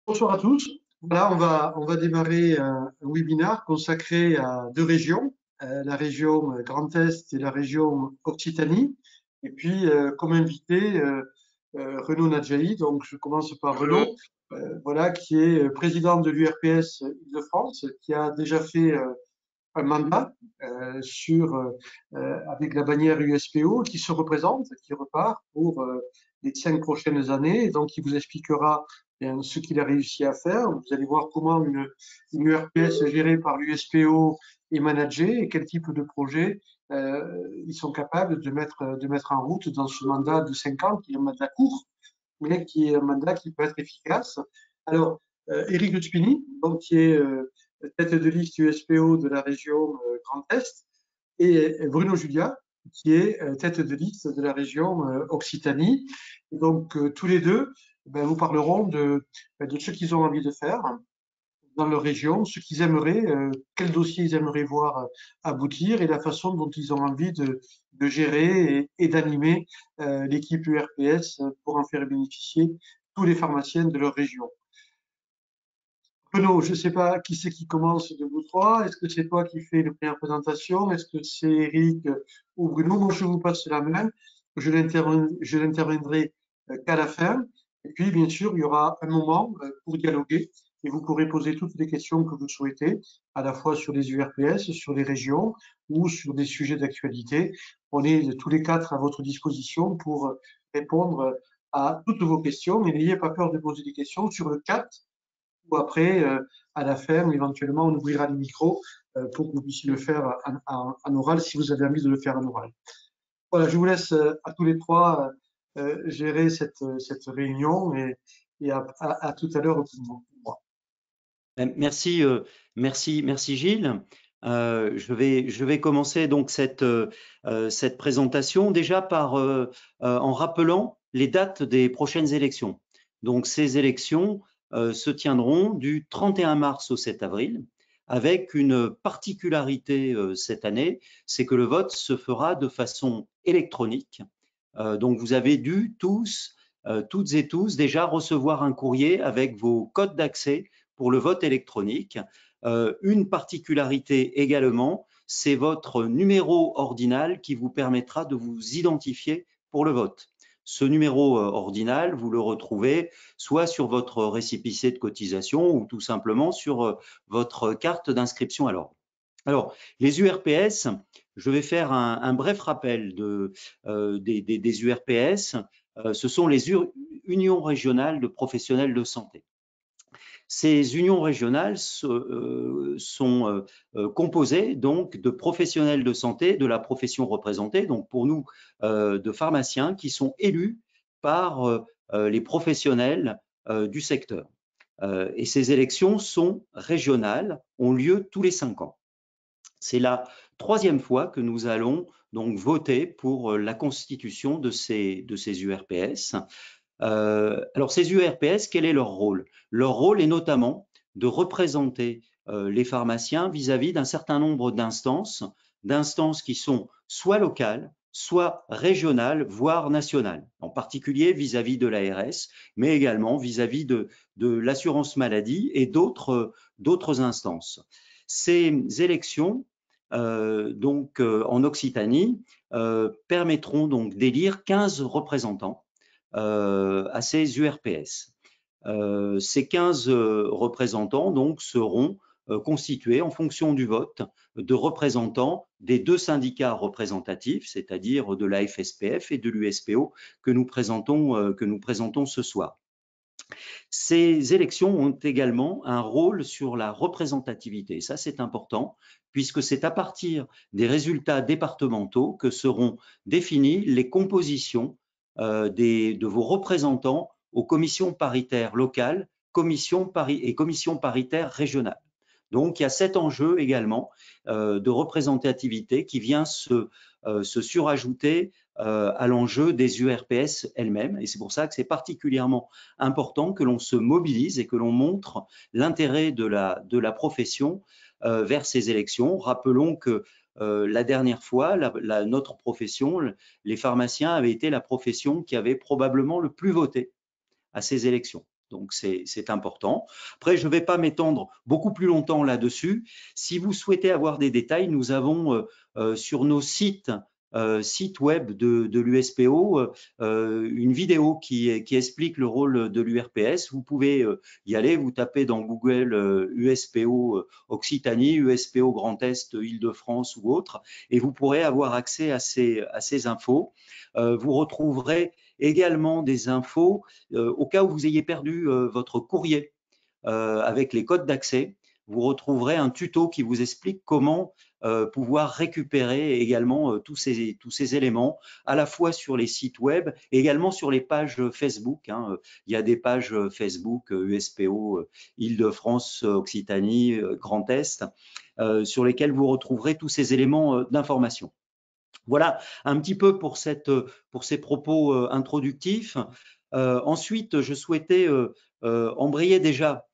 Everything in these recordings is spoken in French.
Bonsoir à tous. Là, on va démarrer un webinaire consacré à deux régions, la région Grand Est et la région Occitanie. Et puis, comme invité, Renaud Nadjaï. Donc, je commence par Renaud, voilà, qui est président de l'URPS Île-de-France, qui a déjà fait un mandat avec la bannière USPO, qui se représente, qui repart pour les 5 prochaines années. Et donc, il vous expliquera bien, ce qu'il a réussi à faire. Vous allez voir comment une URPS gérée par l'USPO est managée et quel type de projet ils sont capables de mettre en route dans ce mandat de 5 ans, qui est un mandat court, mais qui est un mandat qui peut être efficace. Alors, Éric de Tupini, donc, qui est tête de liste USPO de la région Grand Est, et Bruno Julia, qui est tête de liste de la région Occitanie. Et donc, tous les deux vous parleront de ce qu'ils ont envie de faire dans leur région, ce qu'ils aimeraient, quel dossier ils aimeraient voir aboutir et la façon dont ils ont envie de gérer et d'animer l'équipe URPS pour en faire bénéficier tous les pharmaciens de leur région. Renaud, je ne sais pas qui c'est qui commence de vous trois. Est-ce que c'est toi qui fais la première présentation? Est-ce que c'est Eric ou Bruno? Moi, je vous passe la main. Je n'interviendrai qu'à la fin. Et puis, bien sûr, il y aura un moment pour dialoguer et vous pourrez poser toutes les questions que vous souhaitez, à la fois sur les URPS, sur les régions ou sur des sujets d'actualité. On est tous les quatre à votre disposition pour répondre à toutes vos questions. Et n'ayez pas peur de poser des questions sur le chat ou après, à la fin, éventuellement, on ouvrira les micros pour que vous puissiez le faire en oral si vous avez envie de le faire en oral. Voilà, je vous laisse à tous les trois gérer cette réunion et à tout à l'heure pour moi. Merci Gilles. Je vais commencer donc cette présentation déjà en rappelant les dates des prochaines élections. Donc ces élections se tiendront du 31 mars au 7 avril, avec une particularité cette année, c'est que le vote se fera de façon électronique. Donc vous avez dû toutes et tous déjà recevoir un courrier avec vos codes d'accès pour le vote électronique. Une particularité également, c'est votre numéro ordinal qui vous permettra de vous identifier pour le vote. Ce numéro ordinal, vous le retrouvez soit sur votre récépissé de cotisation ou tout simplement sur votre carte d'inscription à l'ordre. Alors, les URPS, je vais faire un bref rappel des URPS. Ce sont les unions régionales de professionnels de santé. Ces unions régionales sont composées donc de professionnels de santé, de la profession représentée, donc pour nous de pharmaciens qui sont élus par les professionnels du secteur. Et ces élections sont régionales, ont lieu tous les 5 ans. C'est la troisième fois que nous allons donc voter pour la constitution de ces URPS. Alors ces URPS, quel est leur rôle? Leur rôle est notamment de représenter les pharmaciens vis-à-vis d'un certain nombre d'instances qui sont soit locales, soit régionales, voire nationales, en particulier vis-à-vis de l'ARS, mais également vis-à-vis de l'assurance maladie et d'autres instances. Ces élections, en Occitanie, permettront donc d'élire 15 représentants à ces URPS. Ces 15 représentants donc seront constitués en fonction du vote de représentants des deux syndicats représentatifs, c'est-à-dire de la FSPF et de l'USPO que nous présentons ce soir. Ces élections ont également un rôle sur la représentativité. Ça, c'est important, puisque c'est à partir des résultats départementaux que seront définies les compositions de vos représentants aux commissions paritaires locales et commissions paritaires régionales. Donc, il y a cet enjeu également de représentativité qui vient se surajouter à l'enjeu des URPS elles-mêmes. Et c'est pour ça que c'est particulièrement important que l'on se mobilise et que l'on montre l'intérêt de la profession vers ces élections. Rappelons que la dernière fois, notre profession, les pharmaciens avaient été la profession qui avait probablement le plus voté à ces élections. Donc, c'est important. Après, je ne vais pas m'étendre beaucoup plus longtemps là-dessus. Si vous souhaitez avoir des détails, nous avons sur nos sites web de l'USPO une vidéo qui explique le rôle de l'URPS. Vous pouvez y aller, vous tapez dans Google USPO Occitanie, USPO Grand Est, Île-de-France ou autre, et vous pourrez avoir accès à ces infos. Vous retrouverez également des infos au cas où vous ayez perdu votre courrier avec les codes d'accès. Vous retrouverez un tuto qui vous explique comment pouvoir récupérer également tous ces éléments, à la fois sur les sites web et également sur les pages Facebook. Hein. Il y a des pages Facebook USPO Île-de-France, Occitanie, Grand Est, sur lesquelles vous retrouverez tous ces éléments d'information. Voilà un petit peu pour ces propos introductifs. Ensuite, je souhaitais embrayer déjà,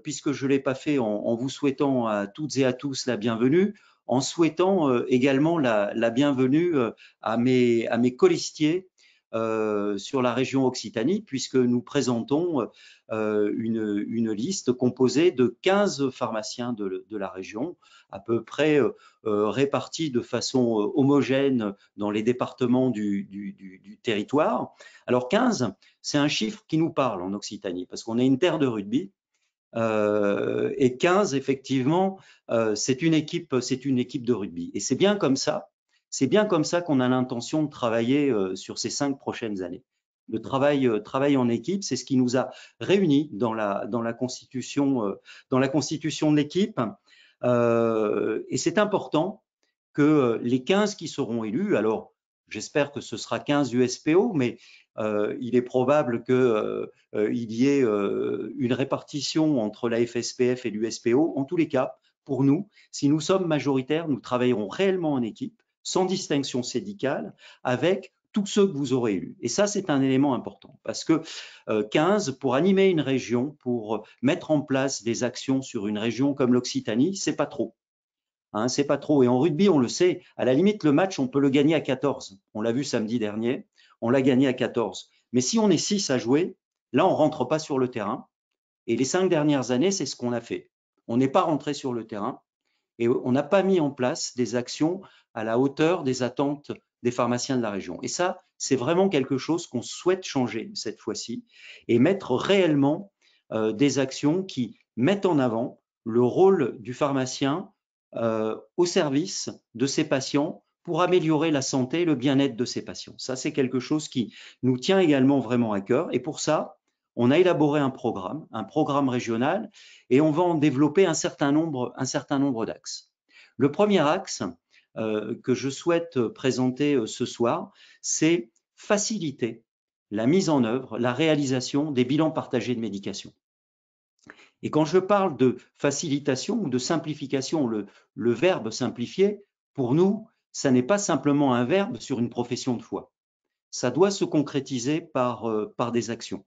puisque je ne l'ai pas fait, en vous souhaitant à toutes et à tous la bienvenue, en souhaitant également la bienvenue à mes colistiers sur la région Occitanie, puisque nous présentons une liste composée de 15 pharmaciens de la région, à peu près répartis de façon homogène dans les départements du territoire. Alors 15, c'est un chiffre qui nous parle en Occitanie, parce qu'on est une terre de rugby. Et 15, effectivement, c'est une équipe de rugby. Et c'est bien comme ça. C'est bien comme ça qu'on a l'intention de travailler sur ces 5 prochaines années. Le travail en équipe, c'est ce qui nous a réunis dans la constitution de l'équipe. Et c'est important que les 15 qui seront élus, alors j'espère que ce sera 15 USPO, mais il est probable qu'il y ait une répartition entre la FSPF et l'USPO. En tous les cas, pour nous, si nous sommes majoritaires, nous travaillerons réellement en équipe, sans distinction syndicale, avec tous ceux que vous aurez élus. Et ça, c'est un élément important parce que 15, pour animer une région, pour mettre en place des actions sur une région comme l'Occitanie, c'est pas trop. Hein, c'est pas trop. Et en rugby, on le sait, à la limite, le match, on peut le gagner à 14. On l'a vu samedi dernier, on l'a gagné à 14. Mais si on est 6 à jouer, là, on rentre pas sur le terrain. Et les 5 dernières années, c'est ce qu'on a fait. On n'est pas rentré sur le terrain et on n'a pas mis en place des actions à la hauteur des attentes des pharmaciens de la région. Et ça, c'est vraiment quelque chose qu'on souhaite changer cette fois-ci et mettre réellement des actions qui mettent en avant le rôle du pharmacien au service de ses patients pour améliorer la santé et le bien-être de ses patients. Ça, c'est quelque chose qui nous tient également vraiment à cœur. Et pour ça, on a élaboré un programme régional, et on va en développer un certain nombre d'axes. Le premier axe que je souhaite présenter ce soir, c'est faciliter la mise en œuvre, la réalisation des bilans partagés de médication. Et quand je parle de facilitation ou de simplification, le verbe simplifier, pour nous, ça n'est pas simplement un verbe sur une profession de foi. Ça doit se concrétiser par des actions.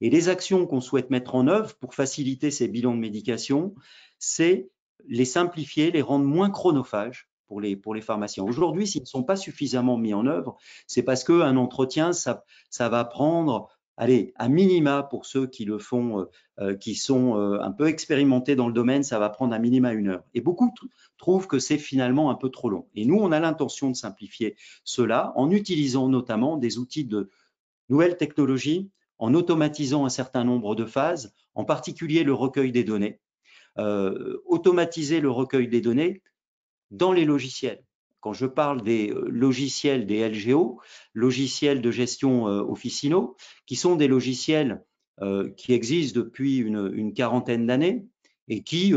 Et les actions qu'on souhaite mettre en œuvre pour faciliter ces bilans de médication, c'est les simplifier, les rendre moins chronophages pour les pharmaciens. Aujourd'hui, s'ils ne sont pas suffisamment mis en œuvre, c'est parce qu'un entretien, ça va prendre, allez, à minima pour ceux qui le font, qui sont un peu expérimentés dans le domaine, ça va prendre à minima 1 heure. Et beaucoup trouvent que c'est finalement un peu trop long. Et nous, on a l'intention de simplifier cela en utilisant notamment des outils de nouvelles technologies, en automatisant un certain nombre de phases, en particulier le recueil des données, automatiser le recueil des données dans les logiciels. Quand je parle des logiciels des LGO, logiciels de gestion officinaux, qui sont des logiciels qui existent depuis une quarantaine d'années et qui,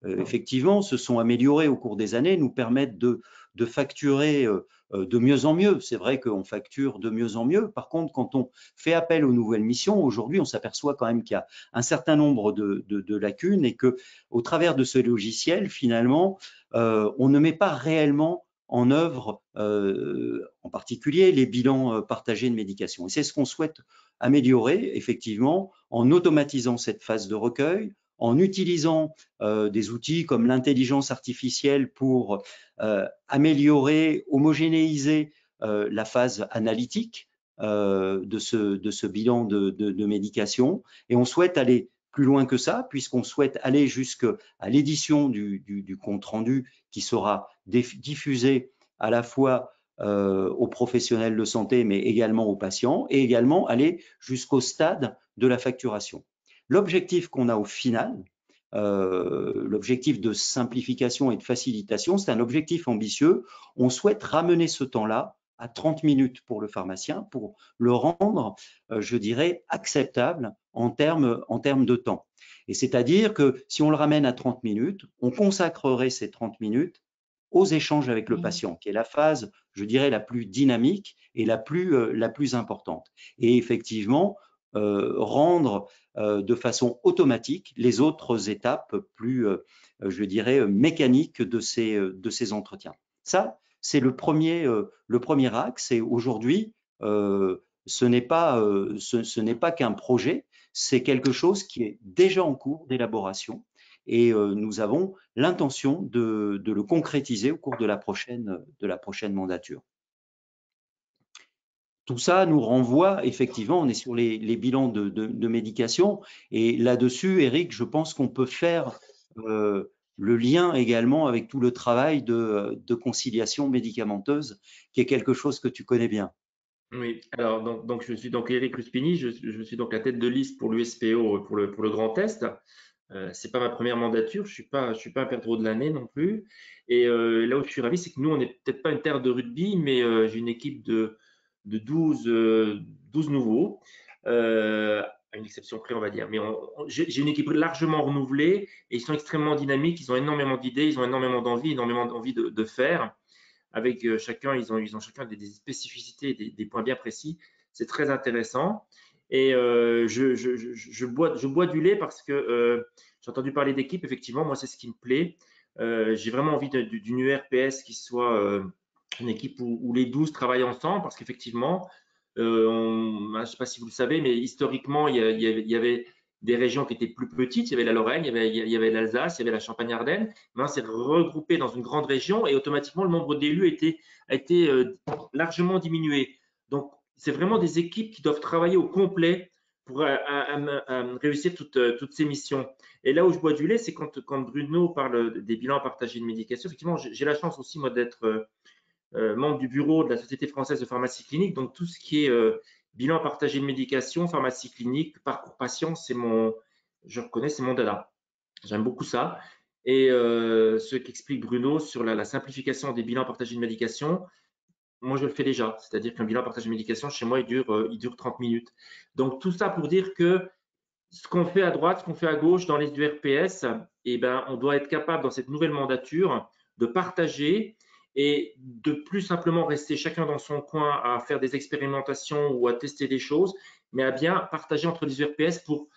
effectivement, se sont améliorés au cours des années, nous permettent de facturer de mieux en mieux. C'est vrai qu'on facture de mieux en mieux. Par contre, quand on fait appel aux nouvelles missions, aujourd'hui, on s'aperçoit quand même qu'il y a un certain nombre de lacunes et que, au travers de ce logiciel, finalement, on ne met pas réellement en œuvre, en particulier, les bilans partagés de médication. Et c'est ce qu'on souhaite améliorer, effectivement, en automatisant cette phase de recueil, en utilisant des outils comme l'intelligence artificielle pour améliorer, homogénéiser la phase analytique de ce bilan de médication. Et on souhaite aller plus loin que ça, puisqu'on souhaite aller jusqu'à l'édition du compte-rendu qui sera diffusé à la fois aux professionnels de santé, mais également aux patients, et également aller jusqu'au stade de la facturation. L'objectif qu'on a au final, l'objectif de simplification et de facilitation, c'est un objectif ambitieux. On souhaite ramener ce temps-là à 30 minutes pour le pharmacien pour le rendre, je dirais, acceptable en termes de temps. Et c'est-à-dire que si on le ramène à 30 minutes, on consacrerait ces 30 minutes aux échanges avec le patient, qui est la phase, je dirais, la plus dynamique et la plus importante. Et effectivement, rendre de façon automatique les autres étapes plus, je dirais, mécaniques de ces entretiens. Ça, c'est le premier axe. Et aujourd'hui, ce n'est pas qu'un projet, c'est quelque chose qui est déjà en cours d'élaboration. Et nous avons l'intention de le concrétiser au cours de la prochaine mandature. Tout ça nous renvoie, effectivement, on est sur les bilans de médication. Et là-dessus, Eric, je pense qu'on peut faire le lien également avec tout le travail de conciliation médicamenteuse, qui est quelque chose que tu connais bien. Oui, alors donc je suis donc Eric Luspini, je suis donc la tête de liste pour l'USPO pour le Grand Est. C'est pas ma première mandature, je suis pas un perdreau de l'année non plus. Et là où je suis ravi, c'est que nous, on n'est peut-être pas une terre de rugby, mais j'ai une équipe de 12 nouveaux, à une exception près, on va dire. Mais j'ai une équipe largement renouvelée et ils sont extrêmement dynamiques, ils ont énormément d'idées, ils ont énormément d'envie de faire. Avec chacun, ils ont chacun des spécificités, des points bien précis. C'est très intéressant. Et je bois du lait parce que j'ai entendu parler d'équipe. Effectivement, moi, c'est ce qui me plaît. J'ai vraiment envie d'une URPS qui soit une équipe où les 12 travaillent ensemble parce qu'effectivement, je ne sais pas si vous le savez, mais historiquement, il y avait des régions qui étaient plus petites. Il y avait la Lorraine, il y avait l'Alsace, il y avait la Champagne-Ardenne. Maintenant, c'est regroupé dans une grande région et automatiquement, le nombre d'élus a été largement diminué. Donc, c'est vraiment des équipes qui doivent travailler au complet pour réussir toutes ces missions. Et là où je bois du lait, c'est quand Bruno parle des bilans partagés de médication. Effectivement, j'ai la chance aussi, moi, d'être membre du bureau de la Société française de pharmacie clinique. Donc, tout ce qui est bilan partagé de médication, pharmacie clinique, parcours patient, je reconnais, c'est mon dada. J'aime beaucoup ça. Et ce qu'explique Bruno sur la simplification des bilans partagés de médication, moi, je le fais déjà. C'est-à-dire qu'un bilan partagé de médication, chez moi, il dure 30 minutes. Donc, tout ça pour dire que ce qu'on fait à droite, ce qu'on fait à gauche dans les URPS, eh ben, on doit être capable, dans cette nouvelle mandature, de partager et de plus simplement rester chacun dans son coin à faire des expérimentations ou à tester des choses, mais à bien partager entre les URPS pour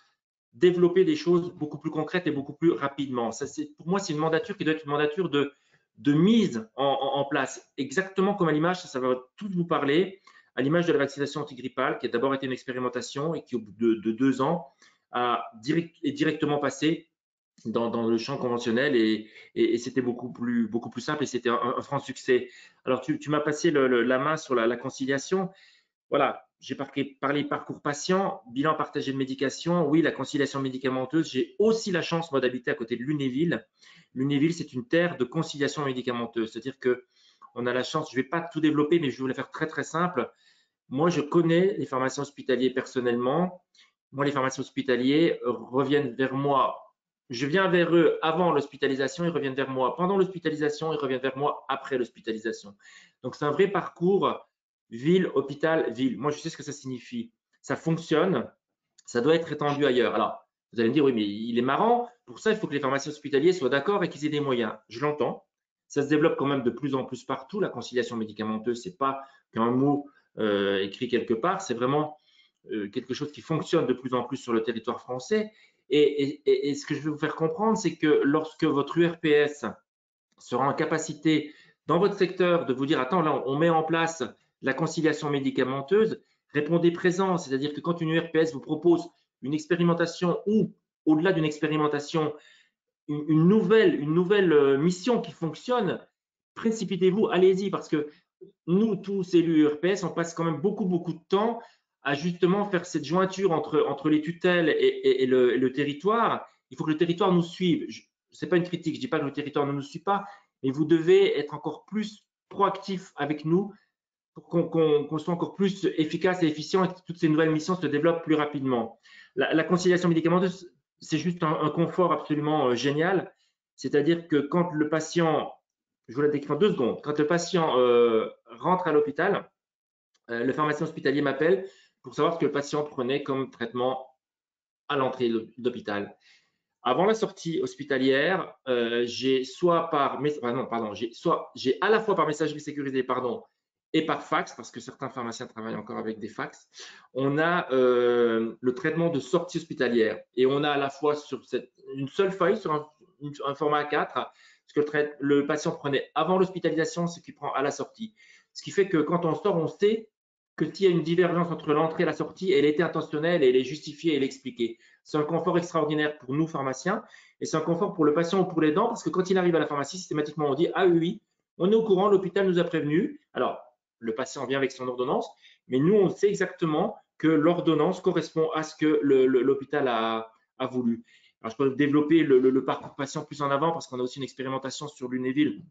développer des choses beaucoup plus concrètes et beaucoup plus rapidement. Ça, pour moi, c'est une mandature qui doit être une mandature de mise en place, exactement comme à l'image, ça va tout vous parler, à l'image de la vaccination antigrippale, qui a d'abord été une expérimentation et qui, au bout de 2 ans, est directement passé dans le champ conventionnel et c'était beaucoup plus simple et c'était un franc succès. Alors, tu m'as passé la main sur la conciliation. Voilà, j'ai parlé parcours patient, bilan partagé de médication. Oui, la conciliation médicamenteuse. J'ai aussi la chance, moi, d'habiter à côté de Lunéville. Lunéville, c'est une terre de conciliation médicamenteuse. C'est-à-dire qu'on a la chance, je ne vais pas tout développer, mais je vais vous la faire très, très simple. Moi, je connais les pharmaciens hospitaliers personnellement. Moi, les pharmaciens hospitaliers reviennent vers moi. Je viens vers eux avant l'hospitalisation, ils reviennent vers moi pendant l'hospitalisation, ils reviennent vers moi après l'hospitalisation. Donc, c'est un vrai parcours ville, hôpital, ville. Moi, je sais ce que ça signifie. Ça fonctionne, ça doit être étendu ailleurs. Alors, vous allez me dire, oui, mais il est marrant. Pour ça, il faut que les pharmaciens hospitaliers soient d'accord et qu'ils aient des moyens. Je l'entends. Ça se développe quand même de plus en plus partout. La conciliation médicamenteuse, c'est pas qu'un mot écrit quelque part, c'est vraiment quelque chose qui fonctionne de plus en plus sur le territoire français. Et ce que je veux vous faire comprendre, c'est que lorsque votre URPS sera en capacité dans votre secteur de vous dire, attends, là, on met en place la conciliation médicamenteuse, répondez présent. C'est-à-dire que quand une URPS vous propose une expérimentation ou, au-delà d'une expérimentation, une nouvelle mission qui fonctionne, précipitez-vous, allez-y, parce que nous, tous élus URPS, on passe quand même beaucoup de temps à justement faire cette jointure entre les tutelles et le territoire. Il faut que le territoire nous suive. Ce n'est pas une critique, je ne dis pas que le territoire ne nous suit pas, mais vous devez être encore plus proactif avec nous pour qu'on soit encore plus efficace et efficient et que toutes ces nouvelles missions se développent plus rapidement. La conciliation médicamenteuse, c'est juste un confort absolument génial. C'est-à-dire que quand le patient, je vous la décris en 2 secondes, quand le patient rentre à l'hôpital, le pharmacien hospitalier m'appelle pour savoir ce que le patient prenait comme traitement à l'entrée de l'hôpital. Avant la sortie hospitalière, j'ai soit par, j'ai à la fois par messagerie sécurisée, pardon, et par fax, parce que certains pharmaciens travaillent encore avec des fax, on a le traitement de sortie hospitalière. Et on a à la fois sur une seule feuille, sur un format A4, ce que le patient prenait avant l'hospitalisation, ce qu'il prend à la sortie. Ce qui fait que quand on sort, on sait que s'il y a une divergence entre l'entrée et la sortie, elle était intentionnelle, elle est justifiée, elle est expliquée. C'est un confort extraordinaire pour nous, pharmaciens, et c'est un confort pour le patient ou pour les dents, parce que quand il arrive à la pharmacie, systématiquement, on dit « Ah oui, on est au courant, l'hôpital nous a prévenu. » Alors, le patient vient avec son ordonnance, mais nous, on sait exactement que l'ordonnance correspond à ce que l'hôpital a voulu. Alors, je peux développer le parcours patient plus en avant, parce qu'on a aussi une expérimentation sur Lunéville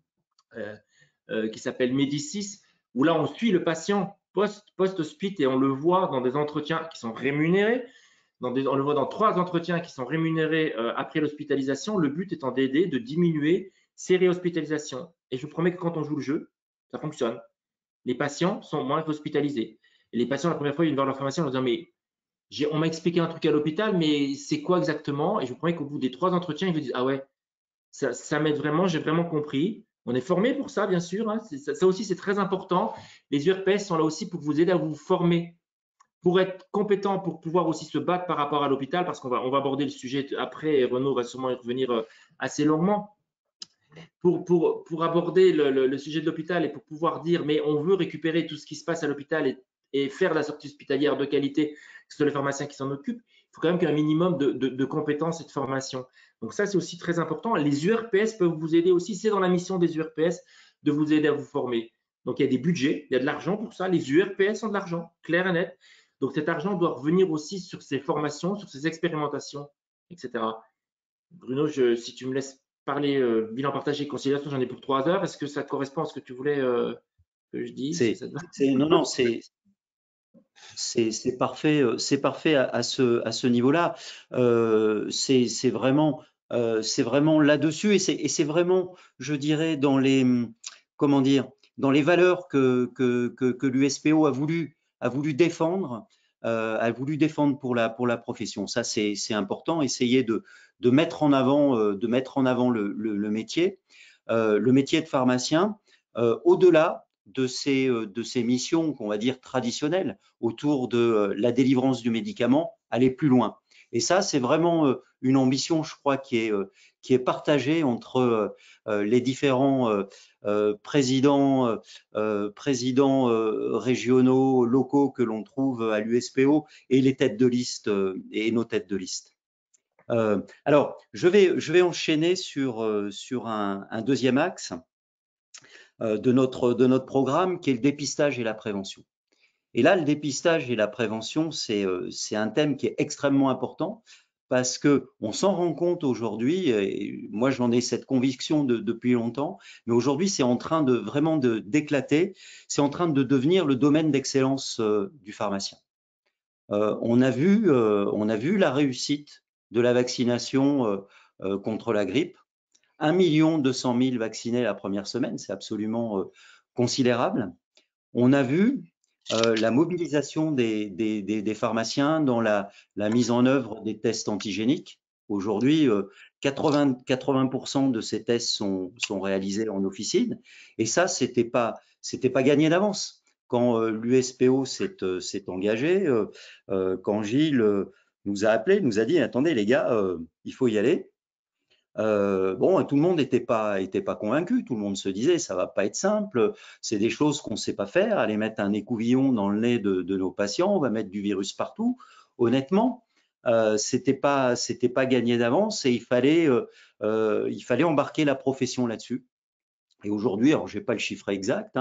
qui s'appelle Médicis, où là, on suit le patient post-hospit et on le voit dans des entretiens qui sont rémunérés. On le voit dans 3 entretiens qui sont rémunérés après l'hospitalisation, le but étant d'aider, de diminuer ces réhospitalisations. Et je vous promets que quand on joue le jeu, ça fonctionne. Les patients sont moins hospitalisés. Et les patients, la première fois, ils viennent voir leur pharmacien en leur disant « Mais on m'a expliqué un truc à l'hôpital, mais c'est quoi exactement ?» Et je vous promets qu'au bout des 3 entretiens, ils vous disent « Ah ouais, ça m'aide vraiment, j'ai vraiment compris. » On est formé pour ça, bien sûr. Hein. Ça aussi, c'est très important. Les URPS sont là aussi pour vous aider à vous former, pour être compétent, pour pouvoir aussi se battre par rapport à l'hôpital, parce qu'on va aborder le sujet après, et Renaud va sûrement y revenir assez longuement. Pour aborder le sujet de l'hôpital et pour pouvoir dire, mais on veut récupérer tout ce qui se passe à l'hôpital et faire la sortie hospitalière de qualité, que ce soit les pharmaciens qui s'en occupent, il faut quand même qu'il y ait un minimum de compétences et de formation. Donc ça, c'est aussi très important. Les URPS peuvent vous aider aussi, c'est dans la mission des URPS de vous aider à vous former. Donc il y a des budgets, il y a de l'argent pour ça. Les URPS ont de l'argent, clair et net. Donc cet argent doit revenir aussi sur ces formations, sur ces expérimentations, etc. Bruno, si tu me laisses parler bilan partagé, conciliation, j'en ai pour 3 heures. Est-ce que ça correspond à ce que tu voulais que je dise? Non, c'est parfait, à ce niveau-là. C'est vraiment là-dessus et c'est vraiment, je dirais, dans les comment dire, dans les valeurs que l'USPO a voulu défendre. Pour la profession. Ça, c'est important. Essayer de mettre en avant, le métier de pharmacien, au-delà de ces missions qu'on va dire traditionnelles autour de la délivrance du médicament, aller plus loin. Et ça, c'est vraiment une ambition, je crois, qui est partagée entre les différents présidents régionaux, locaux que l'on trouve à l'USPO et les têtes de liste et nos têtes de liste. Alors, je vais enchaîner sur un deuxième axe de notre programme, qui est le dépistage et la prévention. Et là, le dépistage et la prévention, c'est un thème qui est extrêmement important parce qu'on s'en rend compte aujourd'hui, et moi j'en ai cette conviction depuis longtemps, mais aujourd'hui c'est en train vraiment d'éclater, c'est en train de devenir le domaine d'excellence du pharmacien. On a vu la réussite de la vaccination contre la grippe. 1 200 000 vaccinés la première semaine, c'est absolument considérable. On a vu la mobilisation des pharmaciens dans la mise en œuvre des tests antigéniques. Aujourd'hui, 80% de ces tests sont réalisés en officine. Et ça, c'était pas gagné d'avance. Quand l'USPO s'est engagé, quand Gilles nous a appelé, nous a dit « Attendez les gars, il faut y aller ». Bon, tout le monde n'était pas convaincu. Tout le monde se disait ça va pas être simple. C'est des choses qu'on ne sait pas faire. Aller mettre un écouvillon dans le nez de nos patients, on va mettre du virus partout. Honnêtement, c'était pas gagné d'avance et il fallait embarquer la profession là-dessus. Et aujourd'hui, alors je n'ai pas le chiffre exact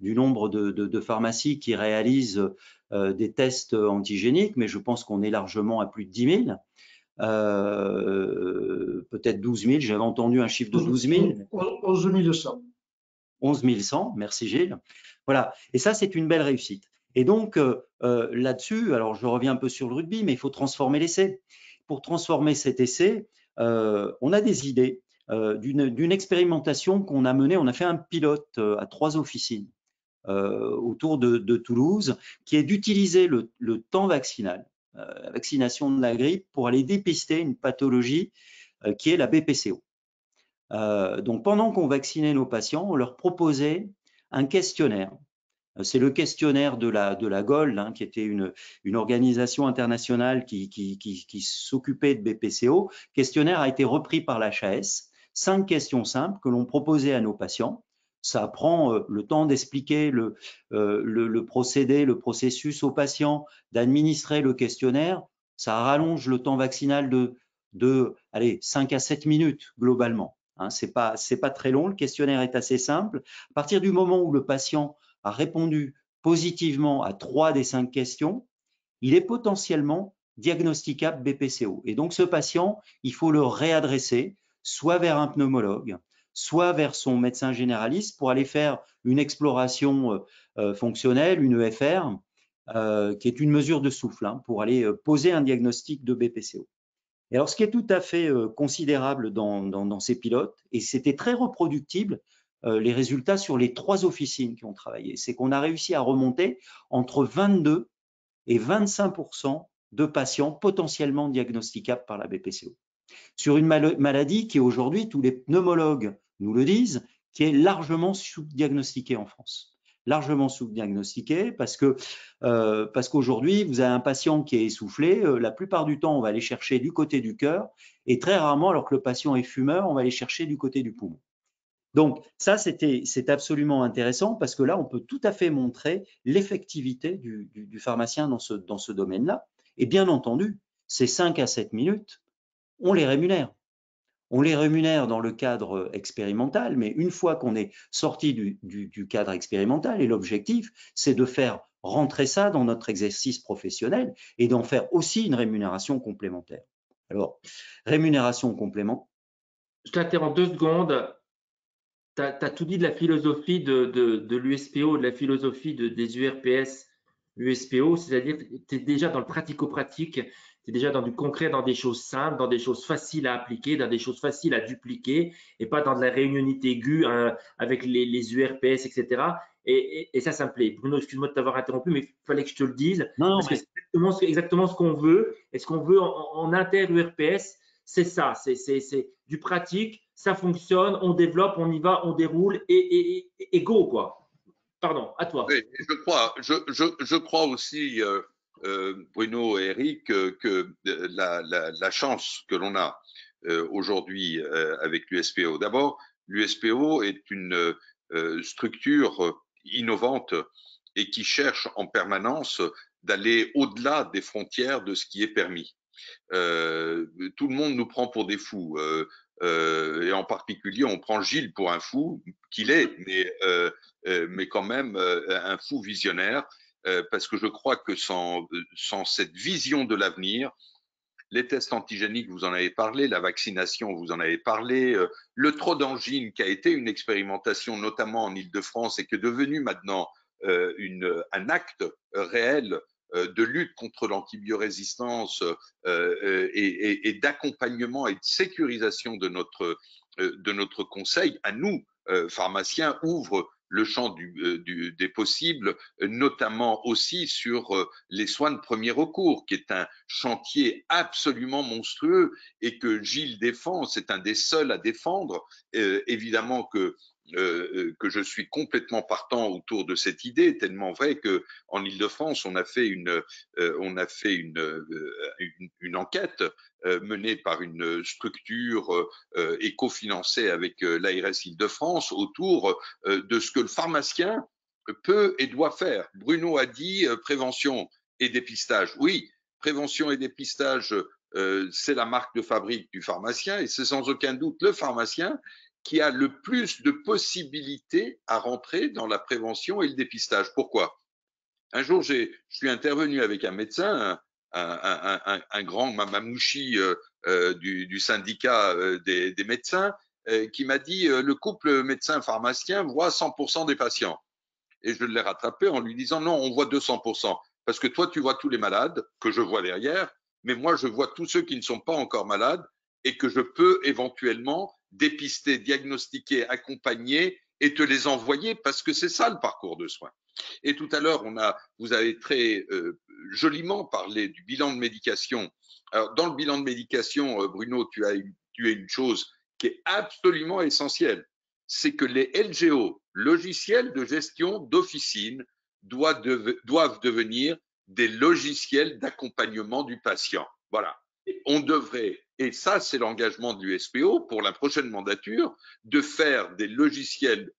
du nombre de pharmacies qui réalisent des tests antigéniques, mais je pense qu'on est largement à plus de 10 000. Peut-être 12 000, j'avais entendu un chiffre de 12 000. 11 100. 11 100, merci Gilles. Voilà, et ça c'est une belle réussite. Et donc là-dessus, alors je reviens un peu sur le rugby, mais il faut transformer l'essai. Pour transformer cet essai, on a des idées d'une expérimentation qu'on a menée. On a fait un pilote à 3 officines autour de Toulouse, qui est d'utiliser le temps vaccinal, la vaccination de la grippe, pour aller dépister une pathologie qui est la BPCO. Donc, pendant qu'on vaccinait nos patients, on leur proposait un questionnaire. C'est le questionnaire de la GOLD, qui était une organisation internationale qui s'occupait de BPCO. Le questionnaire a été repris par l'HAS. 5 questions simples que l'on proposait à nos patients. Ça prend le temps d'expliquer le procédé, le processus aux patients, d'administrer le questionnaire. Ça rallonge le temps vaccinal de 5 à 7 minutes globalement. C'est pas très long. Le questionnaire est assez simple. À partir du moment où le patient a répondu positivement à 3 des 5 questions, il est potentiellement diagnosticable BPCO. Et donc, ce patient, il faut le réadresser soit vers un pneumologue, soit vers son médecin généraliste pour aller faire une exploration fonctionnelle, une EFR, qui est une mesure de souffle, pour aller poser un diagnostic de BPCO. Et alors, ce qui est tout à fait considérable dans ces pilotes, et c'était très reproductible, les résultats sur les 3 officines qui ont travaillé, c'est qu'on a réussi à remonter entre 22 et 25% de patients potentiellement diagnosticables par la BPCO. Sur une maladie qui aujourd'hui, tous les pneumologues nous le disent, qui est largement sous-diagnostiquée en France. Largement sous-diagnostiquée parce qu'aujourd'hui, vous avez un patient qui est essoufflé, la plupart du temps, on va aller chercher du côté du cœur, et très rarement, alors que le patient est fumeur, on va aller chercher du côté du poumon. Donc ça, c'est absolument intéressant parce que là, on peut tout à fait montrer l'effectivité du pharmacien dans ce domaine-là. Et bien entendu, ces 5 à 7 minutes, on les rémunère. On les rémunère dans le cadre expérimental, mais une fois qu'on est sorti du cadre expérimental, et l'objectif, c'est de faire rentrer ça dans notre exercice professionnel et d'en faire aussi une rémunération complémentaire. Alors, rémunération complémentaire. Je t'interromps 2 secondes. Tu as tout dit de la philosophie de l'USPO, de la philosophie des URPS USPO, c'est-à-dire que tu es déjà dans le pratico-pratique, tu es déjà dans du concret, dans des choses simples, dans des choses faciles à appliquer, dans des choses faciles à dupliquer, et pas dans de la réunionnité aiguë avec les URPS, etc. Et ça me plaît. Bruno, excuse-moi de t'avoir interrompu, mais il fallait que je te le dise, parce que c'est exactement ce qu'on veut. Et ce qu'on veut en inter-URPS, c'est ça, c'est du pratique, ça fonctionne, on développe, on y va, on déroule et go, quoi. Pardon, à toi. Oui, je crois aussi, Bruno et Eric, que la chance que l'on a aujourd'hui avec l'USPO. D'abord, l'USPO est une structure innovante et qui cherche en permanence d'aller au-delà des frontières de ce qui est permis. Tout le monde nous prend pour des fous. Et en particulier, on prend Gilles pour un fou, qu'il est, mais quand même un fou visionnaire, parce que je crois que sans cette vision de l'avenir, les tests antigéniques, vous en avez parlé, la vaccination, vous en avez parlé, le trop d'angine qui a été une expérimentation notamment en Île-de-France et qui est devenu maintenant un acte réel de lutte contre l'antibiorésistance et d'accompagnement et de sécurisation de notre conseil à nous, pharmaciens, ouvre le champ des possibles, notamment aussi sur les soins de premier recours, qui est un chantier absolument monstrueux et que Gilles défend, c'est un des seuls à défendre. Évidemment que je suis complètement partant autour de cette idée, tellement vrai que en Île-de-France, on a fait une enquête menée par une structure et cofinancée avec l'ARS Île-de-France autour de ce que le pharmacien peut et doit faire. Bruno a dit prévention et dépistage. Oui, prévention et dépistage, c'est la marque de fabrique du pharmacien et c'est sans aucun doute le pharmacien qui a le plus de possibilités à rentrer dans la prévention et le dépistage. Pourquoi? Un jour, je suis intervenu avec un médecin, un grand mamamouchi du syndicat des médecins, qui m'a dit le couple médecin-pharmacien voit 100% des patients. Et je l'ai rattrapé en lui disant non, on voit 200%. Parce que toi, tu vois tous les malades que je vois derrière, mais moi, je vois tous ceux qui ne sont pas encore malades et que je peux éventuellement dépister, diagnostiquer, accompagner et te les envoyer parce que c'est ça le parcours de soins. Et tout à l'heure, vous avez très joliment parlé du bilan de médication. Alors, dans le bilan de médication, Bruno, tu as une chose qui est absolument essentielle, c'est que les LGO, logiciels de gestion d'officine, doivent devenir des logiciels d'accompagnement du patient. Voilà. On devrait, et ça c'est l'engagement de l'USPO pour la prochaine mandature, de faire des logiciels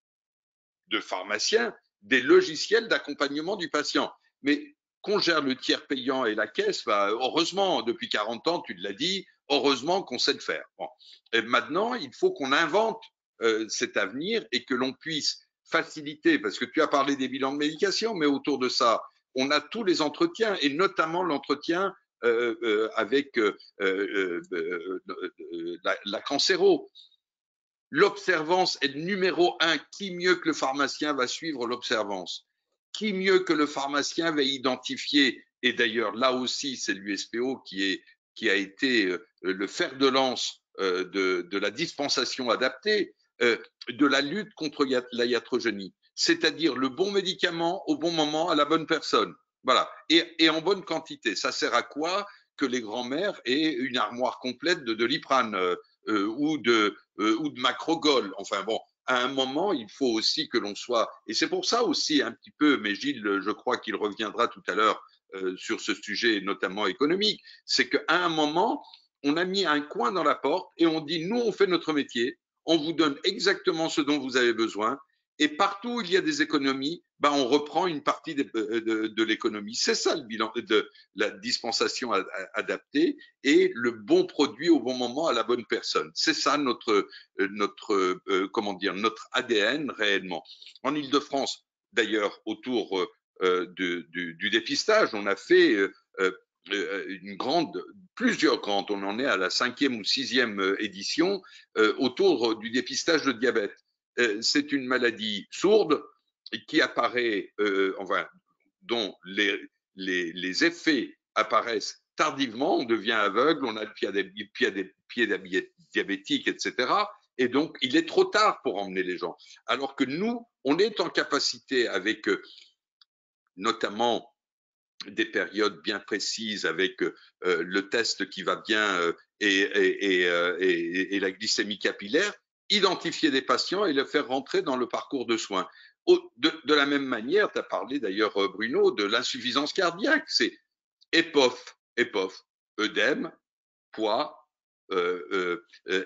de pharmaciens, des logiciels d'accompagnement du patient. Mais qu'on gère le tiers payant et la caisse, bah, heureusement, depuis 40 ans, tu l'as dit, heureusement qu'on sait le faire. Bon. Et maintenant, il faut qu'on invente cet avenir et que l'on puisse faciliter, parce que tu as parlé des bilans de médication, mais autour de ça, on a tous les entretiens, et notamment l'entretien avec la cancéro. L'observance est le numéro 1. Qui mieux que le pharmacien va suivre l'observance? Qui mieux que le pharmacien va identifier? Et d'ailleurs, là aussi, c'est l'USPO qui a été le fer de lance de la dispensation adaptée, de la lutte contre la iatrogénie. C'est-à-dire le bon médicament au bon moment à la bonne personne. Voilà. Et en bonne quantité. Ça sert à quoi que les grands-mères aient une armoire complète de Doliprane ou de Macrogol. Enfin bon, à un moment, il faut aussi que l'on soit, et c'est pour ça aussi un petit peu, mais Gilles, je crois qu'il reviendra tout à l'heure sur ce sujet, notamment économique, c'est qu'à un moment, on a mis un coin dans la porte et on dit, nous, on fait notre métier, on vous donne exactement ce dont vous avez besoin, et partout où il y a des économies, ben on reprend une partie de l'économie. C'est ça le bilan de la dispensation adaptée et le bon produit au bon moment à la bonne personne. C'est ça notre ADN réellement. En Île-de-France, d'ailleurs, autour du dépistage, on a fait plusieurs grandes, on en est à la 5e ou 6e édition autour du dépistage de diabète. C'est une maladie sourde qui apparaît, dont les effets apparaissent tardivement, on devient aveugle, on a le pied diabétique, etc. Et donc, il est trop tard pour emmener les gens. Alors que nous, on est en capacité avec notamment des périodes bien précises avec le test qui va bien et la glycémie capillaire, identifier des patients et les faire rentrer dans le parcours de soins. De la même manière, tu as parlé d'ailleurs, Bruno, de l'insuffisance cardiaque. C'est EPOF, œdème, poids,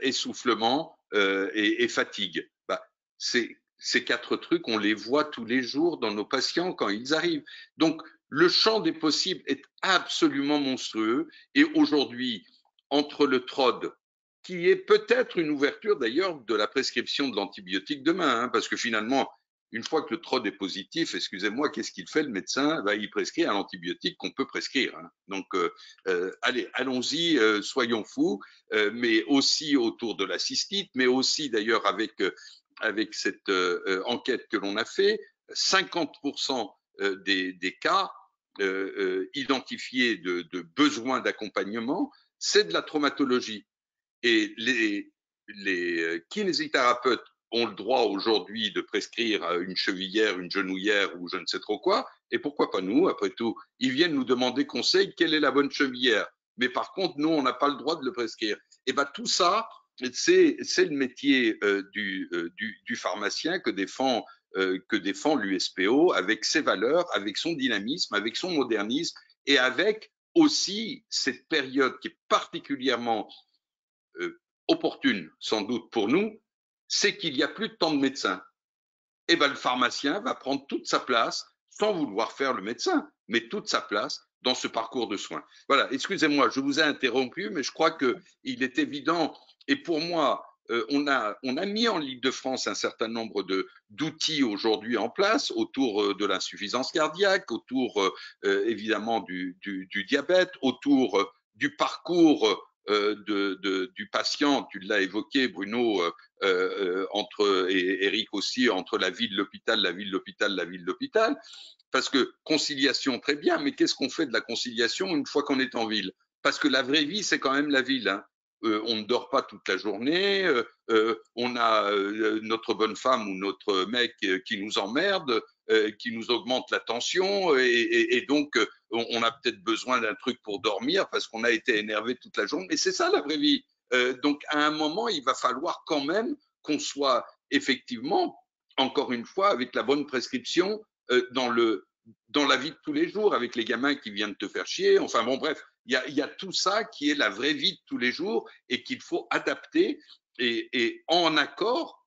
essoufflement et fatigue. Bah, ces 4 trucs, on les voit tous les jours dans nos patients quand ils arrivent. Donc, le champ des possibles est absolument monstrueux. Et aujourd'hui, entre le TROD, qui est peut-être une ouverture d'ailleurs de la prescription de l'antibiotique demain, hein, parce que finalement, une fois que le TROD est positif, excusez-moi, qu'est-ce qu'il fait le médecin? Il prescrit un antibiotique qu'on peut prescrire. Hein. Donc, allez, allons-y, soyons fous, mais aussi autour de la cystite, mais aussi d'ailleurs avec cette enquête que l'on a fait, 50% des cas identifiés de besoins d'accompagnement, c'est de la traumatologie. Et les kinésithérapeutes ont le droit aujourd'hui de prescrire une chevillère, une genouillère ou je ne sais trop quoi. Et pourquoi pas nous, après tout? Ils viennent nous demander conseil, quelle est la bonne chevillère? Mais par contre, nous, on n'a pas le droit de le prescrire. Et bien tout ça, c'est le métier du pharmacien que défend l'USPO avec ses valeurs, avec son dynamisme, avec son modernisme et avec aussi cette période qui est particulièrement opportune sans doute pour nous, c'est qu'il n'y a plus de temps de médecin. Et ben le pharmacien va prendre toute sa place, sans vouloir faire le médecin, mais toute sa place dans ce parcours de soins. Voilà, excusez-moi, je vous ai interrompu, mais je crois qu'il est évident, et pour moi, on a mis en Île-de-France un certain nombre d'outils aujourd'hui en place autour de l'insuffisance cardiaque, autour évidemment du diabète, autour du parcours du patient. Tu l'as évoqué, Bruno, et Eric aussi, entre la vie de l'hôpital, la vie de l'hôpital, la vie de l'hôpital. Parce que conciliation, très bien, mais qu'est-ce qu'on fait de la conciliation une fois qu'on est en ville? Parce que la vraie vie, c'est quand même la ville, hein. On ne dort pas toute la journée, on a notre bonne femme ou notre mec qui nous emmerde, qui nous augmente la tension, et donc on a peut-être besoin d'un truc pour dormir parce qu'on a été énervé toute la journée. Mais c'est ça la vraie vie. Donc à un moment, il va falloir quand même qu'on soit effectivement, encore une fois, avec la bonne prescription dans la vie de tous les jours, avec les gamins qui viennent te faire chier. Enfin bon, bref, il y a tout ça qui est la vraie vie de tous les jours et qu'il faut adapter et en accord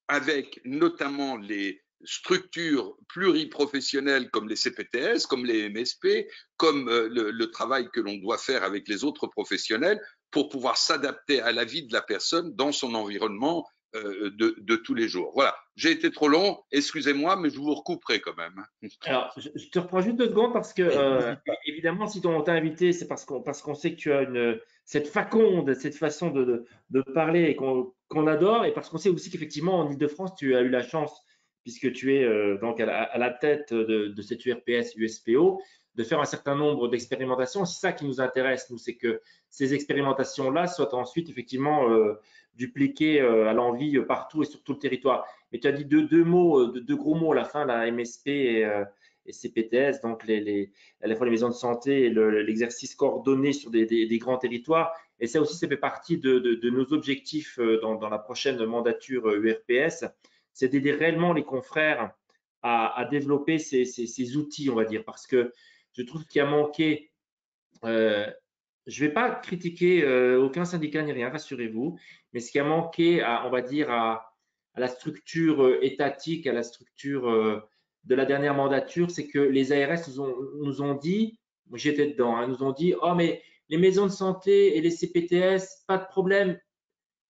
avec notamment les structures pluriprofessionnelles comme les CPTS, comme les MSP, comme le travail que l'on doit faire avec les autres professionnels pour pouvoir s'adapter à la vie de la personne dans son environnement de tous les jours. Voilà, j'ai été trop long, excusez-moi, mais je vous recouperai quand même. Alors, je te reprends juste 2 secondes parce que, évidemment, si on t'a invité, c'est parce qu'on sait que tu as cette faconde, cette façon de parler et qu'on adore, et parce qu'on sait aussi qu'effectivement, en Ile-de-France, tu as eu la chance, puisque tu es donc à la tête de cette URPS, USPO, de faire un certain nombre d'expérimentations. C'est ça qui nous intéresse, nous, c'est que ces expérimentations-là soient ensuite effectivement dupliquées à l'envi partout et sur tout le territoire. Mais tu as dit deux gros mots à la fin, la MSP et CPTS, donc à la fois les maisons de santé et l'exercice coordonné sur des grands territoires. Et ça aussi, ça fait partie de nos objectifs dans la prochaine mandature URPS, c'est d'aider réellement les confrères à développer ces outils, on va dire, parce que je trouve qu'il a manqué. Je ne vais pas critiquer aucun syndicat ni rien, rassurez-vous, mais ce qui a manqué, on va dire, à la structure étatique, à la structure de la dernière mandature, c'est que les ARS nous ont dit, j'étais dedans, hein, nous ont dit, oh mais les maisons de santé et les CPTS, pas de problème,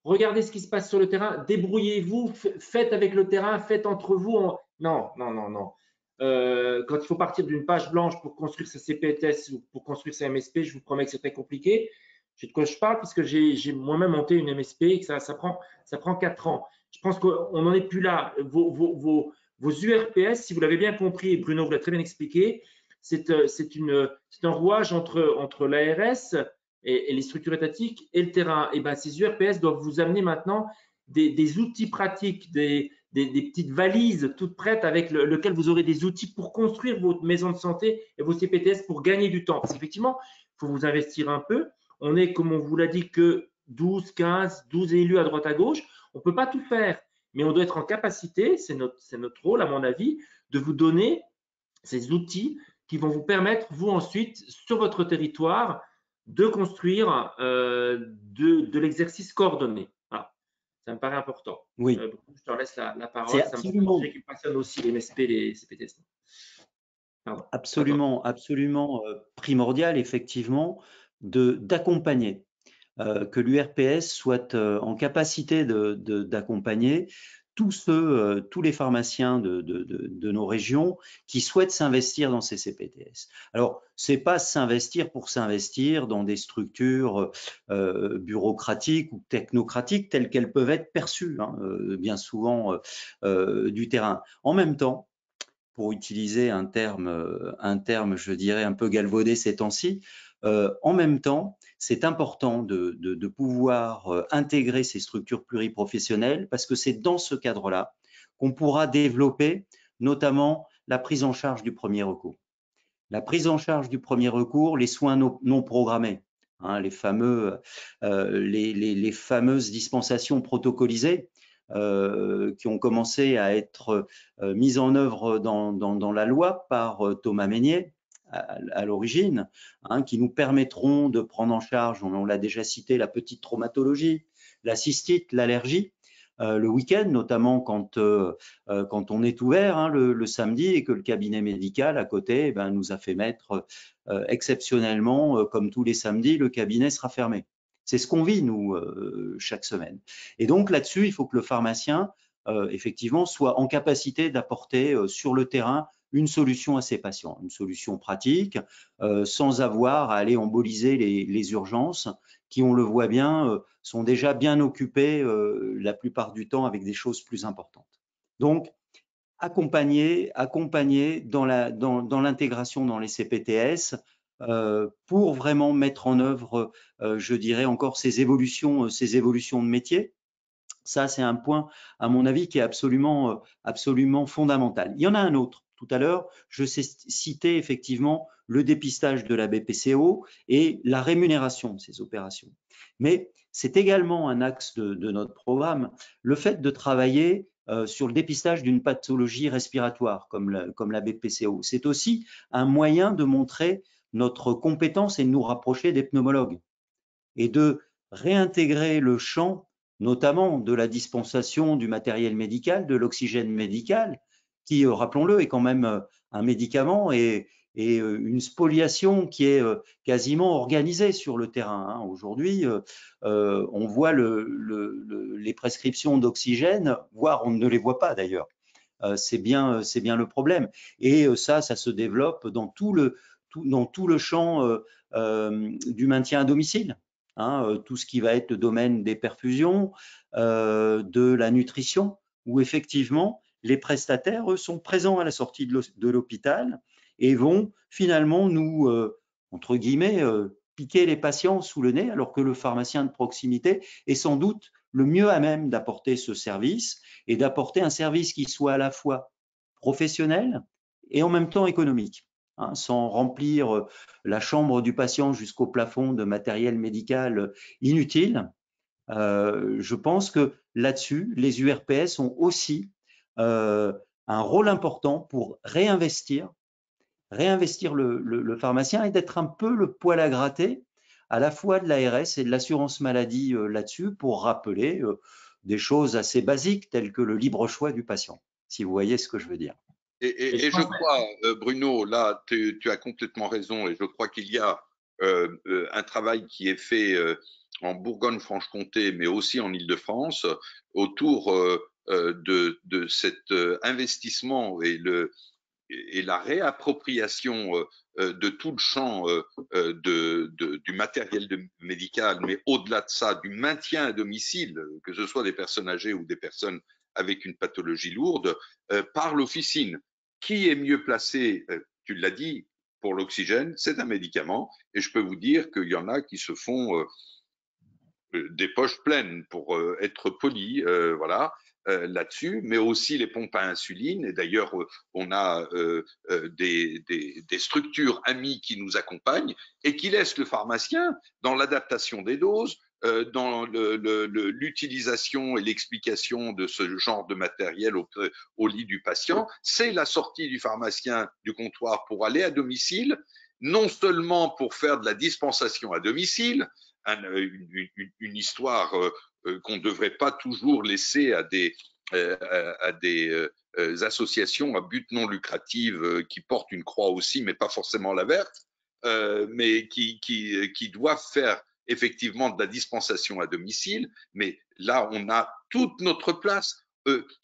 regardez ce qui se passe sur le terrain, débrouillez-vous, faites avec le terrain, faites entre vous. Non, non, non, non. Quand il faut partir d'une page blanche pour construire sa CPTS ou pour construire sa MSP, je vous promets que c'est très compliqué. Je sais de quoi je parle parce que j'ai moi-même monté une MSP et que ça prend 4 ans. Je pense qu'on n'en est plus là. Vos URPS, si vous l'avez bien compris, et Bruno vous l'a très bien expliqué, c'est un rouage entre l'ARS et les structures étatiques et le terrain. Et ben, ces URPS doivent vous amener maintenant des outils pratiques, des petites valises toutes prêtes avec lequel vous aurez des outils pour construire votre maison de santé et vos CPTS pour gagner du temps. Parce qu'effectivement, il faut vous investir un peu. On est, comme on vous l'a dit, que 12, 15, 12 élus à droite à gauche. On ne peut pas tout faire, mais on doit être en capacité, c'est notre rôle à mon avis, de vous donner ces outils qui vont vous permettre, vous ensuite, sur votre territoire, de construire de l'exercice coordonné. Voilà. Ça me paraît important. Oui. Je te laisse la parole. Ça me passionne aussi les MSP, les CPTS. Pardon. Absolument, absolument primordial, effectivement, d'accompagner, que l'URPS soit en capacité d'accompagner tous les pharmaciens de nos régions qui souhaitent s'investir dans ces CPTS. Alors, c'est pas s'investir pour s'investir dans des structures bureaucratiques ou technocratiques telles qu'elles peuvent être perçues, hein, bien souvent du terrain. En même temps, pour utiliser un terme, je dirais, un peu galvaudé ces temps-ci, en même temps, c'est important de pouvoir intégrer ces structures pluriprofessionnelles parce que c'est dans ce cadre-là qu'on pourra développer notamment la prise en charge du premier recours. La prise en charge du premier recours, les soins non programmés, hein, les fameuses dispensations protocolisées qui ont commencé à être mises en œuvre dans la loi par Thomas Mesnier à l'origine, hein, qui nous permettront de prendre en charge, on l'a déjà cité, la petite traumatologie, la cystite, l'allergie, le week-end, notamment quand on est ouvert, hein, le samedi et que le cabinet médical à côté nous a fait mettre exceptionnellement, comme tous les samedis, le cabinet sera fermé. C'est ce qu'on vit, nous, chaque semaine. Et donc, là-dessus, il faut que le pharmacien, effectivement, soit en capacité d'apporter sur le terrain une solution à ses patients, une solution pratique, sans avoir à aller emboliser les urgences qui, on le voit bien, sont déjà bien occupées la plupart du temps avec des choses plus importantes. Donc, accompagner dans l'intégration dans les CPTS pour vraiment mettre en œuvre, je dirais encore ces évolutions de métier. Ça, c'est un point, à mon avis, qui est absolument fondamental. Il y en a un autre. Tout à l'heure, je citais effectivement le dépistage de la BPCO et la rémunération de ces opérations. Mais c'est également un axe de notre programme, le fait de travailler sur le dépistage d'une pathologie respiratoire comme la BPCO. C'est aussi un moyen de montrer notre compétence et de nous rapprocher des pneumologues et de réintégrer le champ, notamment de la dispensation du matériel médical, de l'oxygène médical, qui, rappelons-le, est quand même un médicament et une spoliation qui est quasiment organisée sur le terrain. Aujourd'hui, on voit les prescriptions d'oxygène, voire on ne les voit pas d'ailleurs. C'est bien le problème. Et ça se développe dans tout le champ du maintien à domicile. Tout ce qui va être le domaine des perfusions, de la nutrition, où effectivement les prestataires, eux, sont présents à la sortie de l'hôpital et vont finalement nous, entre guillemets, piquer les patients sous le nez, alors que le pharmacien de proximité est sans doute le mieux à même d'apporter ce service et d'apporter un service qui soit à la fois professionnel et en même temps économique. Sans remplir la chambre du patient jusqu'au plafond de matériel médical inutile. Je pense que là-dessus, les URPS ont aussi un rôle important pour réinvestir le pharmacien et d'être un peu le poil à gratter à la fois de l'ARS et de l'assurance maladie là-dessus pour rappeler des choses assez basiques telles que le libre choix du patient, si vous voyez ce que je veux dire. Et je crois, Bruno, là, tu as complètement raison, et je crois qu'il y a un travail qui est fait en Bourgogne-Franche-Comté, mais aussi en Île-de-France, autour de cet investissement et la réappropriation de tout le champ du matériel médical, mais au-delà de ça, du maintien à domicile, que ce soit des personnes âgées ou des personnes avec une pathologie lourde, par l'officine. Qui est mieux placé, tu l'as dit, pour l'oxygène? C'est un médicament, et je peux vous dire qu'il y en a qui se font des poches pleines, pour être poli, voilà, là-dessus, mais aussi les pompes à insuline. Et d'ailleurs, on a des structures amies qui nous accompagnent et qui laissent le pharmacien dans l'adaptation des doses, dans l'utilisation et l'explication de ce genre de matériel au lit du patient. C'est la sortie du pharmacien du comptoir pour aller à domicile, non seulement pour faire de la dispensation à domicile, une histoire qu'on ne devrait pas toujours laisser à des associations à but non lucratif qui portent une croix aussi, mais pas forcément la verte, mais qui doivent faire effectivement de la dispensation à domicile. Mais là, on a toute notre place.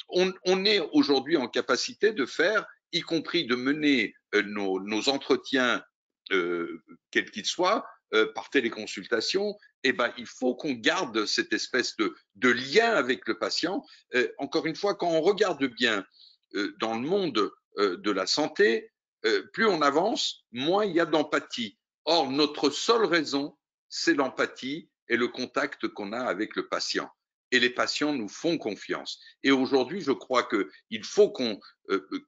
On est aujourd'hui en capacité de faire, y compris de mener nos entretiens, quels qu'ils soient, par téléconsultation. Eh ben, il faut qu'on garde cette espèce de lien avec le patient. Encore une fois, quand on regarde bien dans le monde de la santé, plus on avance, moins il y a d'empathie. Or, notre seule raison, c'est l'empathie et le contact qu'on a avec le patient. Et les patients nous font confiance. Et aujourd'hui, je crois qu'il faut qu'on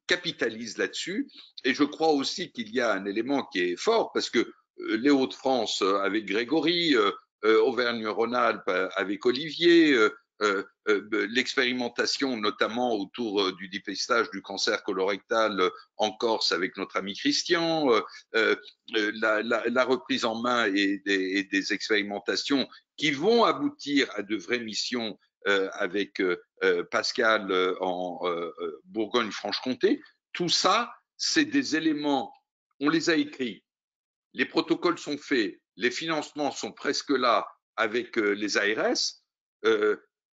capitalise là-dessus. Et je crois aussi qu'il y a un élément qui est fort, parce que les Hauts-de-France avec Grégory, Auvergne-Rhône-Alpes avec Olivier, l'expérimentation notamment autour du dépistage du cancer colorectal en Corse avec notre ami Christian, la reprise en main et des expérimentations qui vont aboutir à de vraies missions avec Pascal en Bourgogne-Franche-Comté. Tout ça, c'est des éléments, on les a écrits, les protocoles sont faits, les financements sont presque là avec les ARS,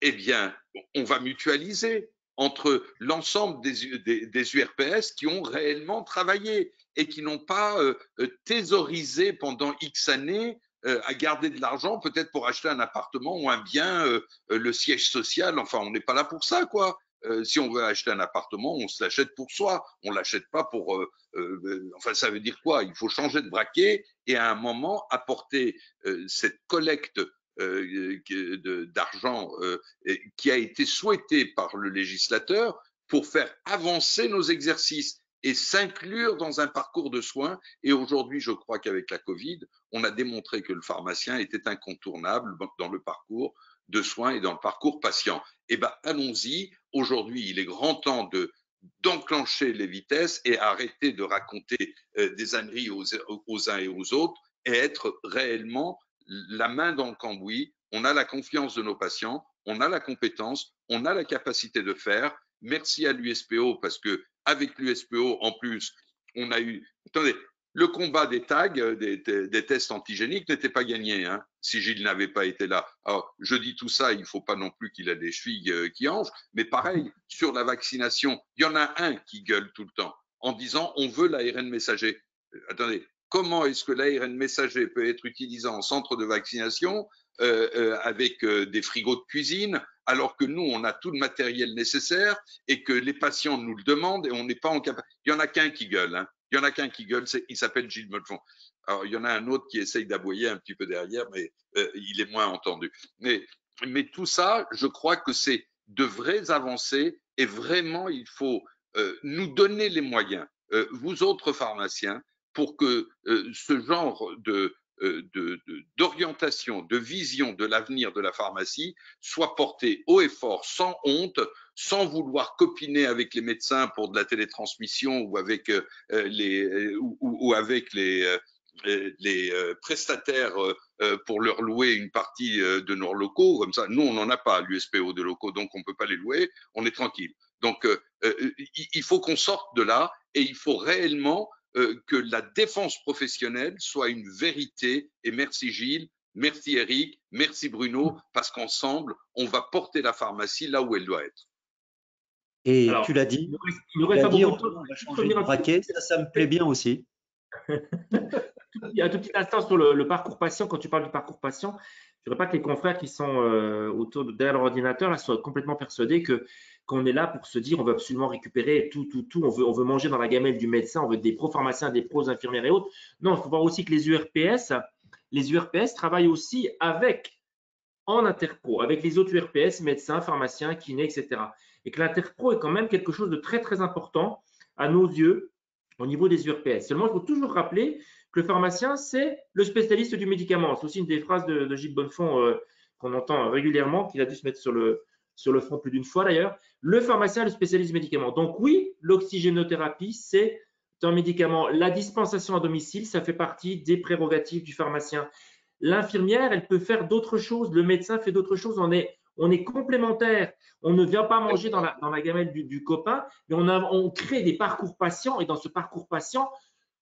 eh bien, on va mutualiser entre l'ensemble des URPS qui ont réellement travaillé et qui n'ont pas thésaurisé pendant X années à garder de l'argent, peut-être pour acheter un appartement ou un bien, le siège social. Enfin, on n'est pas là pour ça, quoi. Si on veut acheter un appartement, on se l'achète pour soi. On l'achète pas pour. Enfin, ça veut dire quoi? Il faut changer de braquet et à un moment apporter cette collecte d'argent qui a été souhaitée par le législateur pour faire avancer nos exercices et s'inclure dans un parcours de soins. Et aujourd'hui, je crois qu'avec la Covid, on a démontré que le pharmacien était incontournable dans le parcours de soins et dans le parcours patient. Eh bien, allons-y. Aujourd'hui, il est grand temps d'enclencher les vitesses et arrêter de raconter des âneries aux uns et aux autres et être réellement la main dans le cambouis. On a la confiance de nos patients, on a la compétence, on a la capacité de faire. Merci à l'USPO parce que avec l'USPO, en plus, on a eu. Attendez, le combat des tags, des tests antigéniques n'était pas gagné, hein, si Gilles n'avait pas été là. Alors, je dis tout ça, il ne faut pas non plus qu'il ait des chevilles qui enflent, mais pareil, sur la vaccination, il y en a un qui gueule tout le temps en disant on veut l'ARN messager. Attendez, comment est-ce que l'ARN messager peut être utilisé en centre de vaccination avec des frigos de cuisine, alors que nous, on a tout le matériel nécessaire et que les patients nous le demandent et on n'est pas en capacité. Il y en a qu'un qui gueule, hein. Il y en a qu'un qui gueule, il s'appelle Gilles Mollefond. Alors, il y en a un autre qui essaye d'aboyer un petit peu derrière, mais il est moins entendu. Mais tout ça, je crois que c'est de vraies avancées et vraiment, il faut nous donner les moyens, vous autres pharmaciens, pour que ce genre d'orientation, de vision de l'avenir de la pharmacie soit porté haut et fort, sans honte, sans vouloir copiner avec les médecins pour de la télétransmission ou avec les prestataires pour leur louer une partie de nos locaux. Comme ça, nous, on n'en a pas, l'USPO de locaux, donc on ne peut pas les louer, on est tranquille. Donc, il faut qu'on sorte de là et il faut réellement que la défense professionnelle soit une vérité. Et merci Gilles, merci Eric, merci Bruno, parce qu'ensemble, on va porter la pharmacie là où elle doit être. Et alors, tu l'as dit, il nous reste pas beaucoup de temps. On va changer de braquet, ça me plaît bien aussi. Il y a un tout petit instant sur le parcours patient. Quand tu parles du parcours patient, je ne voudrais pas que les confrères qui sont derrière leur ordinateur là, soient complètement persuadés qu'on est là pour se dire on veut absolument récupérer tout, on veut manger dans la gamelle du médecin, on veut des pros-pharmaciens, des pros-infirmières et autres. Non, il faut voir aussi que les URPS travaillent aussi en interpro, avec les autres URPS, médecins, pharmaciens, kinés, etc. Et que l'interpro est quand même quelque chose de très, très important à nos yeux au niveau des URPS. Seulement, il faut toujours rappeler que le pharmacien, c'est le spécialiste du médicament. C'est aussi une des phrases de Gilles Bonnefond qu'on entend régulièrement, qu'il a dû se mettre sur le front plus d'une fois d'ailleurs. Le pharmacien est le spécialiste du médicament. Donc oui, l'oxygénothérapie, c'est un médicament. La dispensation à domicile, ça fait partie des prérogatives du pharmacien. L'infirmière, elle peut faire d'autres choses. Le médecin fait d'autres choses. On est complémentaires. On ne vient pas manger dans la gamelle du copain, mais on crée des parcours patients. Et dans ce parcours patient,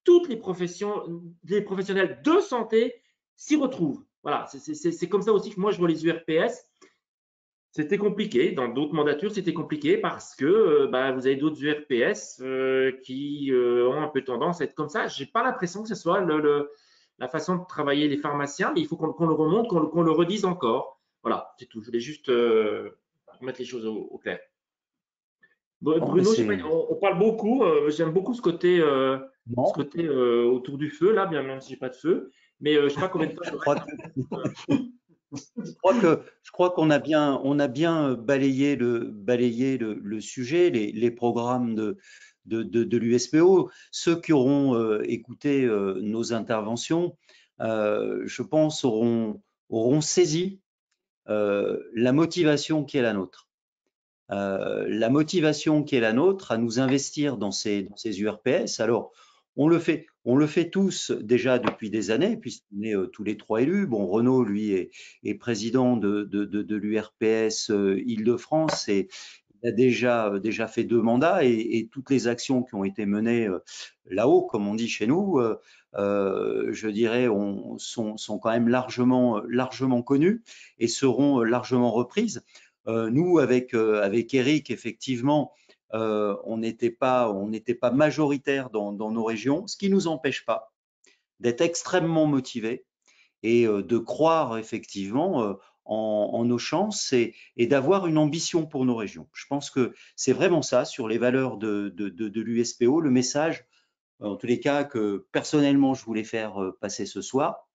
toutes les professionnels de santé s'y retrouvent. Voilà, c'est comme ça aussi que moi, je vois les URPS. C'était compliqué. Dans d'autres mandatures, c'était compliqué parce que vous avez d'autres URPS qui ont un peu tendance à être comme ça. Je n'ai pas l'impression que ce soit la façon de travailler les pharmaciens, mais il faut qu'on le remonte, qu'on le redise encore. Voilà, c'est tout. Je voulais juste remettre les choses au clair. Bruno, on parle beaucoup. J'aime beaucoup ce côté, autour du feu, là, bien même si je n'ai pas de feu. Mais je ne sais pas combien de temps. Je crois qu'on a bien balayé le sujet, les programmes de l'USPO. Ceux qui auront écouté nos interventions, je pense, auront saisi la motivation qui est la nôtre. La motivation qui est la nôtre à nous investir dans ces URPS. Alors, on le fait tous déjà depuis des années, puisqu'on est tous les trois élus. Bon, Renaud, lui, est président de l'URPS Île-de-France et a déjà fait 2 mandats et toutes les actions qui ont été menées là-haut, comme on dit chez nous, je dirais, sont quand même largement connues et seront largement reprises. Nous, avec Eric, effectivement, on n'était pas majoritaire dans nos régions, ce qui ne nous empêche pas d'être extrêmement motivés et de croire effectivement en nos chances et d'avoir une ambition pour nos régions. Je pense que c'est vraiment ça sur les valeurs de l'USPO, le message, en tous les cas, que personnellement je voulais faire passer ce soir.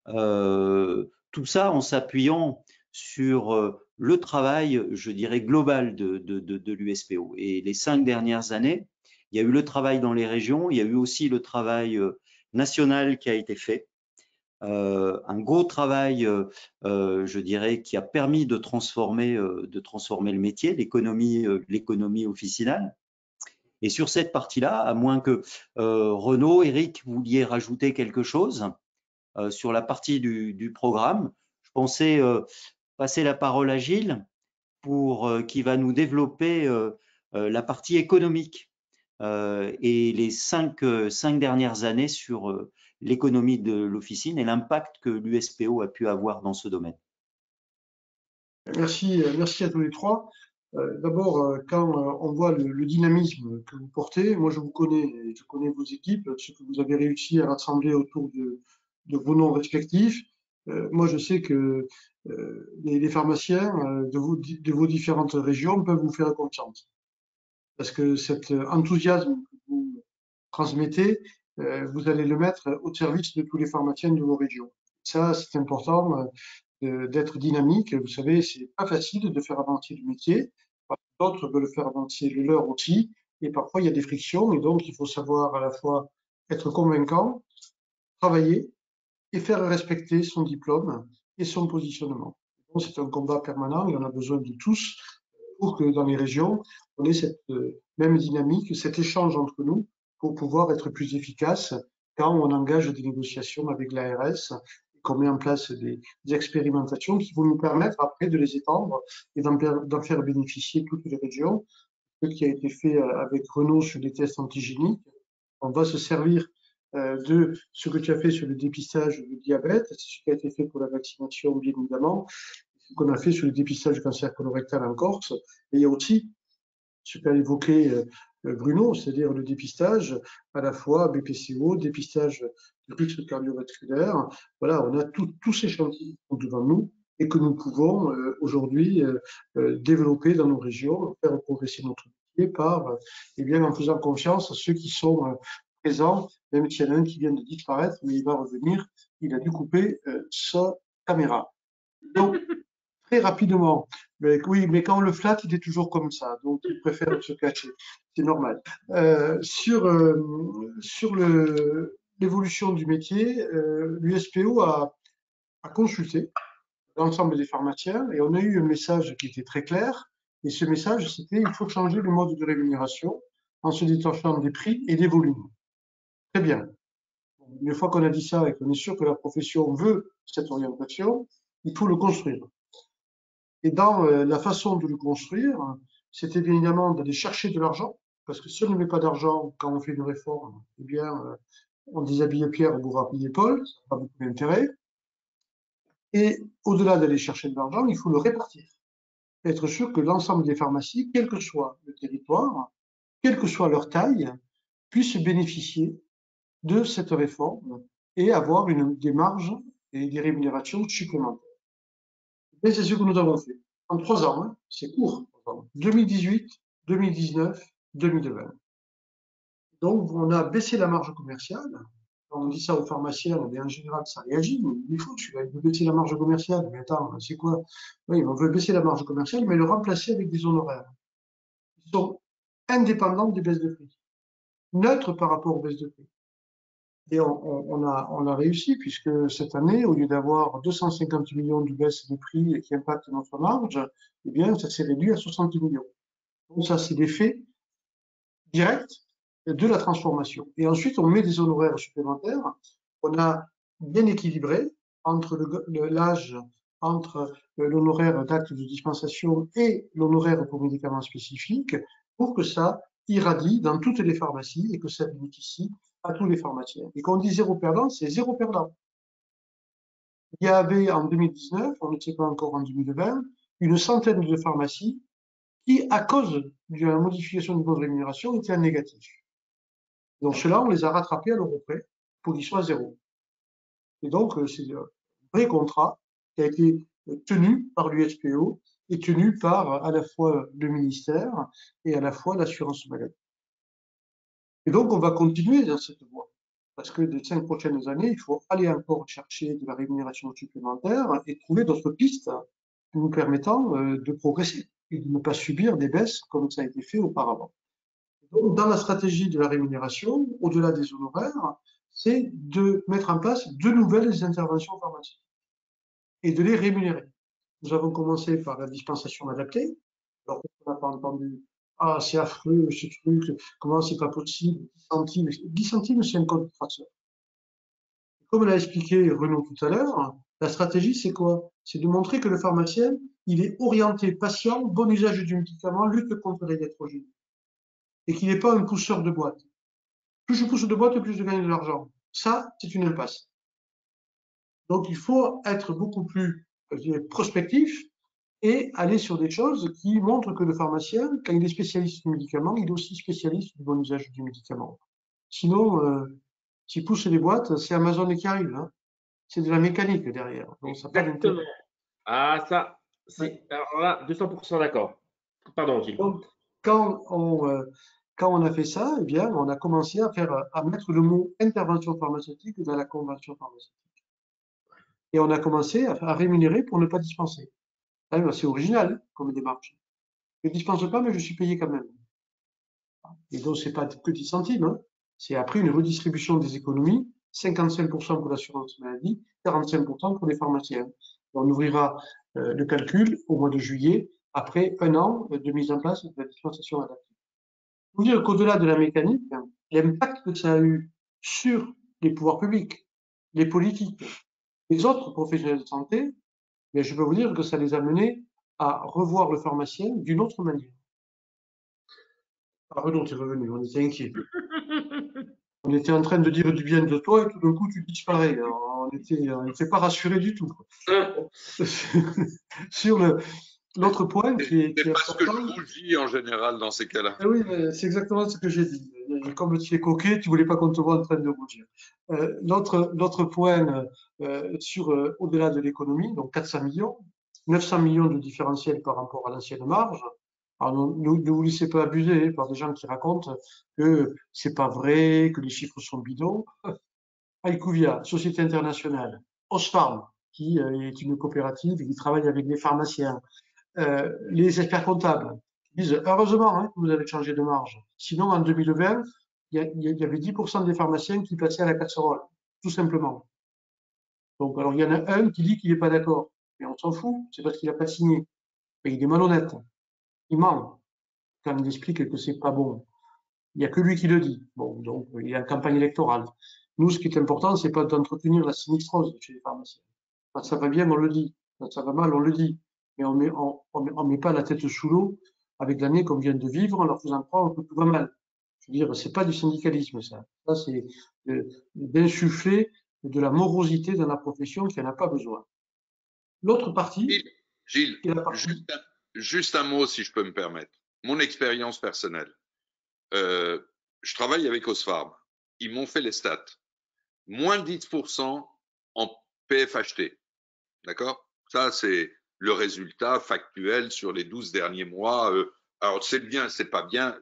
Tout ça en s'appuyant sur le travail, je dirais, global de l'USPO. Et les 5 dernières années, il y a eu le travail dans les régions, il y a eu aussi le travail national qui a été fait. Un gros travail, je dirais, qui a permis de transformer le métier, l'économie officinale. Et sur cette partie-là, à moins que Renaud, Eric, vous vouliez rajouter quelque chose sur la partie du programme, je pensais passer la parole à Gilles qui va nous développer la partie économique et les 5 dernières années sur l'économie de l'officine et l'impact que l'USPO a pu avoir dans ce domaine. Merci à tous les trois. D'abord, quand on voit le dynamisme que vous portez, moi je vous connais, et je connais vos équipes, ce que vous avez réussi à rassembler autour de vos noms respectifs. Moi je sais que les pharmaciens de vos différentes régions peuvent vous faire confiance. Parce que cet enthousiasme que vous transmettez, vous allez le mettre au service de tous les pharmaciens de vos régions. Ça, c'est important d'être dynamique. Vous savez, c'est pas facile de faire avancer le métier. D'autres veulent faire avancer le leur aussi. Et parfois, il y a des frictions. Et donc, il faut savoir à la fois être convaincant, travailler et faire respecter son diplôme et son positionnement. Donc, c'est un combat permanent et on a besoin de tous pour que dans les régions, on ait cette même dynamique, cet échange entre nous pour pouvoir être plus efficace quand on engage des négociations avec l'ARS et qu'on met en place des expérimentations qui vont nous permettre après de les étendre et d'en faire bénéficier toutes les régions. Ce qui a été fait avec Renaud sur les tests antigéniques, on va se servir de ce que tu as fait sur le dépistage du diabète, c'est ce qui a été fait pour la vaccination, bien évidemment, ce qu'on a fait sur le dépistage du cancer colorectal en Corse. Et il y a aussi ce qu'a évoqué Bruno, c'est-à-dire le dépistage à la fois BPCO, dépistage du risque cardiovasculaire. Voilà, on a tous ces chantiers devant nous et que nous pouvons aujourd'hui développer dans nos régions, faire progresser notre métier en faisant confiance à ceux qui sont présents, même s'il y en a un qui vient de disparaître, mais il va revenir, il a dû couper sa caméra. Donc, très rapidement, mais quand on le flatte, il est toujours comme ça, donc il préfère se cacher, c'est normal. Sur l'évolution du métier, l'USPO a consulté l'ensemble des pharmaciens et on a eu un message qui était très clair, et ce message c'était il faut changer le mode de rémunération en se détachant des prix et des volumes. Très bien. Une fois qu'on a dit ça et qu'on est sûr que la profession veut cette orientation, il faut le construire. Et dans la façon de le construire, c'était bien évidemment d'aller chercher de l'argent, parce que si on ne met pas d'argent quand on fait une réforme, eh bien, on déshabille Pierre pour habiller Paul, ça n'a pas beaucoup d'intérêt. Et au-delà d'aller chercher de l'argent, il faut le répartir. Être sûr que l'ensemble des pharmacies, quel que soit le territoire, quelle que soit leur taille, puissent bénéficier de cette réforme et avoir des marges et des rémunérations supplémentaires. Et c'est ce que nous avons fait. En 3 ans, hein, c'est court. 2018, 2019, 2020. Donc, on a baissé la marge commerciale. Quand on dit ça aux pharmaciens, en général, ça réagit. Mais il faut, tu veux baisser la marge commerciale. Mais attends, c'est quoi? Oui, on veut baisser la marge commerciale, mais le remplacer avec des honoraires. Ils sont indépendants des baisses de prix. Neutres par rapport aux baisses de prix. Et on a réussi, puisque cette année, au lieu d'avoir 250 millions de baisse de prix qui impactent notre marge, eh bien, ça s'est réduit à 60 millions. Donc ça, c'est l'effet direct de la transformation. Et ensuite, on met des honoraires supplémentaires. On a bien équilibré entre l'âge entre l'honoraire d'acte de dispensation et l'honoraire pour médicaments spécifiques pour que ça irradie dans toutes les pharmacies et que ça bénéficie à tous les pharmaciens. Et quand on dit zéro perdant, c'est zéro perdant. Il y avait en 2019, on ne sait pas encore en 2020, une centaine de pharmacies qui, à cause de la modification du mode de rémunération, étaient en négatif. Donc ceux-là, on les a rattrapés à l'euro près pour qu'ils soient à zéro. Et donc, c'est un vrai contrat qui a été tenu par l'USPO et tenu par à la fois le ministère et à la fois l'assurance maladie. Et donc, on va continuer dans cette voie. Parce que les 5 prochaines années, il faut aller encore chercher de la rémunération supplémentaire et trouver d'autres pistes nous permettant de progresser et de ne pas subir des baisses comme ça a été fait auparavant. Donc, dans la stratégie de la rémunération, au-delà des honoraires, c'est de mettre en place de nouvelles interventions pharmaceutiques et de les rémunérer. Nous avons commencé par la dispensation adaptée. Alors, on n'a pas entendu, ah, c'est affreux, ce truc, comment c'est pas possible, 10 centimes. 10 centimes, c'est un code traceur. Comme l'a expliqué Renaud tout à l'heure, la stratégie, c'est quoi? C'est de montrer que le pharmacien, il est orienté patient, bon usage du médicament, lutte contre les hétérogènes. Et qu'il n'est pas un pousseur de boîte. Plus je pousse de boîte, plus je gagne de l'argent. Ça, c'est une impasse. Donc, il faut être beaucoup plus prospectif et aller sur des choses qui montrent que le pharmacien, quand il est spécialiste du médicament, il est aussi spécialiste du bon usage du médicament. Sinon, s'il pousse les boîtes, c'est Amazon qui arrive. Hein. C'est de la mécanique derrière. Donc, ça Exactement. Ah, ça, c'est. Alors là, 200% d'accord. Pardon, Gilles. Donc, quand on a fait ça, eh bien, on a commencé à mettre le mot intervention pharmaceutique dans la convention pharmaceutique. Et on a commencé à rémunérer pour ne pas dispenser. C'est original comme démarche. Je ne dispense pas, mais je suis payé quand même. Et donc, c'est pas que 10 centimes. Hein. C'est après une redistribution des économies, 55% pour l'assurance maladie, 45% pour les pharmaciens. On ouvrira le calcul au mois de juillet, après un an de mise en place de la dispensation adaptée. Il faut dire qu'au-delà de la mécanique, l'impact que ça a eu sur les pouvoirs publics, les politiques, les autres professionnels de santé, mais je peux vous dire que ça les a menés à revoir le pharmacien d'une autre manière. Ah, Renaud, t'es revenu, on était inquiets. On était en train de dire du bien de toi et tout d'un coup tu disparais. Alors, on n'était pas rassurés du tout. Sur l'autre point qui est parce que important. je rougis en général dans ces cas-là. Oui, c'est exactement ce que j'ai dit. Comme tu es coquet, tu voulais pas qu'on te voit en train de rougir. L'autre point sur au-delà de l'économie, donc 400 millions, 900 millions de différentiel par rapport à l'ancienne marge. Alors, ne vous laissez pas abuser par des gens qui racontent que c'est pas vrai, que les chiffres sont bidons. IQVIA, Société internationale, Osfarm, qui est une coopérative qui travaille avec les pharmaciens, les experts comptables disent heureusement hein, que vous avez changé de marge. Sinon, en 2020, il y avait 10% des pharmaciens qui passaient à la casserole, tout simplement. Donc, alors, il y en a un qui dit qu'il n'est pas d'accord. Mais on s'en fout, c'est parce qu'il n'a pas signé. Mais il est malhonnête. Il ment quand il explique que c'est pas bon. Il n'y a que lui qui le dit. Bon, donc, il y a une campagne électorale. Nous, ce qui est important, c'est pas d'entretenir la sinistrose chez les pharmaciens. Quand ça va bien, on le dit. Quand ça va mal, on le dit. Mais on met pas la tête sous l'eau avec l'année qu'on vient de vivre en leur faisant croire que tout va mal. Je veux dire, c'est pas du syndicalisme, ça. Ça, c'est d'insuffler de la morosité dans la profession qui n'en a pas besoin. L'autre partie, Gilles, est la partie. juste un mot, si je peux me permettre. Mon expérience personnelle. Je travaille avec Osfarm. Ils m'ont fait les stats. Moins 10% en PFHT. D'accord? Ça, c'est le résultat factuel sur les 12 derniers mois. Alors, c'est bien, c'est pas bien.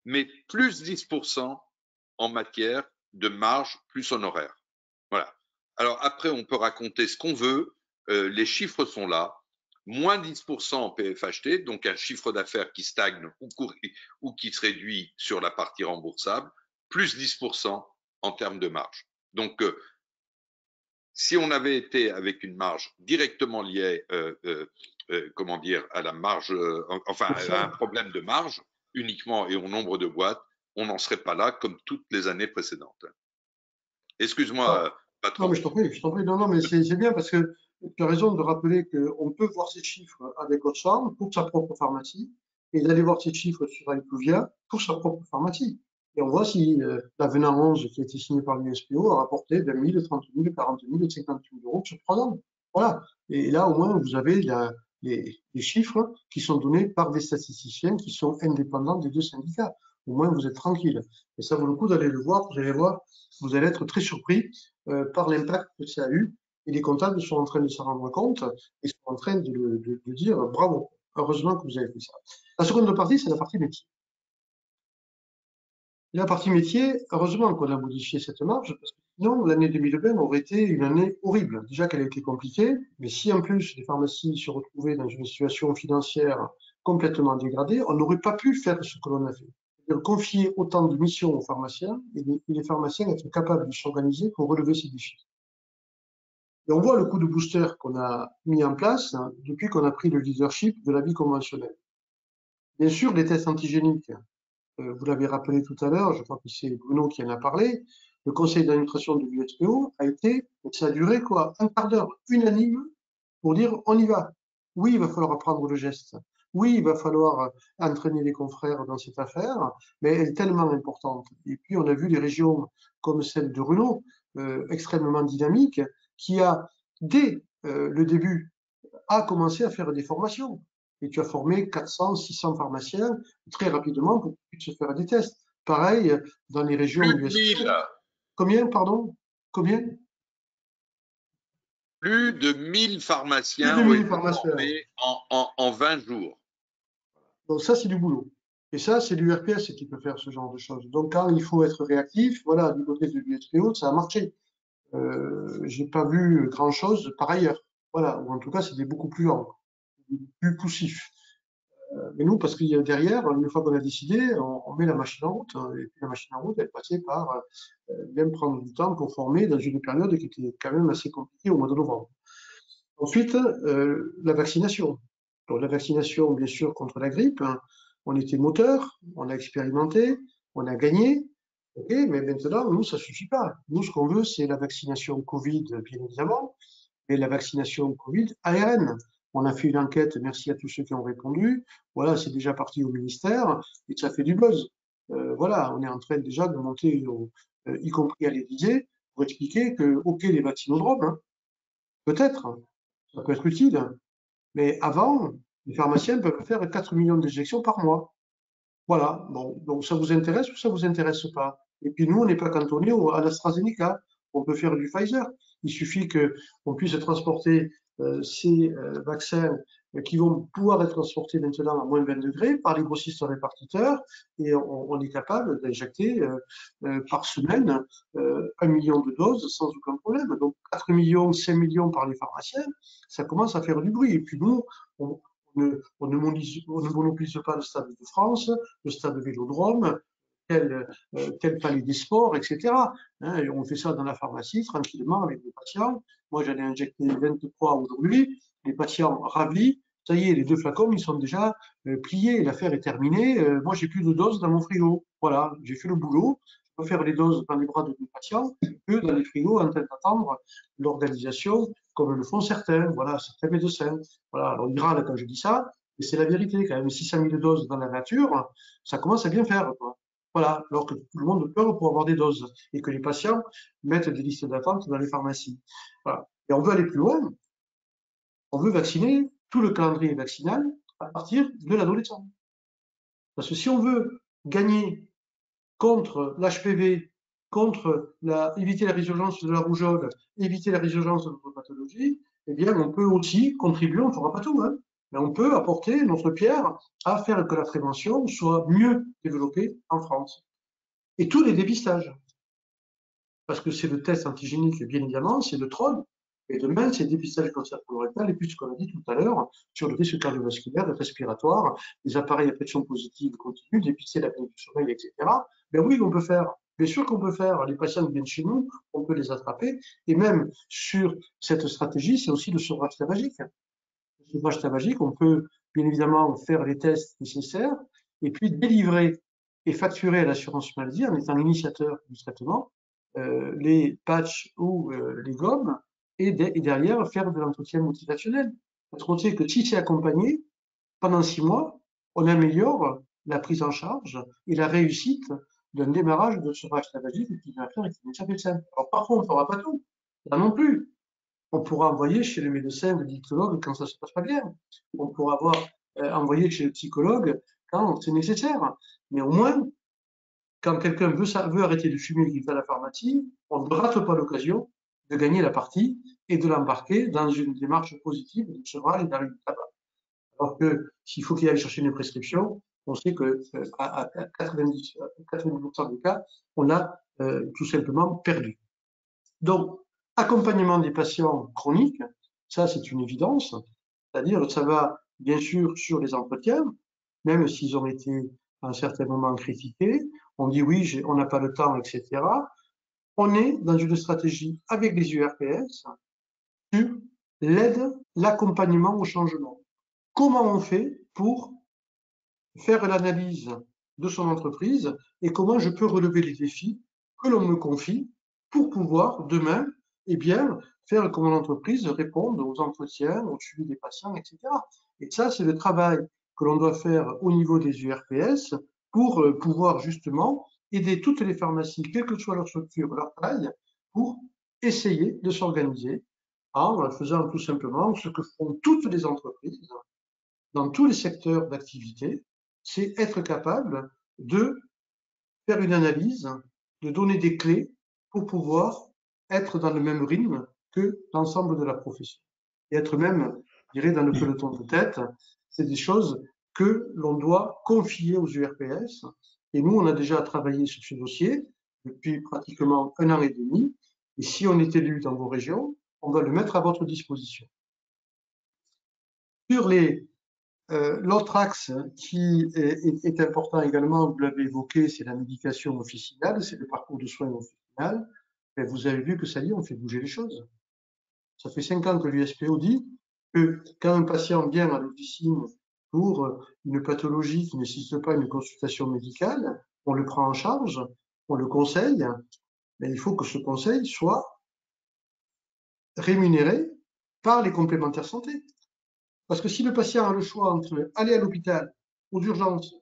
Mais plus 10% en matière de marge plus honoraire. Voilà. Alors, après, on peut raconter ce qu'on veut. Les chiffres sont là. Moins 10% en PFHT, donc un chiffre d'affaires qui stagne ou qui se réduit sur la partie remboursable, plus 10% en termes de marge. Donc, si on avait été avec une marge directement liée, comment dire, à la marge, enfin à un problème de marge uniquement et au nombre de boîtes, on n'en serait pas là comme toutes les années précédentes. Excuse-moi, patron. Non, mais je t'en prie. Non, mais c'est bien parce que tu as raison de rappeler qu'on peut voir ces chiffres avec Oxfam pour sa propre pharmacie et d'aller voir ces chiffres sur IQVIA pour sa propre pharmacie. Et on voit si l'avenant 11 qui a été signé par l'USPO a rapporté 20 000, 30 000, 40 000 et 50 000 euros sur 3 ans. Voilà. Et là, au moins, vous avez les chiffres qui sont donnés par des statisticiens qui sont indépendants des deux syndicats. Au moins, vous êtes tranquille. Et ça vaut le coup d'aller le voir. Vous allez voir, vous allez être très surpris par l'impact que ça a eu. Et les comptables sont en train de s'en rendre compte et sont en train de dire bravo, heureusement que vous avez fait ça. La seconde partie, c'est la partie métier. La partie métier, heureusement qu'on a modifié cette marge, parce que sinon, l'année 2020 aurait été une année horrible. Déjà qu'elle a été compliquée, mais si en plus les pharmacies se retrouvaient dans une situation financière complètement dégradée, on n'aurait pas pu faire ce que l'on a fait. C'est-à-dire confier autant de missions aux pharmaciens et les pharmaciens être capables de s'organiser pour relever ces défis. Et on voit le coup de booster qu'on a mis en place depuis qu'on a pris le leadership de la vie conventionnelle. Bien sûr, les tests antigéniques, vous l'avez rappelé tout à l'heure, je crois que c'est Bruno qui en a parlé, le conseil d'administration de l'USPO a été, ça a duré quoi, un quart d'heure unanime pour dire on y va. Oui, il va falloir apprendre le geste. Oui, il va falloir entraîner les confrères dans cette affaire, mais elle est tellement importante. Et puis, on a vu les régions comme celle de Bruno, extrêmement dynamique, qui a, dès le début, a commencé à faire des formations. Et tu as formé 400, 600 pharmaciens très rapidement pour qu'ils puissent se faire des tests. Pareil, dans les régions Plus de USP. 1000. Combien, pardon? Combien? Plus de 1000 Plus pharmaciens de ont 1000 été pharmaciens. formés en 20 jours. Donc ça, c'est du boulot. Et ça, c'est l'URPS qui peut faire ce genre de choses. Donc quand il faut être réactif, voilà, du côté de l'USPO, ça a marché. J'ai pas vu grand-chose par ailleurs. Voilà, ou en tout cas, c'était beaucoup plus lent, plus poussif. Mais nous, parce qu'il y a derrière, une fois qu'on a décidé, on met la machine en route. Et puis la machine en route, elle passait par même prendre du temps pour former dans une période qui était quand même assez compliquée au mois de novembre. Ensuite, la vaccination. Donc la vaccination, bien sûr, contre la grippe, hein, on était moteur, on a expérimenté, on a gagné, okay, mais maintenant, nous, ça suffit pas. Nous, ce qu'on veut, c'est la vaccination Covid, bien évidemment, mais la vaccination Covid ARN. On a fait une enquête, merci à tous ceux qui ont répondu. Voilà, c'est déjà parti au ministère et ça fait du buzz. Voilà, on est en train déjà de monter, y compris à l'Élysée, pour expliquer que, ok, les vaccinodromes, hein, peut-être, ça peut être utile, mais avant, les pharmaciens peuvent faire 4 millions d'injections par mois. Voilà, bon, donc ça vous intéresse ou ça vous intéresse pas? Et puis nous, on n'est pas cantonné à l'AstraZeneca, on peut faire du Pfizer. Il suffit qu'on puisse transporter ces vaccins qui vont pouvoir être transportés maintenant à moins 20 degrés par les grossistes répartiteurs et on est capable d'injecter par semaine 1 million de doses sans aucun problème. Donc 4 millions, 5 millions par les pharmaciens, ça commence à faire du bruit. Et puis nous, on ne monopolise pas le Stade de France, le Stade Vélodrome, tel Palais des Sports, etc. Hein, et on fait ça dans la pharmacie, tranquillement, avec les patients. Moi, j'en ai injecté 23 aujourd'hui. Les patients ravis. Ça y est, les 2 flacons, ils sont déjà pliés. L'affaire est terminée. Moi, j'ai plus de doses dans mon frigo. Voilà, j'ai fait le boulot. Je peux faire les doses dans les bras de mes patients que dans les frigos en train d'attendre l'organisation, comme le font certains. Voilà, certains médecins. Voilà, alors ils râlent quand je dis ça, mais c'est la vérité. Quand même, 600 000 doses dans la nature, ça commence à bien faire, quoi. Voilà, alors que tout le monde peur pour avoir des doses et que les patients mettent des listes d'attente dans les pharmacies. Voilà. Et on veut aller plus loin. On veut vacciner tout le calendrier vaccinal à partir de l'adolescent. Parce que si on veut gagner contre l'HPV, éviter la résurgence de la rougeole, éviter la résurgence de d'autres pathologies, eh bien, on peut aussi contribuer, on ne fera pas tout, hein, mais on peut apporter notre pierre à faire que la prévention soit mieux développée en France. Et tous les dépistages. Parce que c'est le test antigénique, bien évidemment, c'est le TROD, et demain, c'est le dépistage du cancer colorectal, et puis ce qu'on a dit tout à l'heure, sur le risque cardiovasculaire, respiratoire, les appareils à pression positive continue, dépister l'apnée du sommeil, etc. Ben oui, on peut faire. Bien sûr qu'on peut faire. Les patients qui viennent chez nous, on peut les attraper. Et même sur cette stratégie, c'est aussi le sevrage tabagique. Le sevrage tabagique, on peut bien évidemment faire les tests nécessaires, et puis délivrer et facturer à l'assurance maladie en étant initiateur du traitement les patchs ou les gommes et derrière faire de l'entretien motivationnel. Parce qu'on sait que si c'est accompagné, pendant 6 mois, on améliore la prise en charge et la réussite d'un démarrage de sevrage tabagique qui va faire et qui n'est jamais simple. Alors parfois, on ne fera pas tout. Là non plus. On pourra envoyer chez le médecin, le dictologue quand ça se passe pas bien. On pourra envoyer chez le psychologue quand c'est nécessaire. Mais au moins, quand quelqu'un veut arrêter de fumer et qu'il va à la pharmacie, on ne rate pas l'occasion de gagner la partie et de l'embarquer dans une démarche positive de sevrage et d'arrêt du tabac. Alors que s'il faut qu'il aille chercher une prescription, on sait que à 90% des cas, on a tout simplement perdu. Donc, accompagnement des patients chroniques, ça c'est une évidence, c'est-à-dire ça va bien sûr sur les entretiens, même s'ils ont été à un certain moment critiqués, on dit oui, on n'a pas le temps, etc. On est dans une stratégie avec les URPS sur l'aide, l'accompagnement au changement. Comment on fait pour faire l'analyse de son entreprise et comment je peux relever les défis que l'on me confie pour pouvoir demain, eh bien, faire que mon entreprise réponde aux entretiens, au suivi des patients, etc. Et ça, c'est le travail que l'on doit faire au niveau des URPS pour pouvoir justement aider toutes les pharmacies, quelle que soit leur structure, leur taille, pour essayer de s'organiser en faisant tout simplement ce que font toutes les entreprises dans tous les secteurs d'activité, c'est être capable de faire une analyse, de donner des clés pour pouvoir être dans le même rythme que l'ensemble de la profession. Et être même, je dirais, dans le peloton de tête, c'est des choses que l'on doit confier aux URPS. Et nous, on a déjà travaillé sur ce dossier depuis pratiquement 1 an et demi. Et si on est élu dans vos régions, on va le mettre à votre disposition. Sur l'autre axe qui est important également, vous l'avez évoqué, c'est la médication officinale, c'est le parcours de soins officinal. Et vous avez vu que ça y est, on fait bouger les choses. Ça fait 5 ans que l'USPO dit que quand un patient vient à l'officine pour une pathologie qui ne nécessite pas une consultation médicale, on le prend en charge, on le conseille, mais il faut que ce conseil soit rémunéré par les complémentaires santé. Parce que si le patient a le choix entre aller à l'hôpital, aux urgences,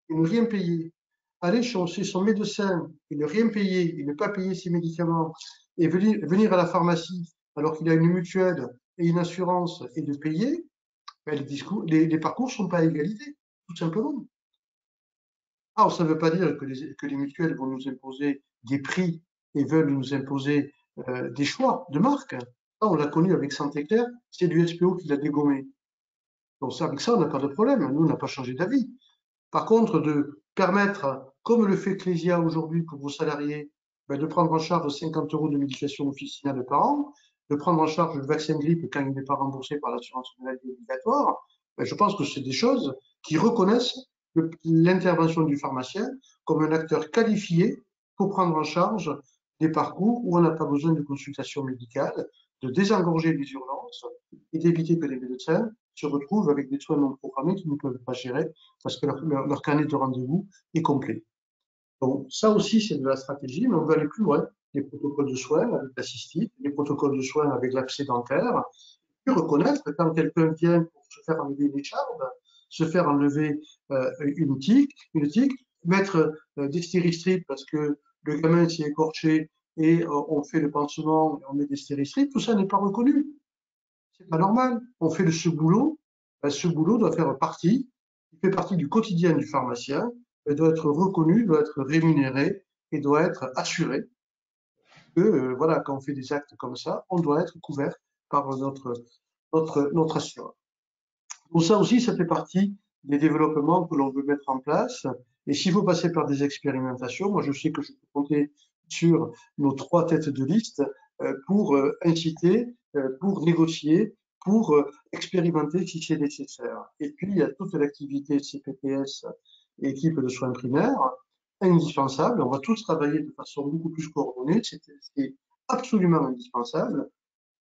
et ne rien payer, aller chez son médecin et ne rien payer, et ne pas payer ses médicaments, et venir à la pharmacie alors qu'il a une mutuelle et une assurance et de payer, ben les parcours ne sont pas à égalité, tout simplement. Alors, ça ne veut pas dire que les mutuelles vont nous imposer des prix et veulent nous imposer des choix de marque. Ça, on l'a connu avec Santé Claire, c'est l'USPO qui l'a dégommé. Donc ça, avec ça, on n'a pas de problème. Nous, on n'a pas changé d'avis. Par contre, de permettre, comme le fait Clésia aujourd'hui pour vos salariés, ben, de prendre en charge 50 € de médication officinale par an, de prendre en charge le vaccin grippe quand il n'est pas remboursé par l'assurance maladie obligatoire, ben, je pense que c'est des choses qui reconnaissent l'intervention du pharmacien comme un acteur qualifié pour prendre en charge des parcours où on n'a pas besoin de consultation médicale, de désengorger les urgences et d'éviter que les médecins se retrouvent avec des soins non programmés qu'ils ne peuvent pas gérer parce que leur carnet de rendez-vous est complet. Donc ça aussi, c'est de la stratégie, mais on va aller plus loin. Les protocoles de soins avec la cystite, les protocoles de soins avec l'abcès dentaire, et reconnaître que quand quelqu'un vient pour se faire enlever une écharpe, se faire enlever une tique, mettre des stéristrips parce que le gamin s'est écorché et on fait le pansement et on met des stéristrips, tout ça n'est pas reconnu. C'est pas normal. On fait de ce boulot, ce boulot doit faire partie, il fait partie du quotidien du pharmacien, il doit être reconnu, doit être rémunéré et doit être assuré que voilà, quand on fait des actes comme ça, on doit être couvert par notre assureur. Donc ça aussi, ça fait partie des développements que l'on veut mettre en place. Et s'il faut passer par des expérimentations, moi je sais que je peux compter sur nos 3 têtes de liste pour inciter, pour négocier, pour expérimenter si c'est nécessaire. Et puis il y a toute l'activité CPTS, équipe de soins primaires, indispensable. On va tous travailler de façon beaucoup plus coordonnée, c'est absolument indispensable.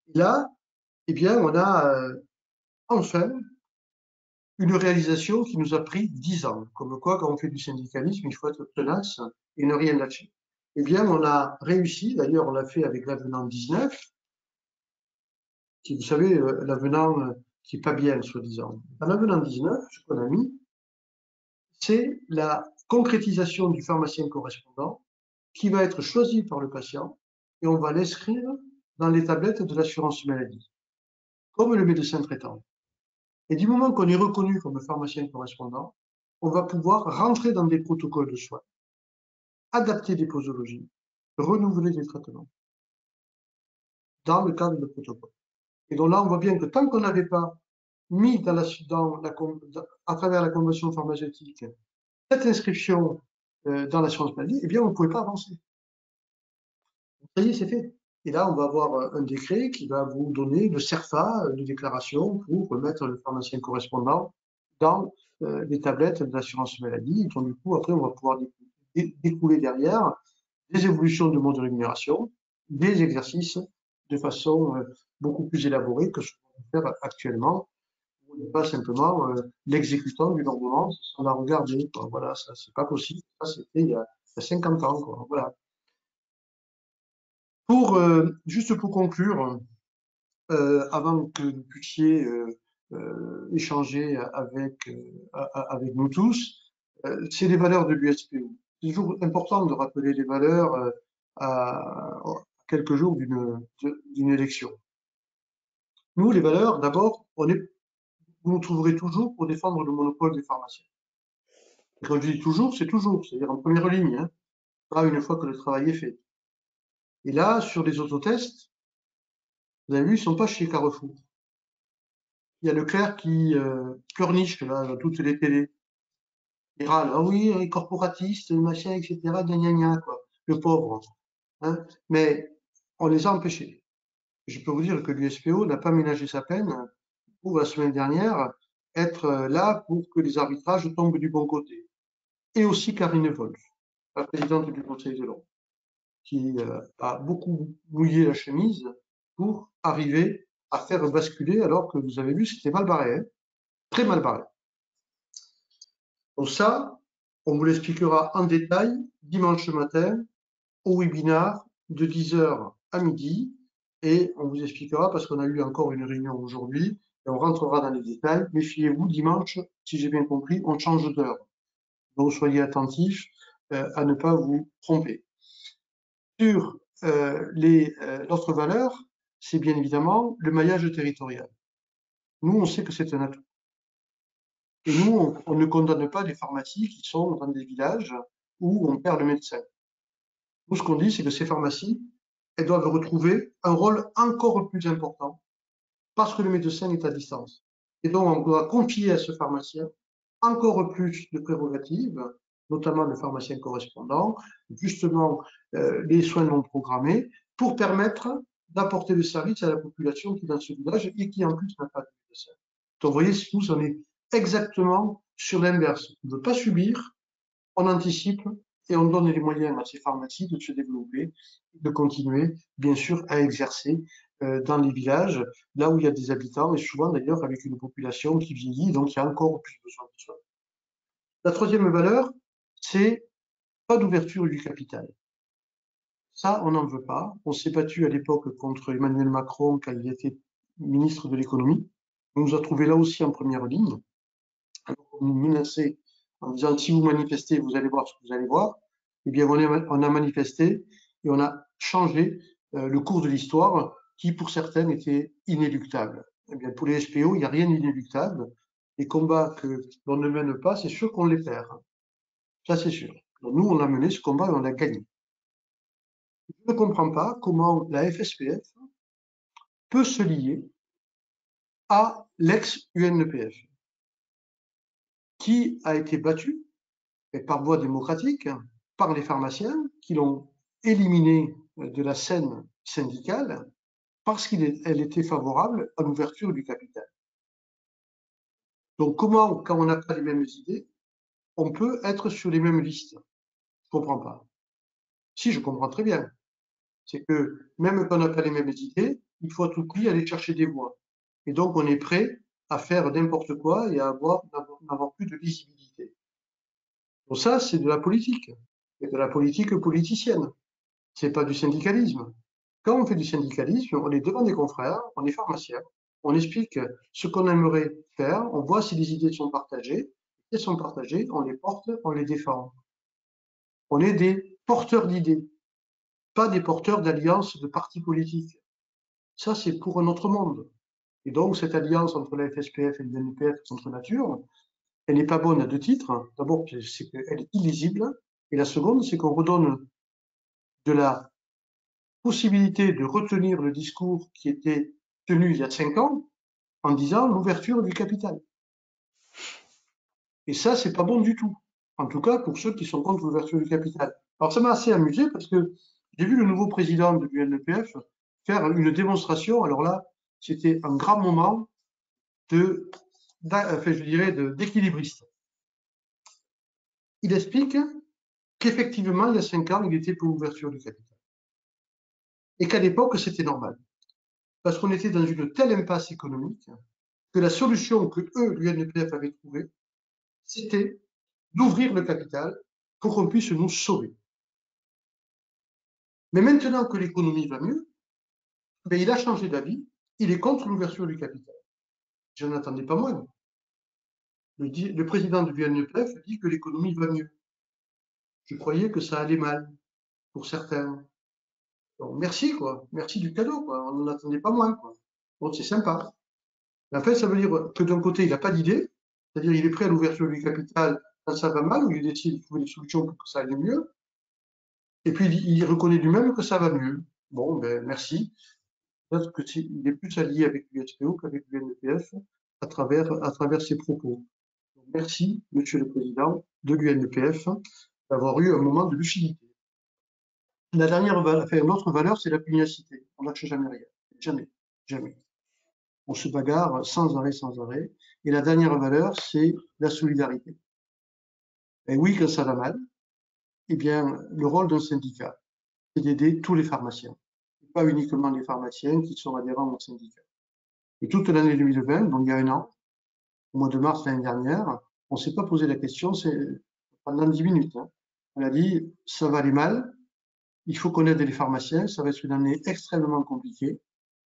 Et là, eh bien, on a enfin une réalisation qui nous a pris 10 ans. Comme quoi, quand on fait du syndicalisme, il faut être tenace et ne rien lâcher. Eh bien, on a réussi, d'ailleurs, on l'a fait avec l'avenant 19, qui, vous savez, l'avenant qui n'est pas bien, soi-disant. Dans l'avenant 19, ce qu'on a mis, c'est la concrétisation du pharmacien correspondant qui va être choisi par le patient et on va l'inscrire dans les tablettes de l'assurance maladie, comme le médecin traitant. Et du moment qu'on est reconnu comme pharmacien correspondant, on va pouvoir rentrer dans des protocoles de soins, adapter des posologies, renouveler des traitements dans le cadre de protocole. Et donc là, on voit bien que tant qu'on n'avait pas mis à travers la convention pharmaceutique cette inscription dans l'assurance maladie, eh bien, on ne pouvait pas avancer. Ça y est, c'est fait. Et là, on va avoir un décret qui va vous donner le CERFA de déclaration pour remettre le pharmacien correspondant dans les tablettes de l'assurance maladie. Et donc, du coup, après, on va pouvoir découler derrière des évolutions de mode de rémunération, des exercices de façon beaucoup plus élaborée que ce qu'on peut faire actuellement. On n'est pas simplement l'exécutant d'une ordonnance, on a regardé, quoi. Voilà, ça, c'est pas possible. Ça, c'était il y a 50 ans, quoi. Voilà. Juste pour conclure, avant que vous puissiez échanger avec nous tous, c'est les valeurs de l'USPO. C'est toujours important de rappeler les valeurs à quelques jours d'une élection. Nous, les valeurs, d'abord, vous nous trouverez toujours pour défendre le monopole des pharmaciens. Et quand je dis toujours, c'est-à-dire en première ligne, hein, pas une fois que le travail est fait. Et là, sur les autotests, vous avez vu, ils ne sont pas chez Carrefour. Il y a Leclerc qui pleurniche là, dans toutes les télés. Il râle, ah oui, les corporatistes, machin, etc., gna gna gna, quoi. Le pauvre. Hein. Mais on les a empêchés. Je peux vous dire que l'USPO n'a pas ménagé sa peine pour la semaine dernière être là pour que les arbitrages tombent du bon côté. Et aussi Karine Wolf, la présidente du Conseil de l'Ordre, qui a beaucoup mouillé la chemise pour arriver à faire basculer, alors que vous avez vu, c'était mal barré, hein, très mal barré. Donc ça, on vous l'expliquera en détail dimanche matin au webinar de 10h à midi et on vous expliquera parce qu'on a eu encore une réunion aujourd'hui et on rentrera dans les détails. Méfiez-vous, dimanche, si j'ai bien compris, on change d'heure. Donc soyez attentifs à ne pas vous tromper. Sur l'autre valeur, c'est bien évidemment le maillage territorial. Nous, on sait que c'est un atout. Et nous, on ne condamne pas des pharmacies qui sont dans des villages où on perd le médecin. Nous, ce qu'on dit, c'est que ces pharmacies, elles doivent retrouver un rôle encore plus important parce que le médecin est à distance. Et donc, on doit confier à ce pharmacien encore plus de prérogatives, notamment le pharmacien correspondant, justement les soins non programmés, pour permettre d'apporter le service à la population qui est dans ce village et qui en plus n'a pas de médecin. Donc, vous voyez, nous, on est exactement sur l'inverse. On ne veut pas subir, on anticipe et on donne les moyens à ces pharmacies de se développer, de continuer, bien sûr, à exercer dans les villages, là où il y a des habitants, et souvent d'ailleurs avec une population qui vieillit, donc il y a encore plus besoin de soins. La troisième valeur, c'est pas d'ouverture du capital. Ça, on n'en veut pas. On s'est battu à l'époque contre Emmanuel Macron quand il était ministre de l'économie. On nous a trouvés là aussi en première ligne. Alors, on nous menaçait en disant si vous manifestez, vous allez voir ce que vous allez voir. Eh bien, on a manifesté et on a changé le cours de l'histoire qui, pour certains, était inéluctable. Eh bien, pour les SPO, il n'y a rien d'inéluctable. Les combats que l'on ne mène pas, c'est sûr qu'on les perd. Ça, c'est sûr. Donc, nous, on a mené ce combat et on l'a gagné. Je ne comprends pas comment la FSPF peut se lier à l'ex-UNEPF, qui a été battu par voie démocratique par les pharmaciens qui l'ont éliminé de la scène syndicale parce qu'elle était favorable à l'ouverture du capital. Donc comment, quand on n'a pas les mêmes idées, on peut être sur les mêmes listes? Je ne comprends pas. Si, je comprends très bien. C'est que même quand on n'a pas les mêmes idées, il faut à tout prix aller chercher des voix. Et donc on est prêt à faire n'importe quoi et à n'avoir plus de lisibilité. Donc ça, c'est de la politique. C'est de la politique politicienne. C'est pas du syndicalisme. Quand on fait du syndicalisme, on est devant des confrères, on est pharmacien, on explique ce qu'on aimerait faire, on voit si les idées sont partagées. Si elles sont partagées, on les porte, on les défend. On est des porteurs d'idées, pas des porteurs d'alliances de partis politiques. Ça, c'est pour un autre monde. Et donc, cette alliance entre la FSPF et le NPF contre nature, elle n'est pas bonne à deux titres. D'abord, c'est qu'elle est illisible. Et la seconde, c'est qu'on redonne de la possibilité de retenir le discours qui était tenu il y a 5 ans en disant l'ouverture du capital. Et ça, c'est pas bon du tout. En tout cas, pour ceux qui sont contre l'ouverture du capital. Alors, ça m'a assez amusé parce que j'ai vu le nouveau président du NPF faire une démonstration. Alors là, c'était un grand moment je dirais, d'équilibriste. Il explique qu'effectivement, il y a 5 ans, il était pour l'ouverture du capital. Et qu'à l'époque, c'était normal. Parce qu'on était dans une telle impasse économique que la solution que eux, l'UNPF, avait trouvée, c'était d'ouvrir le capital pour qu'on puisse nous sauver. Mais maintenant que l'économie va mieux, ben, il a changé d'avis, il est contre l'ouverture du capital. Je n'en attendais pas moins. Le président de l'UNPF dit que l'économie va mieux. Je croyais que ça allait mal pour certains. Donc, merci, quoi. Merci du cadeau, quoi. On n'en attendait pas moins, quoi. Bon, c'est sympa. Mais en fait, ça veut dire que d'un côté, il n'a pas d'idée, c'est-à-dire il est prêt à l'ouverture du capital quand ça va mal, ou il décide de trouver des solutions pour que ça aille mieux. Et puis, il reconnaît lui-même que ça va mieux. Bon, ben, merci. Peut-être qu'il est plus allié avec l'USPO qu'avec l'UNPF à travers ses propos. Donc, merci, Monsieur le Président de l'UNPF, d'avoir eu un moment de lucidité. La dernière valeur, enfin, l'autre valeur, c'est la pugnacité. On ne lâche jamais rien. Jamais. Jamais. On se bagarre sans arrêt, sans arrêt. Et la dernière valeur, c'est la solidarité. Et oui, quand ça va mal, eh bien, le rôle d'un syndicat, c'est d'aider tous les pharmaciens. Pas uniquement les pharmaciens qui sont adhérents au syndicat. Et toute l'année 2020, donc il y a un an, au mois de mars l'année dernière, on ne s'est pas posé la question, c'est pendant 10 minutes. Hein. On a dit, ça va aller mal, il faut qu'on aide les pharmaciens, ça va être une année extrêmement compliquée,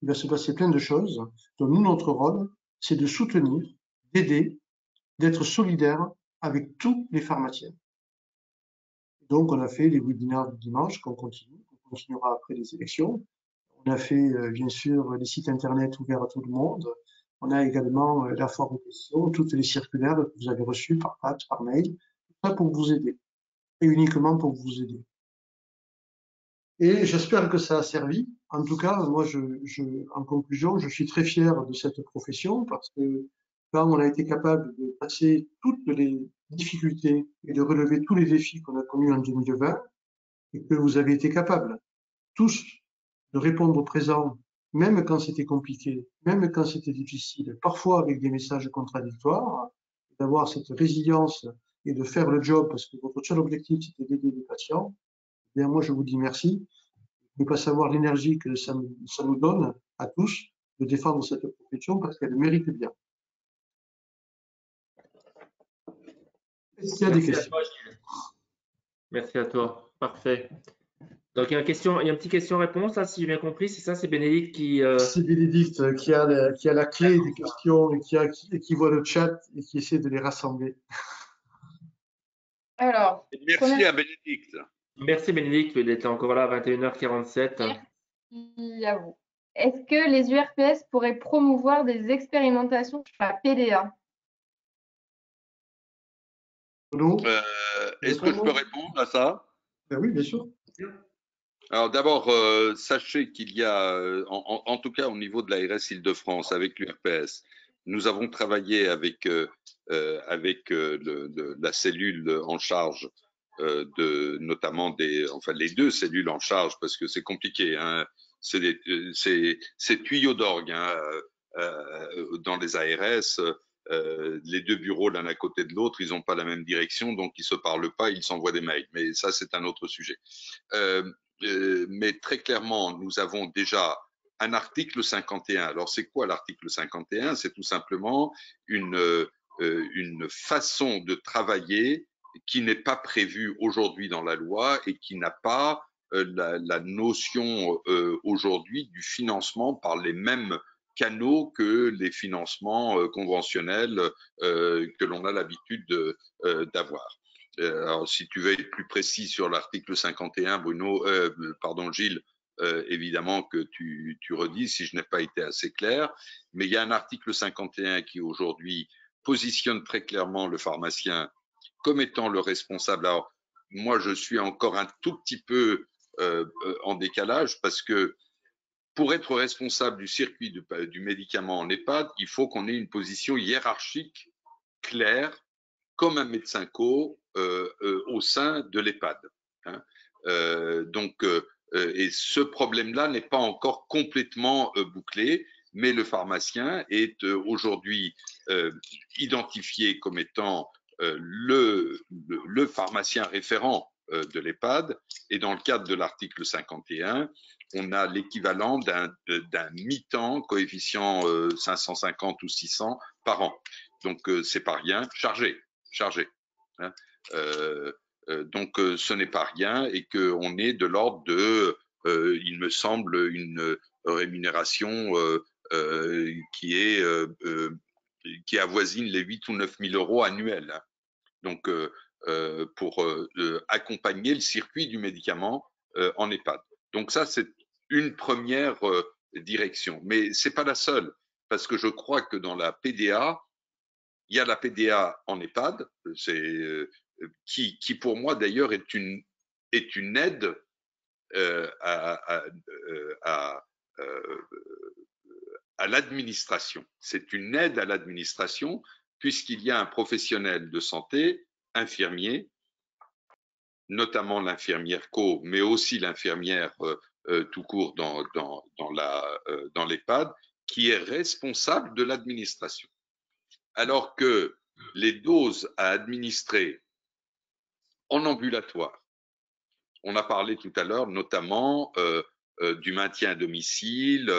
il va se passer plein de choses. Donc nous, notre rôle, c'est de soutenir, d'aider, d'être solidaire avec tous les pharmaciens. Donc on a fait les webinaires du dimanche qu'on continue, qu'on continuera après les élections. On a fait, bien sûr, les sites internet ouverts à tout le monde. On a également la foire aux questions, toutes les circulaires que vous avez reçues par fax, par mail, tout ça pour vous aider, et uniquement pour vous aider. Et j'espère que ça a servi. En tout cas, moi, en conclusion, je suis très fier de cette profession parce que quand on a été capable de passer toutes les difficultés et de relever tous les défis qu'on a connus en 2020, et que vous avez été capables tous de répondre au présent, même quand c'était compliqué, même quand c'était difficile, parfois avec des messages contradictoires, d'avoir cette résilience et de faire le job parce que votre seul objectif c'était d'aider les patients, eh bien moi je vous dis merci. Ne pas savoir l'énergie que ça nous donne à tous de défendre cette profession parce qu'elle mérite bien. Est-ce qu'il y a des questions? Merci à toi. Parfait. Donc, il y a un petit question-réponse, là, si j'ai bien compris, c'est ça, c'est Bénédicte qui… C'est Bénédicte qui a la clé des questions et qui voit le chat et qui essaie de les rassembler. Alors, merci à Bénédicte. Merci Bénédicte d'être encore là à 21h47. Merci à vous. Est-ce que les URPS pourraient promouvoir des expérimentations sur la PDA? Est-ce que je peux répondre à ça? Oui, bien sûr. Alors d'abord, sachez qu'il y a, en tout cas au niveau de la RS Île-de-France, avec l'URPS, nous avons travaillé avec la cellule en charge notamment les deux cellules en charge, parce que c'est compliqué, hein, c'est tuyaux d'orgue hein, dans les ARS. Les deux bureaux l'un à côté de l'autre, ils n'ont pas la même direction, donc ils se parlent pas, ils s'envoient des mails. Mais ça, c'est un autre sujet. Mais très clairement, nous avons déjà un article 51. Alors, c'est quoi l'article 51? C'est tout simplement une façon de travailler qui n'est pas prévue aujourd'hui dans la loi et qui n'a pas la notion aujourd'hui du financement par les mêmes canaux que les financements conventionnels que l'on a l'habitude d'avoir. Alors, si tu veux être plus précis sur l'article 51, Gilles, évidemment que tu redis si je n'ai pas été assez clair, mais il y a un article 51 qui aujourd'hui positionne très clairement le pharmacien comme étant le responsable. Alors, moi, je suis encore un tout petit peu en décalage parce que pour être responsable du circuit du médicament en EHPAD, il faut qu'on ait une position hiérarchique claire, comme un médecin co au sein de l'EHPAD. Hein. Et ce problème-là n'est pas encore complètement bouclé, mais le pharmacien est aujourd'hui identifié comme étant le pharmacien référent de l'EHPAD, et dans le cadre de l'article 51, on a l'équivalent d'un mi-temps, coefficient 550 ou 600 par an. Donc c'est pas rien, chargé. Hein. Donc ce n'est pas rien, et qu'on est de l'ordre de, il me semble, une rémunération qui avoisine les 8 ou 9 000 euros annuels. Hein. Donc pour accompagner le circuit du médicament en EHPAD. Donc ça, c'est une première direction, mais c'est pas la seule, parce que je crois que dans la PDA, il y a la PDA en EHPAD, qui pour moi d'ailleurs est une aide à l'administration. C'est une aide à l'administration puisqu'il y a un professionnel de santé, infirmier, notamment l'infirmière co, mais aussi l'infirmière tout court dans l'EHPAD, qui est responsable de l'administration. Alors que les doses à administrer en ambulatoire, on a parlé tout à l'heure notamment du maintien à domicile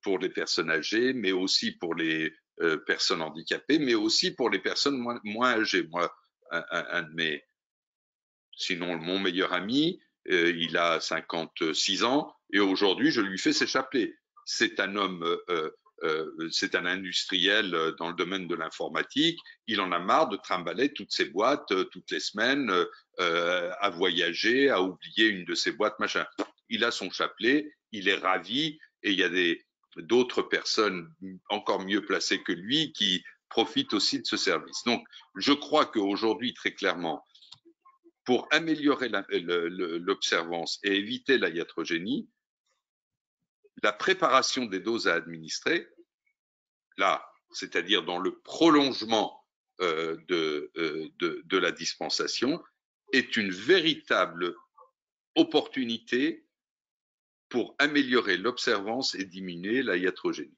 pour les personnes âgées, mais aussi pour les personnes handicapées, mais aussi pour les personnes moins âgées. Moi, un de mes, sinon mon meilleur ami, il a 56 ans et aujourd'hui je lui fais ses chapelets. C'est un homme c'est un industriel dans le domaine de l'informatique. Il en a marre de trimballer toutes ses boîtes toutes les semaines, à voyager, à oublier une de ses boîtes, machin. Il a son chapelet, il est ravi, et il y a d'autres personnes encore mieux placées que lui qui profitent aussi de ce service. Donc, je crois qu'aujourd'hui, très clairement, pour améliorer l'observance et éviter la iatrogénie, la préparation des doses à administrer, là, c'est-à-dire dans le prolongement de la dispensation, est une véritable opportunité pour améliorer l'observance et diminuer la iatrogénie.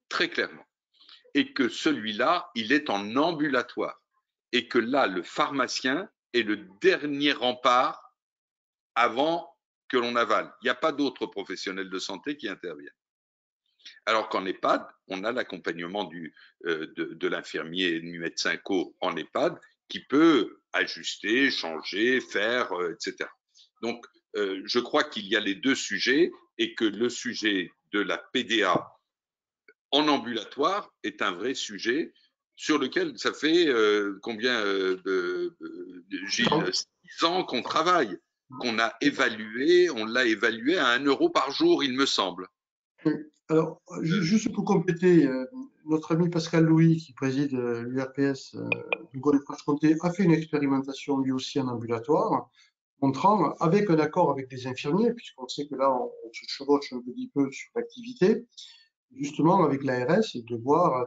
Très clairement. Et que celui-là, il est en ambulatoire. Et que là, le pharmacien est le dernier rempart avant que l'on avale. Il n'y a pas d'autres professionnels de santé qui interviennent. Alors qu'en EHPAD, on a l'accompagnement de l'infirmier et du médecin co en EHPAD qui peut ajuster, changer, faire, etc. Donc, je crois qu'il y a les deux sujets et que le sujet de la PDA en ambulatoire est un vrai sujet sur lequel ça fait combien, Gilles, 6 ans qu'on travaille, qu'on a évalué, on l'a évalué à 1 euro par jour, il me semble. Alors, juste pour compléter, notre ami Pascal Louis, qui préside l'URPS du Golfe-Franche-Comté, a fait une expérimentation lui aussi en ambulatoire, montrant, avec un accord avec les infirmiers, puisqu'on sait que là, on se chevauche un petit peu sur l'activité, justement avec l'ARS, de voir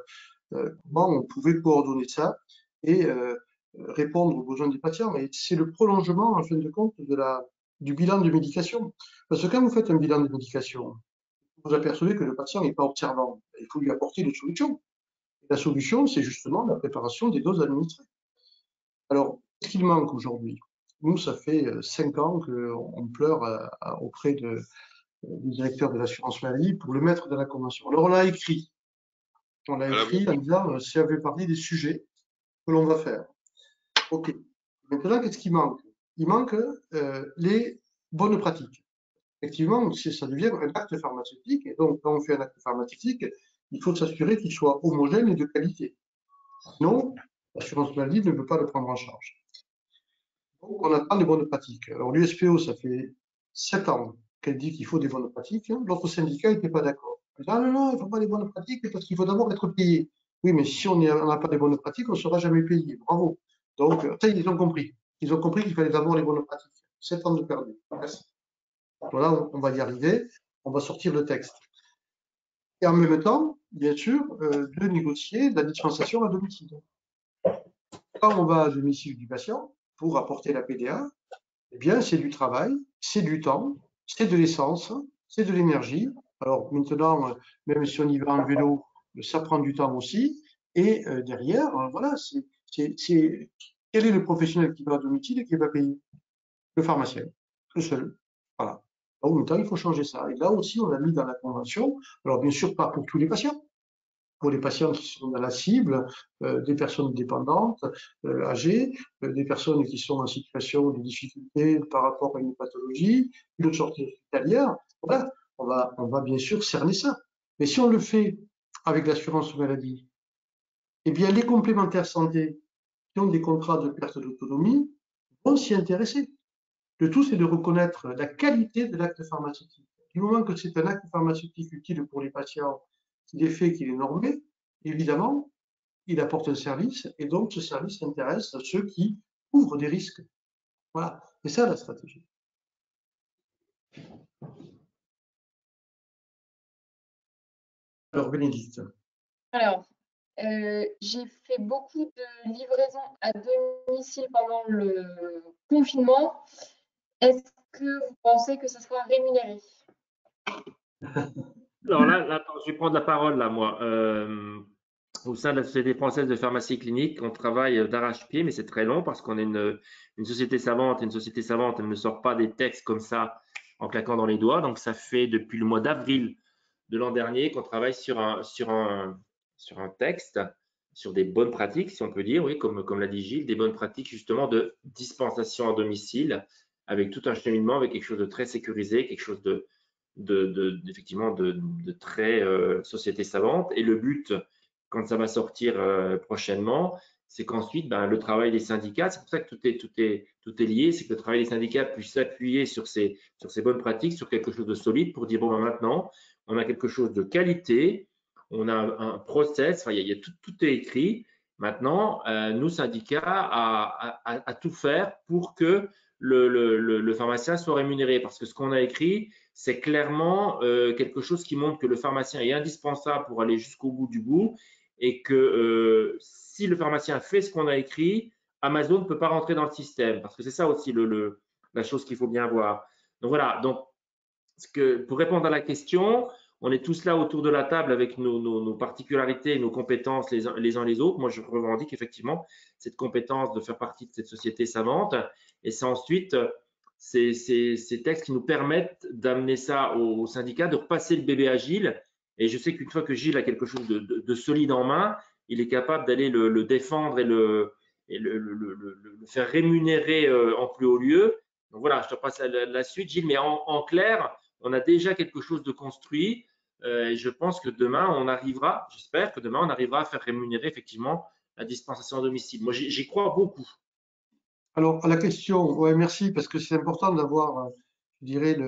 comment on pouvait coordonner ça et répondre aux besoins des patients. Et c'est le prolongement, en fin de compte, du bilan de médication. Parce que quand vous faites un bilan de médication, vous apercevez que le patient n'est pas observant. Il faut lui apporter des solutions. Et la solution, c'est justement la préparation des doses administrées. Alors, qu'est-ce qu'il manque aujourd'hui? Nous, ça fait 5 ans qu'on pleure auprès du directeur de l'assurance maladie pour le mettre dans la convention. Alors, on l'a écrit. On l'a écrit en disant si ça fait partie des sujets que l'on va faire. OK. Maintenant, qu'est-ce qui manque? Il manque les bonne pratique. Effectivement, ça devient un acte pharmaceutique. Et donc, quand on fait un acte pharmaceutique, il faut s'assurer qu'il soit homogène et de qualité. Sinon, l'assurance maladie ne peut pas le prendre en charge. Donc, on attend des bonnes pratiques. Alors, l'USPO, ça fait 7 ans qu'elle dit qu'il faut des bonnes pratiques. L'autre syndicat n'était pas d'accord. Il dit, ah non, non, il ne faut pas des bonnes pratiques parce qu'il faut d'abord être payé. Oui, mais si on n'a pas des bonnes pratiques, on ne sera jamais payé. Bravo. Donc, ça, ils ont compris. Ils ont compris qu'il fallait d'abord les bonnes pratiques. 7 ans de perdu. Merci. Voilà, on va y arriver. On va sortir le texte. Et en même temps, bien sûr, de négocier la dispensation à domicile. Quand on va à domicile du patient pour apporter la PDA, eh bien, c'est du travail, c'est du temps, c'est de l'essence, c'est de l'énergie. Alors maintenant, même si on y va en vélo, ça prend du temps aussi. Et derrière, voilà, quel est le professionnel qui va à domicile et qui va payer? Le pharmacien, le seul. Voilà. En même temps, il faut changer ça. Et là aussi, on l'a mis dans la convention. Alors, bien sûr, pas pour tous les patients. Pour les patients qui sont dans la cible, des personnes dépendantes, âgées, des personnes qui sont en situation de difficulté par rapport à une pathologie, une sortie hospitalière. Voilà, on va bien sûr cerner ça. Mais si on le fait avec l'assurance maladie, eh bien, les complémentaires santé qui ont des contrats de perte d'autonomie vont s'y intéresser. Le tout, c'est de reconnaître la qualité de l'acte pharmaceutique. Du moment que c'est un acte pharmaceutique utile pour les patients, qu'il est fait, qu'il est normé, évidemment, il apporte un service et donc ce service intéresse ceux qui couvrent des risques. Voilà, c'est ça la stratégie. Alors, Bénédicte. Alors, j'ai fait beaucoup de livraisons à domicile pendant le confinement. Est-ce que vous pensez que ce sera rémunéré? Alors là, attends, je vais prendre la parole là, moi. Au sein de la Société française de pharmacie clinique, on travaille d'arrache-pied, mais c'est très long parce qu'on est une société savante. Et une société savante, elle ne sort pas des textes comme ça en claquant dans les doigts. Donc, ça fait depuis le mois d'avril de l'an dernier qu'on travaille sur un texte, sur des bonnes pratiques, si on peut dire, oui, comme l'a dit Gilles, des bonnes pratiques justement de dispensation à domicile, avec tout un cheminement, avec quelque chose de très sécurisé, quelque chose effectivement de très société savante. Et le but, quand ça va sortir prochainement, c'est qu'ensuite, ben, le travail des syndicats, c'est pour ça que tout est lié, c'est que le travail des syndicats puisse s'appuyer sur ces bonnes pratiques, sur quelque chose de solide pour dire, bon, ben, maintenant, on a quelque chose de qualité, on a un process, enfin, tout est écrit. Maintenant, nous, syndicats, à tout faire pour que le pharmacien soit rémunéré. Parce que ce qu'on a écrit, c'est clairement quelque chose qui montre que le pharmacien est indispensable pour aller jusqu'au bout du bout et que si le pharmacien fait ce qu'on a écrit, Amazon ne peut pas rentrer dans le système. Parce que c'est ça aussi la chose qu'il faut bien voir. Donc voilà, donc, pour répondre à la question, on est tous là autour de la table avec nos particularités, nos compétences les uns les autres. Moi, je revendique effectivement cette compétence de faire partie de cette société savante. Et c'est ensuite ces textes qui nous permettent d'amener ça au syndicat, de repasser le bébé à Gilles. Et je sais qu'une fois que Gilles a quelque chose de solide en main, il est capable d'aller le défendre et le faire rémunérer en plus haut lieu. Donc voilà, je te passe la suite, Gilles. Mais en clair, on a déjà quelque chose de construit. Et je pense que demain, on arrivera, j'espère que demain, on arrivera à faire rémunérer effectivement la dispensation à domicile. Moi, j'y crois beaucoup. Alors, à la question, ouais, merci, parce que c'est important d'avoir, je dirais,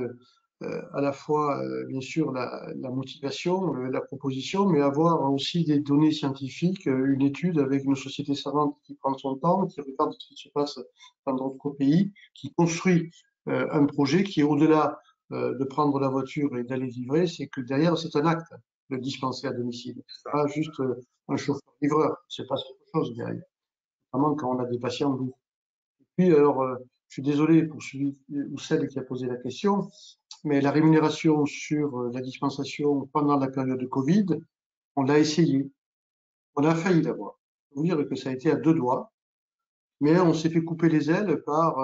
à la fois, bien sûr, la motivation, la proposition, mais avoir aussi des données scientifiques, une étude avec une société savante qui prend son temps, qui regarde ce qui se passe dans d'autres pays, qui construit un projet qui est au-delà de prendre la voiture et d'aller livrer, c'est que derrière, c'est un acte de dispenser à domicile. C'est pas juste un chauffeur-livreur, c'est pas autre chose derrière. Notamment quand on a des patients lourds. Puis, alors, je suis désolé pour celui ou celle qui a posé la question, mais la rémunération sur la dispensation pendant la période de Covid, on l'a essayé. On a failli l'avoir. Je peux vous dire que ça a été à deux doigts, mais on s'est fait couper les ailes par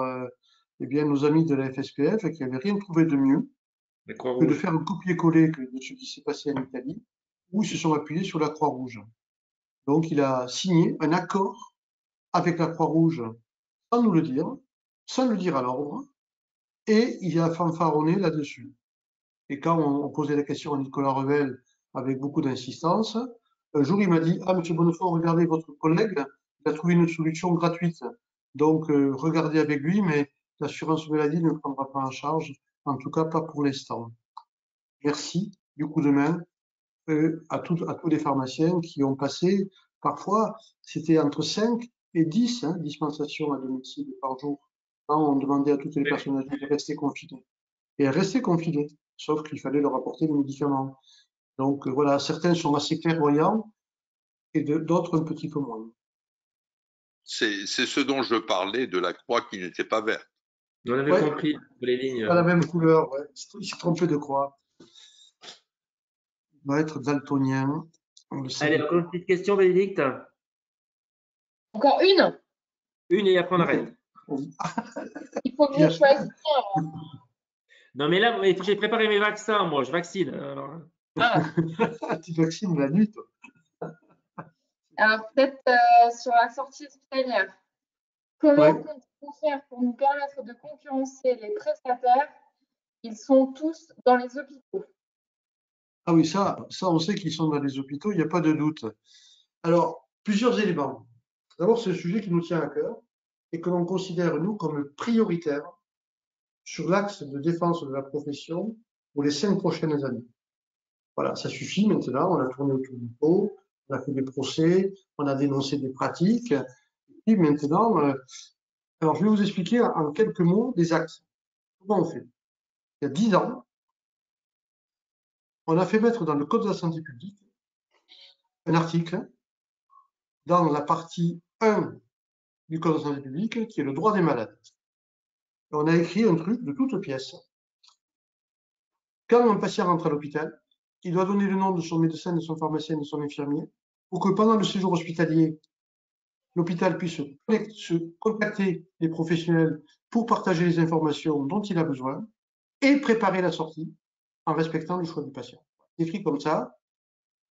eh bien, nos amis de la FSPF qui n'avaient rien trouvé de mieux que de faire un copier-coller de ce qui s'est passé en Italie, où ils se sont appuyés sur la Croix-Rouge. Donc, il a signé un accord avec la Croix-Rouge sans nous le dire, sans le dire à l'ordre, et il a fanfaronné là-dessus. Et quand on posait la question à Nicolas Revel avec beaucoup d'insistance, un jour il m'a dit « Ah, monsieur Bonnefond, regardez votre collègue, il a trouvé une solution gratuite. Donc, regardez avec lui, mais l'assurance maladie ne prendra pas en charge, en tout cas pas pour l'instant. » Merci du coup de main à tous les pharmaciens qui ont passé, parfois, c'était entre 5 et 10 dispensations à domicile par jour. Quand on demandait à toutes les personnes âgées de rester confinées. Et elles restaient confinées, sauf qu'il fallait leur apporter les médicaments. Donc voilà, certains sont assez clairvoyants et d'autres un petit peu moins. C'est ce dont je parlais de la croix qui n'était pas verte. On avait compris les lignes. Pas la même couleur, ouais. Il s'est trompé de croix. Il doit être daltonien. Allez, encore une petite question, Bénédicte. Encore une? Une et après on arrête. Il faut que je choisisse un. Non, mais là, j'ai préparé mes vaccins, moi, je vaccine. Alors... Ah. Tu vaccines la nuit, toi. Alors, peut-être sur la sortie hospitalière. Comment comptez-vous faire pour nous permettre de concurrencer les prestataires? Ils sont tous dans les hôpitaux. Ah oui, ça on sait qu'ils sont dans les hôpitaux, il n'y a pas de doute. Alors, plusieurs éléments. D'abord, c'est un sujet qui nous tient à cœur et que l'on considère, nous, comme prioritaire sur l'axe de défense de la profession pour les 5 prochaines années. Voilà, ça suffit maintenant, on a tourné autour du pot, on a fait des procès, on a dénoncé des pratiques, et maintenant, alors je vais vous expliquer en quelques mots des axes. Comment on fait? Il y a 10 ans, on a fait mettre dans le Code de la santé publique un article dans la partie 1 du Code de la santé publique qui est le droit des malades. Et on a écrit un truc de toutes pièces. Quand un patient rentre à l'hôpital, il doit donner le nom de son médecin, de son pharmacien, de son infirmier, pour que pendant le séjour hospitalier, l'hôpital puisse se contacter les professionnels pour partager les informations dont il a besoin et préparer la sortie en respectant le choix du patient. Écrit comme ça,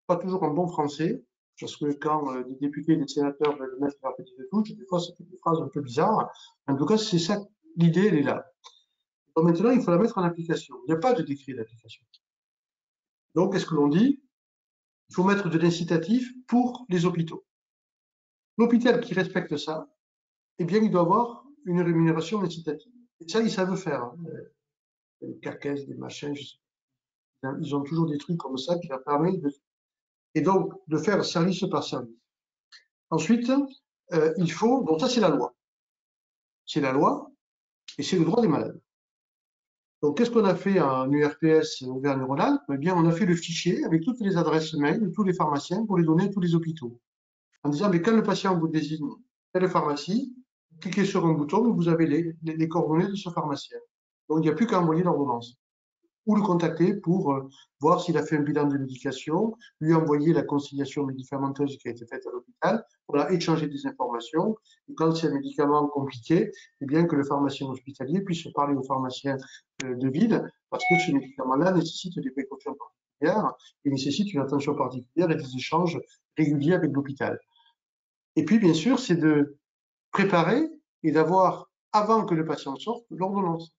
pas toujours en bon français, parce que quand les députés et les sénateurs veulent mettre leur petite touche, des fois, c'est des phrases un peu bizarres. En tout cas, c'est ça, l'idée, elle est là. Donc maintenant, il faut la mettre en application. Il n'y a pas de décret d'application. Donc, qu'est-ce que l'on dit? Il faut mettre de l'incitatif pour les hôpitaux. L'hôpital qui respecte ça, eh bien, il doit avoir une rémunération incitative. Et ça, ils savent faire. Des carcasses, des machins, ils ont toujours des trucs comme ça qui leur permettent et donc de faire service par service. Ensuite, il faut, donc ça c'est la loi. C'est la loi et c'est le droit des malades. Donc qu'est-ce qu'on a fait en URPS Auvergne-Rhône-Alpes? Eh bien, on a fait le fichier avec toutes les adresses mail de tous les pharmaciens pour les donner à tous les hôpitaux. En disant, mais quand le patient vous désigne telle pharmacie, cliquez sur un bouton et vous avez les coordonnées de ce pharmacien. Donc il n'y a plus qu'à envoyer l'ordonnance. Ou le contacter pour voir s'il a fait un bilan de médication, lui envoyer la conciliation médicamenteuse qui a été faite à l'hôpital, voilà, échanger des informations. Et quand c'est un médicament compliqué, eh bien que le pharmacien hospitalier puisse parler au pharmacien de ville, parce que ce médicament-là nécessite des précautions particulières et nécessite une attention particulière et des échanges réguliers avec l'hôpital. Et puis, bien sûr, c'est de préparer et d'avoir, avant que le patient sorte, l'ordonnance.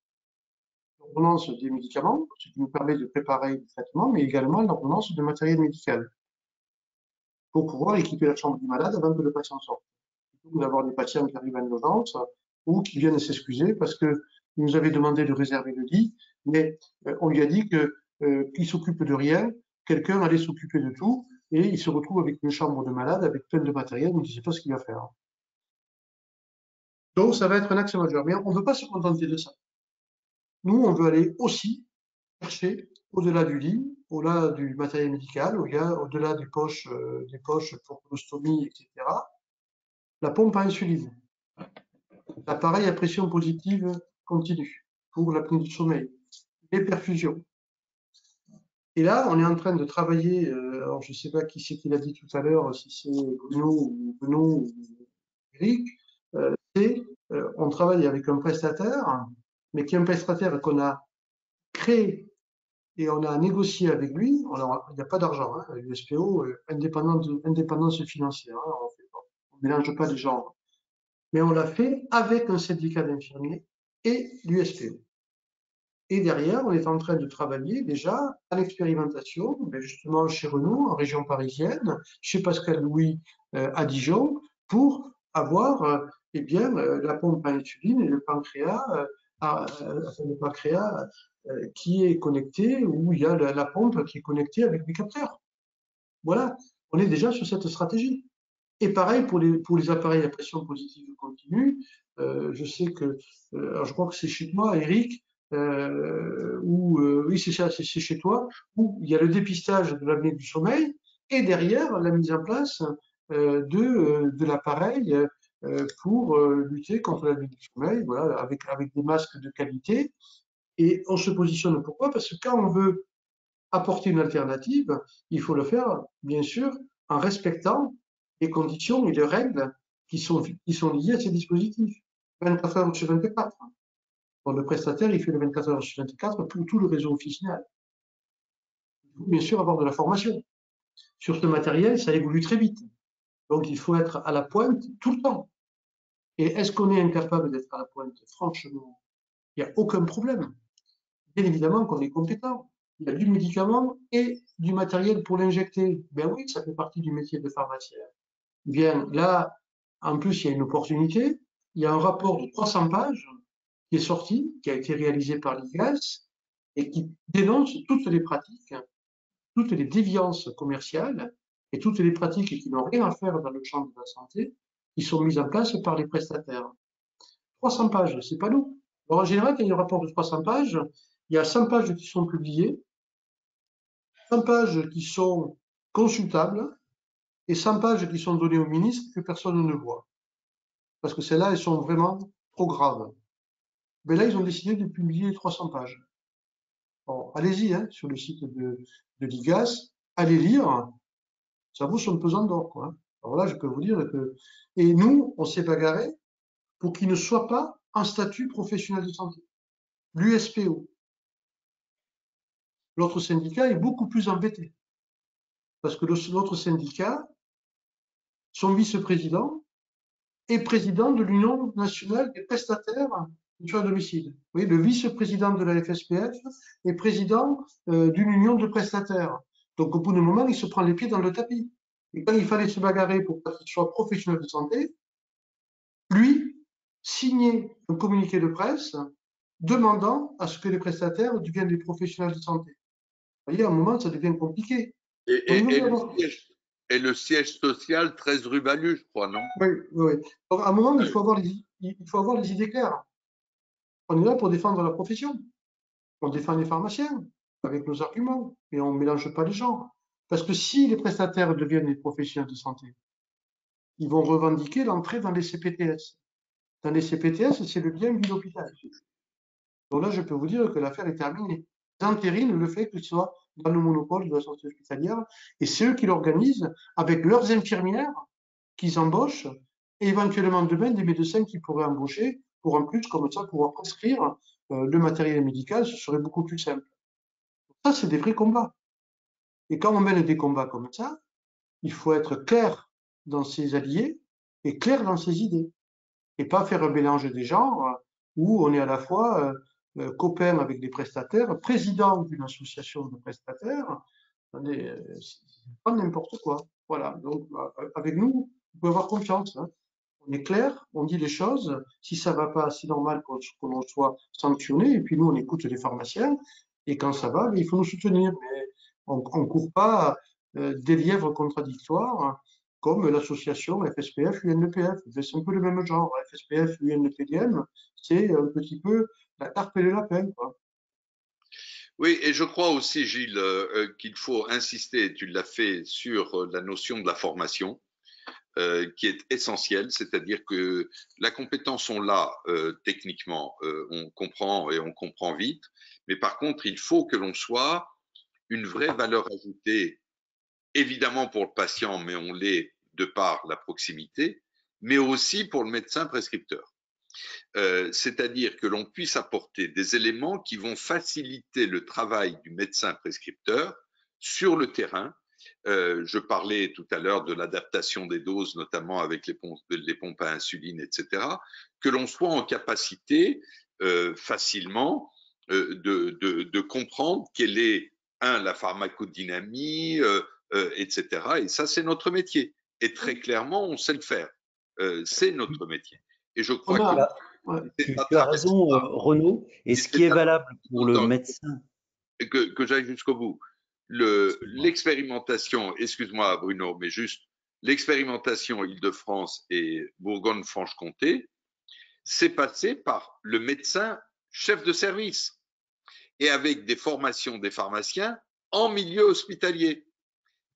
L'ordonnance des médicaments, ce qui nous permet de préparer le traitement, mais également l'ordonnance de matériel médical pour pouvoir équiper la chambre du malade avant que le patient sorte. Plutôt que d'avoir des patients qui arrivent en urgence ou qui viennent s'excuser parce qu'ils nous avaient demandé de réserver le lit, mais on lui a dit qu'il s'occupe de rien, quelqu'un allait s'occuper de tout, et il se retrouve avec une chambre de malade avec plein de matériel, mais il ne sait pas ce qu'il va faire. Donc ça va être un axe majeur, mais on ne veut pas se contenter de ça. Nous, on veut aller aussi chercher au-delà du lit, au-delà du matériel médical, au-delà des poches pour colostomie, etc., la pompe à insuline, l'appareil à pression positive continue pour l'apnée du sommeil, les perfusions. Et là, on est en train de travailler, alors je ne sais pas qui c'est qui l'a dit tout à l'heure, si c'est Bruno ou Eric, on travaille avec un prestataire, mais qui est un prestataire qu'on a créé et on a négocié avec lui. Alors, il n'y a pas d'argent, l'USPO, indépendance financière, on ne mélange pas les genres. Mais on l'a fait avec un syndicat d'infirmiers et l'USPO. Et derrière, on est en train de travailler déjà à l'expérimentation, justement chez Renault, en région parisienne, chez Pascal Louis à Dijon, pour avoir eh bien, la pompe à insuline et le pancréas, qui est connecté, où il y a la pompe qui est connectée avec des capteurs. Voilà, on est déjà sur cette stratégie. Et pareil pour les appareils à pression positive continue. Je sais que, alors je crois que c'est chez toi, Eric, oui, c'est ça, c'est chez toi, où il y a le dépistage de l'apnée du sommeil et derrière la mise en place de l'appareil pour lutter contre l'apnée du sommeil, voilà, avec des masques de qualité. Et on se positionne pourquoi? Parce que quand on veut apporter une alternative, il faut le faire, bien sûr, en respectant les conditions et les règles qui sont liées à ces dispositifs. 24 heures sur 24. Bon, le prestataire, il fait le 24 heures sur 24 pour tout le réseau officinal. Il faut bien sûr avoir de la formation. Sur ce matériel, ça évolue très vite. Donc, il faut être à la pointe tout le temps. Et est-ce qu'on est incapable d'être à la pointe? Franchement, il n'y a aucun problème. Bien évidemment qu'on est compétent. Il y a du médicament et du matériel pour l'injecter. Ben oui, ça fait partie du métier de pharmacien. Bien, là, en plus, il y a une opportunité. Il y a un rapport de 300 pages qui est sorti, qui a été réalisé par l'IGAS et qui dénonce toutes les pratiques, toutes les déviances commerciales et toutes les pratiques qui n'ont rien à faire dans le champ de la santé, qui sont mises en place par les prestataires. 300 pages, c'est pas nous. Alors, en général, quand il y a un rapport de 300 pages, il y a 100 pages qui sont publiées, 100 pages qui sont consultables et 100 pages qui sont données au ministre que personne ne voit. Parce que celles-là, elles sont vraiment trop graves. Mais là, ils ont décidé de publier 300 pages. Bon, allez-y, hein, sur le site de l'IGAS, allez lire, ça vaut son pesant d'or, quoi. Alors là, je peux vous dire que... Et nous, on s'est bagarré pour qu'il ne soit pas en statut professionnel de santé. L'USPO. L'autre syndicat est beaucoup plus embêté. Parce que l'autre syndicat, son vice-président, est président de l'Union nationale des prestataires de soins à domicile. Vous voyez, le vice-président de la FSPF est président d'une union de prestataires. Donc, au bout d'un moment, il se prend les pieds dans le tapis. Et quand il fallait se bagarrer pour qu'il soit professionnel de santé, lui signait un communiqué de presse demandant à ce que les prestataires deviennent des professionnels de santé. Vous voyez, à un moment, ça devient compliqué. Et le siège social 13 rue Balu, je crois, non? Oui, oui. Donc, à un moment, il faut avoir les idées claires. On est là pour défendre la profession. On défend les pharmaciens avec nos arguments, et on ne mélange pas les gens. Parce que si les prestataires deviennent des professionnels de santé, ils vont revendiquer l'entrée dans les CPTS. Dans les CPTS, c'est le bien de l'hôpital. Donc là, je peux vous dire que l'affaire est terminée. Ils entérinent le fait que ce soit dans le monopole de la santé hospitalière, et c'est eux qui l'organisent avec leurs infirmières qu'ils embauchent, et éventuellement demain des médecins qui pourraient embaucher pour en plus, comme ça, pouvoir prescrire le matériel médical, ce serait beaucoup plus simple. Ça, c'est des vrais combats. Et quand on mène des combats comme ça, il faut être clair dans ses alliés et clair dans ses idées. Et pas faire un mélange des genres où on est à la fois copain avec des prestataires, président d'une association de prestataires. C'est pas n'importe quoi. Voilà. Donc, avec nous, vous pouvez avoir confiance. Hein. On est clair, on dit les choses. Si ça va pas, c'est normal qu'on soit sanctionné. Et puis nous, on écoute les pharmaciens. Et quand ça va, il faut nous soutenir. Mais on ne court pas des lièvres contradictoires comme l'association FSPF, UNEPF. C'est un peu le même genre. FSPF, UNEPDM, c'est un petit peu la tarte et le lapin, quoi. Oui, et je crois aussi, Gilles, qu'il faut insister, tu l'as fait, sur la notion de la formation. Qui est essentielle, c'est-à-dire que la compétence, on l'a techniquement, on comprend et on comprend vite, mais par contre, il faut que l'on soit une vraie valeur ajoutée, évidemment pour le patient, mais on l'est de par la proximité, mais aussi pour le médecin prescripteur. C'est-à-dire que l'on puisse apporter des éléments qui vont faciliter le travail du médecin prescripteur sur le terrain. Je parlais tout à l'heure de l'adaptation des doses, notamment avec les pompes à insuline, etc. Que l'on soit en capacité facilement de comprendre quelle est, la pharmacodynamie, etc. Et ça, c'est notre métier. Et très clairement, on sait le faire. C'est notre métier. Et je crois que Tu as raison, Renaud. Et ce qui est valable pour le médecin. Que j'aille jusqu'au bout. L'expérimentation, excuse-moi Bruno, mais juste l'expérimentation Île-de-France et Bourgogne-Franche-Comté, c'est passé par le médecin chef de service et avec des formations des pharmaciens en milieu hospitalier.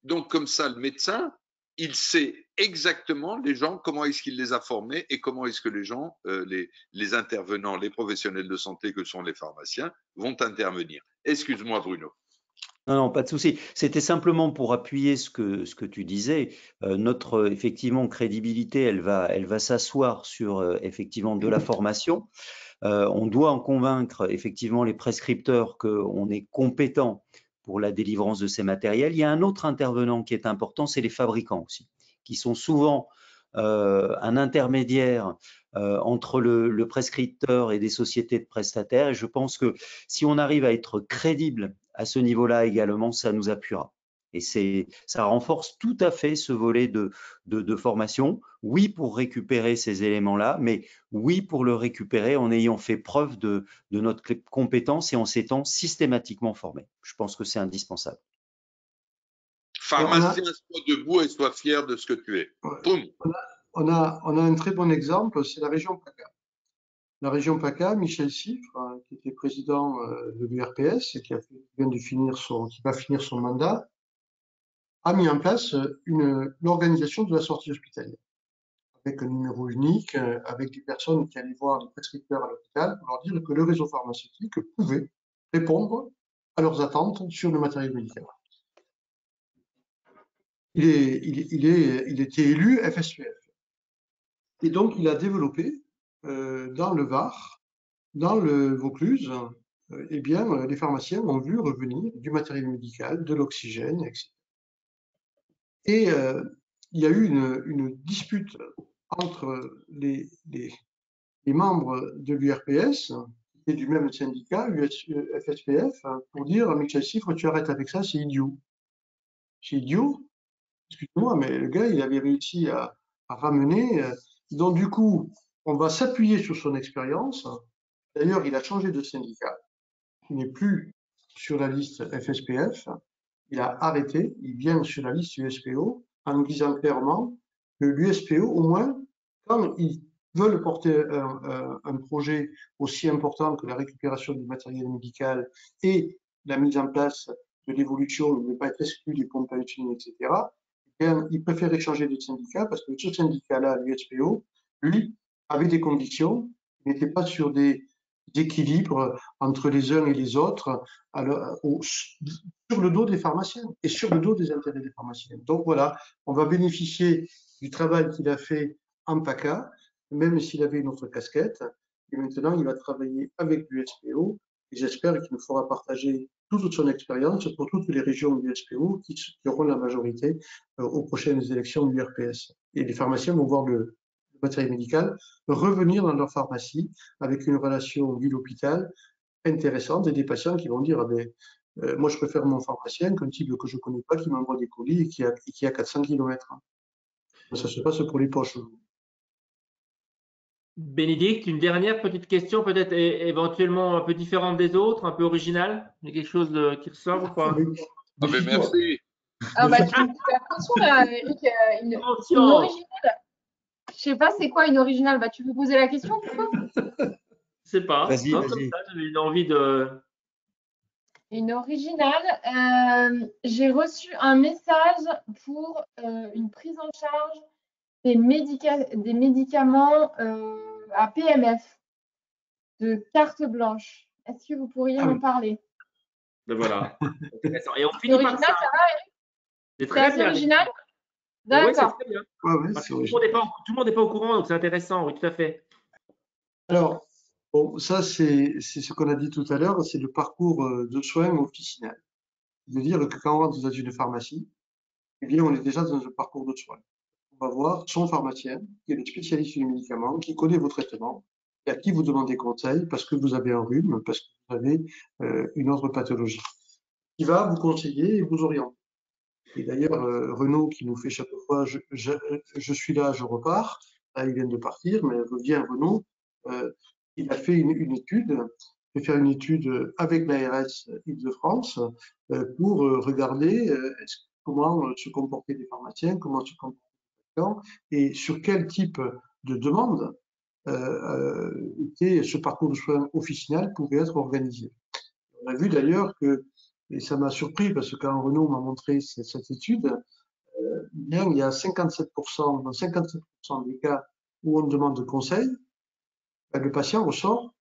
Donc comme ça, le médecin, il sait exactement les gens, comment est-ce qu'il les a formés et comment est-ce que les gens, les intervenants, les professionnels de santé que sont les pharmaciens, vont intervenir. Excuse-moi Bruno. Non, non, pas de souci. C'était simplement pour appuyer ce que tu disais. Notre effectivement crédibilité, elle va s'asseoir sur effectivement de la formation. On doit en convaincre effectivement les prescripteurs qu'on est compétent pour la délivrance de ces matériels. Il y a un autre intervenant qui est important, c'est les fabricants aussi, qui sont souvent un intermédiaire entre le prescripteur et des sociétés de prestataires. Et je pense que si on arrive à être crédible à ce niveau-là également, ça nous appuiera. Et ça renforce tout à fait ce volet de formation. Oui, pour récupérer ces éléments-là, mais oui, pour le récupérer en ayant fait preuve de notre compétence et en s'étant systématiquement formé. Je pense que c'est indispensable. Pharmacien, sois debout et sois fier de ce que tu es. Boum. On a un très bon exemple, c'est la région PACA. La région PACA, Michel Siffre, qui était président de l'URPS et qui va finir son mandat, a mis en place l'organisation de la sortie hospitalière, avec un numéro unique, avec des personnes qui allaient voir les prescripteurs à l'hôpital pour leur dire que le réseau pharmaceutique pouvait répondre à leurs attentes sur le matériel médical. Il était élu FSPF. Et donc, il a développé dans le Var, dans le Vaucluse, eh bien, les pharmaciens ont vu revenir du matériel médical, de l'oxygène, etc. Et il y a eu une dispute entre les membres de l'URPS et du même syndicat, FSPF, pour dire à Michel Siffre, tu arrêtes avec ça, c'est idiot. C'est idiot. Excuse-moi, mais le gars, il avait réussi à ramener. Donc, du coup, on va s'appuyer sur son expérience. D'ailleurs, il a changé de syndicat. Il n'est plus sur la liste FSPF. Il a arrêté. Il vient sur la liste USPO en disant clairement que l'USPO, au moins, quand ils veulent porter un projet aussi important que la récupération du matériel médical et la mise en place de l'évolution, il ne veut pas être exclu des pompes à insuline, etc., il préférait changer de syndicat parce que ce syndicat-là, l'USPO, lui, avait des conditions, il n'était pas sur des équilibres entre les uns et les autres sur le dos des pharmaciens et sur le dos des intérêts des pharmaciens. Donc voilà, on va bénéficier du travail qu'il a fait en PACA, même s'il avait une autre casquette. Et maintenant, il va travailler avec l'USPO et j'espère qu'il nous fera partager toute son expérience pour toutes les régions du SPO qui auront la majorité aux prochaines élections de l'URPS. Et les pharmaciens vont voir le matériel médical revenir dans leur pharmacie avec une relation ville-hôpital intéressante et des patients qui vont dire ah ben, moi je préfère mon pharmacien qu'un type que je ne connais pas qui m'envoie des colis et qui a 400 km. Ça se passe pour les poches. Bénédicte, une dernière petite question, peut-être éventuellement un peu différente des autres, un peu originale. Il y a quelque chose qui ressort ou pas? Ah ben merci. Ah bah tu me fais attention là, Eric, une originale. Je sais pas c'est quoi une originale. Bah tu peux poser la question pourquoi? Je sais pas. Vas-y, non, vas-y. comme ça, j'avais une envie de. Une originale. J'ai reçu un message pour une prise en charge des médicaments à PMF de carte blanche. Est-ce que vous pourriez m'en parler? Ben voilà. Et on C'est finit par original, ça. ça va, Eric? C'est très bien. Original? Oui, c'est D'accord. très bien. Ouais, Parce que tout le monde n'est pas au courant, donc c'est intéressant, oui, tout à fait. Alors, bon, ça c'est ce qu'on a dit tout à l'heure, c'est le parcours de soins officinal. C'est-à-dire que quand on rentre dans une pharmacie, eh bien, on est déjà dans un parcours de soins. On va voir son pharmacien, qui est le spécialiste du médicament, qui connaît vos traitements, et à qui vous demandez conseil parce que vous avez un rhume, parce que vous avez une autre pathologie. Il va vous conseiller et vous orienter. Et d'ailleurs, Renaud qui nous fait chaque fois je suis là, je repars. Là, il vient de partir, mais revient Renaud. Il a fait une étude, il fait faire une étude avec l'ARS Île-de-France pour regarder comment se comportaient les pharmaciens, comment se comportaient les patients et sur quel type de demande ce parcours de soins officinal pouvait être organisé. On a vu d'ailleurs que, et ça m'a surpris parce que quand Renaud m'a montré cette étude, bien, il y a 57%, dans 57% des cas où on demande de conseil, ben, le patient ressort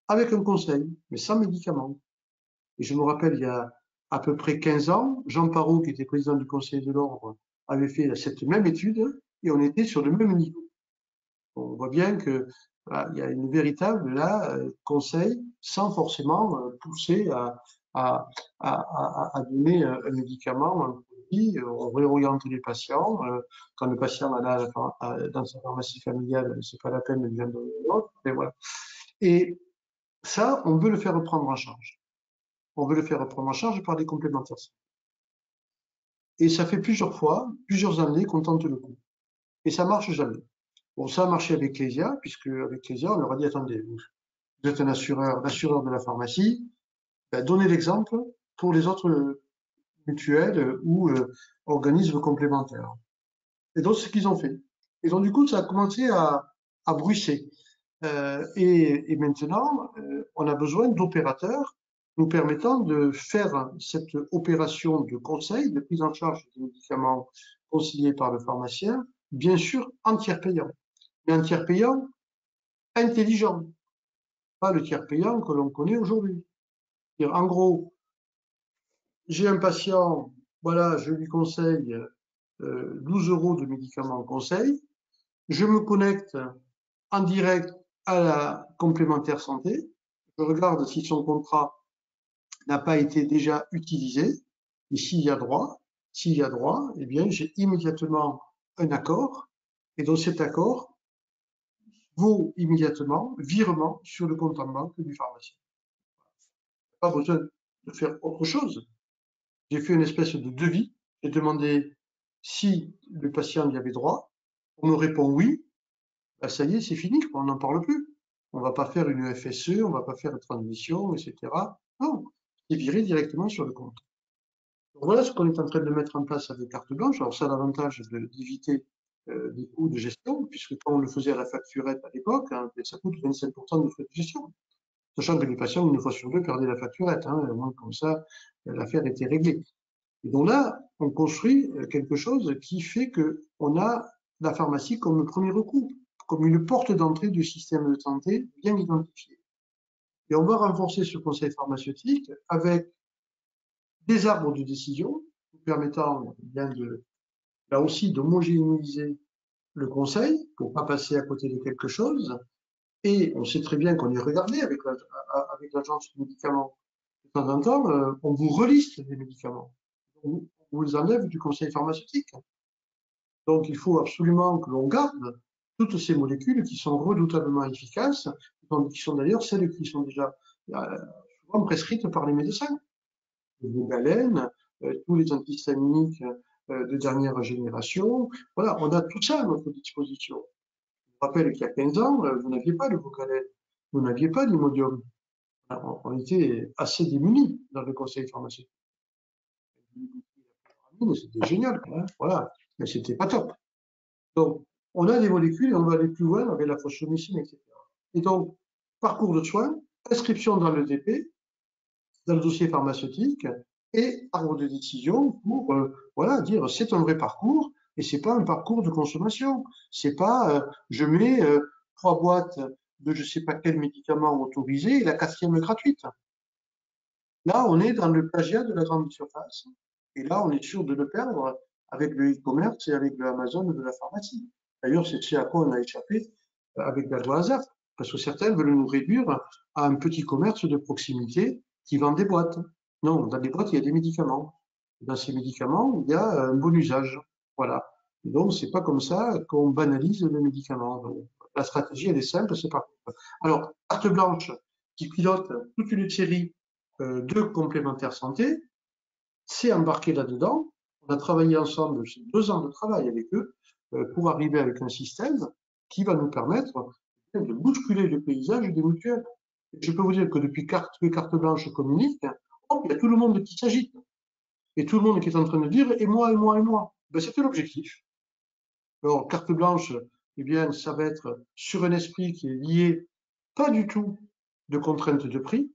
avec un conseil, mais sans médicament. Et je me rappelle, il y a à peu près 15 ans, Jean Parot, qui était président du Conseil de l'Ordre, avait fait cette même étude et on était sur le même niveau. On voit bien que voilà, il y a une véritable conseil sans forcément pousser à donner un médicament, un produit. On réoriente les patients. Quand le patient en a dans sa pharmacie familiale, c'est pas la peine de lui en donner une autre. Et voilà. Et ça, on veut le faire reprendre en charge. On veut le faire reprendre en charge par des complémentaires. Et ça fait plusieurs fois, plusieurs années qu'on tente le coup. Et ça marche jamais. Bon, ça a marché avec Clésia, puisque avec Clésia, on leur a dit, attendez, vous êtes un assureur, l'assureur de la pharmacie, ben, donnez l'exemple pour les autres mutuelles ou organismes complémentaires. Et donc, c'est ce qu'ils ont fait. Et donc, du coup, ça a commencé à bruisser. Et maintenant, on a besoin d'opérateurs nous permettant de faire cette opération de conseil, de prise en charge des médicaments conseillés par le pharmacien, bien sûr, en tiers payant. Mais un tiers payant intelligent, pas le tiers payant que l'on connaît aujourd'hui. En gros, j'ai un patient, voilà, je lui conseille 12 € de médicaments conseil, je me connecte en direct à la complémentaire santé, je regarde si son contrat n'a pas été déjà utilisé, et s'il y a droit, eh bien, j'ai immédiatement un accord, et dans cet accord, vaut immédiatement virement sur le compte en banque du pharmacien. Pas besoin de faire autre chose. J'ai fait une espèce de devis, j'ai demandé si le patient y avait droit. On me répond oui, ben ça y est, c'est fini, on n'en parle plus. On ne va pas faire une FSE, on ne va pas faire une transmission, etc. Non, c'est viré directement sur le compte. Donc voilà ce qu'on est en train de mettre en place avec carte blanche. Alors ça a l'avantage d'éviter des coûts de gestion, puisque quand on le faisait à la facturette à l'époque, hein, ça coûte 25% de frais de gestion. Sachant que les patients, une fois sur deux, perdaient la facturette. Hein, au moins comme ça, l'affaire était réglée. Et donc là, on construit quelque chose qui fait qu'on a la pharmacie comme le premier recours, comme une porte d'entrée du système de santé bien identifiée. Et on va renforcer ce conseil pharmaceutique avec des arbres de décision permettant bien là aussi d'homogénéiser le conseil pour pas passer à côté de quelque chose. Et on sait très bien qu'on est regardé avec l'agence du médicament. De temps en temps, on vous reliste des médicaments. On vous les enlève du conseil pharmaceutique. Donc, il faut absolument que l'on garde toutes ces molécules qui sont redoutablement efficaces, qui sont d'ailleurs celles qui sont déjà souvent prescrites par les médecins. Le galène, tous les antihistaminiques de dernière génération. Voilà, on a tout ça à notre disposition. Je vous rappelle qu'il y a 15 ans, vous n'aviez pas le Vocalène, vous n'aviez pas l'Imodium. On était assez démunis dans le conseil pharmaceutique. C'était génial, hein, voilà, mais c'était pas top. Donc, on a des molécules et on va aller plus loin avec la phosphomycine, etc. Et donc, parcours de soins, inscription dans le DP, dans le dossier pharmaceutique, et arbre de décision pour voilà, dire c'est un vrai parcours et c'est pas un parcours de consommation. C'est pas je mets 3 boîtes de je sais pas quel médicament autorisé et la 4e gratuite. Là, on est dans le plagiat de la grande surface et là, on est sûr de le perdre avec le e-commerce et avec le Amazon de la pharmacie. D'ailleurs, c'est ce à quoi on a échappé avec la loi ASAP, parce que certains veulent nous réduire à un petit commerce de proximité qui vend des boîtes. Non, dans les boîtes, il y a des médicaments. Dans ces médicaments, il y a un bon usage. Voilà. Et donc, c'est pas comme ça qu'on banalise le médicament. Donc, La stratégie, elle est simple, c'est parti. Alors, carte blanche qui pilote toute une série de complémentaires santé, c'est embarqué là-dedans. On a travaillé ensemble, c'est 2 ans de travail avec eux, pour arriver avec un système qui va nous permettre de bousculer le paysage des mutuelles. Je peux vous dire que depuis que carte blanche communique, il y a tout le monde qui s'agite. Et tout le monde qui est en train de dire, et moi, et moi, et moi. Ben, c'était l'objectif. Alors, carte blanche, eh bien, ça va être sur un esprit qui est lié pas du tout de contraintes de prix,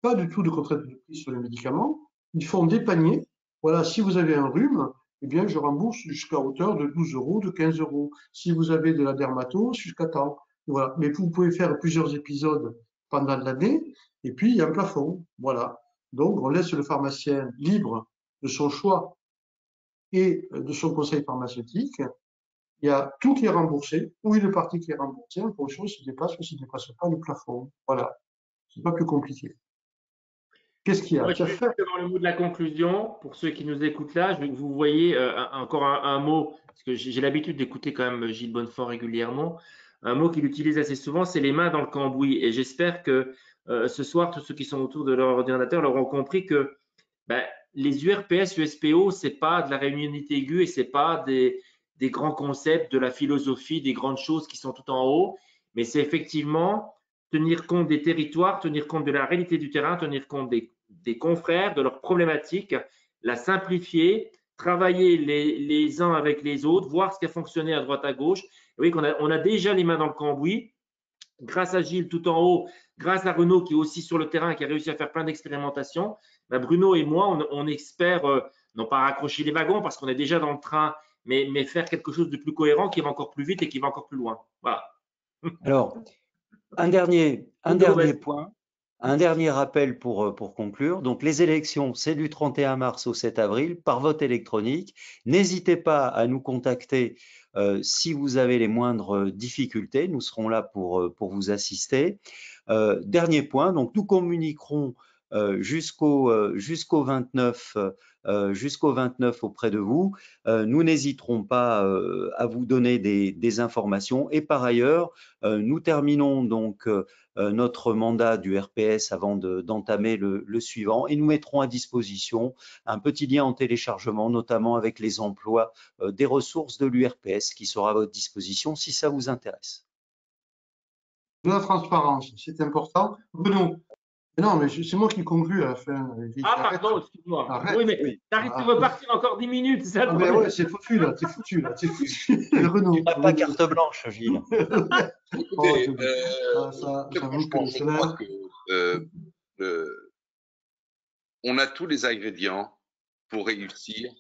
pas du tout de contraintes de prix sur les médicaments. Ils font des paniers. Voilà, si vous avez un rhume, eh bien, je rembourse jusqu'à hauteur de 12 euros, de 15 euros. Si vous avez de la dermatose, jusqu'à temps. Voilà. Mais vous pouvez faire plusieurs épisodes pendant l'année, et puis il y a un plafond. Voilà. Donc, on laisse le pharmacien libre de son choix et de son conseil pharmaceutique. Il y a tout qui est remboursé, ou une partie qui est remboursée en fonction s'il dépasse ou s'il ne dépasse pas le plafond. Voilà. C'est pas plus compliqué. Qu'est-ce qu'il y a? Moi, je vais juste avoir le mot de la conclusion. Pour ceux qui nous écoutent là, je veux que vous voyez encore un mot, parce que j'ai l'habitude d'écouter quand même Gilles Bonnefond régulièrement. Un mot qu'il utilise assez souvent, c'est les mains dans le cambouis. Et j'espère que ce soir, tous ceux qui sont autour de leur ordinateur l'auront compris que ben, les URPS, USPO, c'est pas de la réunionité aiguë et c'est pas des grands concepts, de la philosophie, des grandes choses qui sont tout en haut, mais c'est effectivement tenir compte des territoires, tenir compte de la réalité du terrain, tenir compte des confrères, de leurs problématiques, la simplifier, travailler les uns avec les autres, voir ce qui a fonctionné à droite à gauche. Vous voyez qu'on a déjà les mains dans le cambouis, grâce à Gilles tout en haut, grâce à Renaud qui est aussi sur le terrain, qui a réussi à faire plein d'expérimentations. Ben Bruno et moi, on espère, non pas raccrocher les wagons parce qu'on est déjà dans le train, mais faire quelque chose de plus cohérent qui va encore plus vite et qui va encore plus loin. Voilà. Alors, un dernier point, un dernier rappel pour conclure. Donc, les élections, c'est du 31 mars au 7 avril par vote électronique. N'hésitez pas à nous contacter si vous avez les moindres difficultés. Nous serons là pour vous assister. Dernier point, donc nous communiquerons jusqu'au 29 auprès de vous. Nous n'hésiterons pas à vous donner des informations. Et par ailleurs, nous terminons donc notre mandat du RPS avant d'entamer le suivant et nous mettrons à disposition un petit lien en téléchargement, notamment avec les emplois des ressources de l'URPS qui sera à votre disposition si ça vous intéresse. De la transparence, c'est important. Bruno, non, mais c'est moi qui conclue à la fin. Ah, pardon, excuse-moi. Oui, mais tu arrives de repartir encore 10 minutes, c'est ça le problème. Ouais, c'est foutu, là, t'es foutu, là, t'es foutu. Renaud. Tu n'as pas carte blanche, Gilles. Écoutez, franchement, je crois que on a tous les ingrédients pour réussir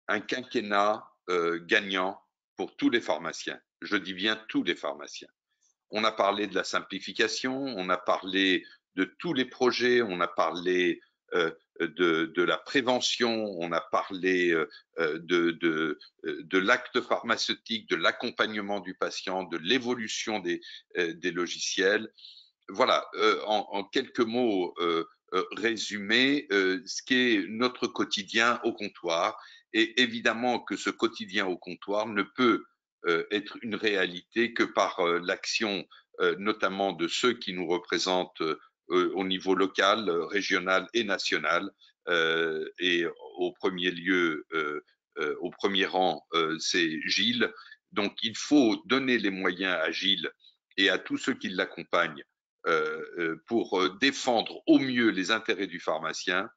un quinquennat gagnant pour tous les pharmaciens. Je dis bien tous les pharmaciens. On a parlé de la simplification, on a parlé de tous les projets, on a parlé de la prévention, on a parlé de l'acte pharmaceutique, de l'accompagnement du patient, de l'évolution des logiciels. Voilà, en quelques mots résumés, ce qu'est notre quotidien au comptoir. Et évidemment que ce quotidien au comptoir ne peut être une réalité que par l'action notamment de ceux qui nous représentent au niveau local, régional et national. Et au premier lieu, au premier rang, c'est Gilles. Donc il faut donner les moyens à Gilles et à tous ceux qui l'accompagnent pour défendre au mieux les intérêts du pharmacien.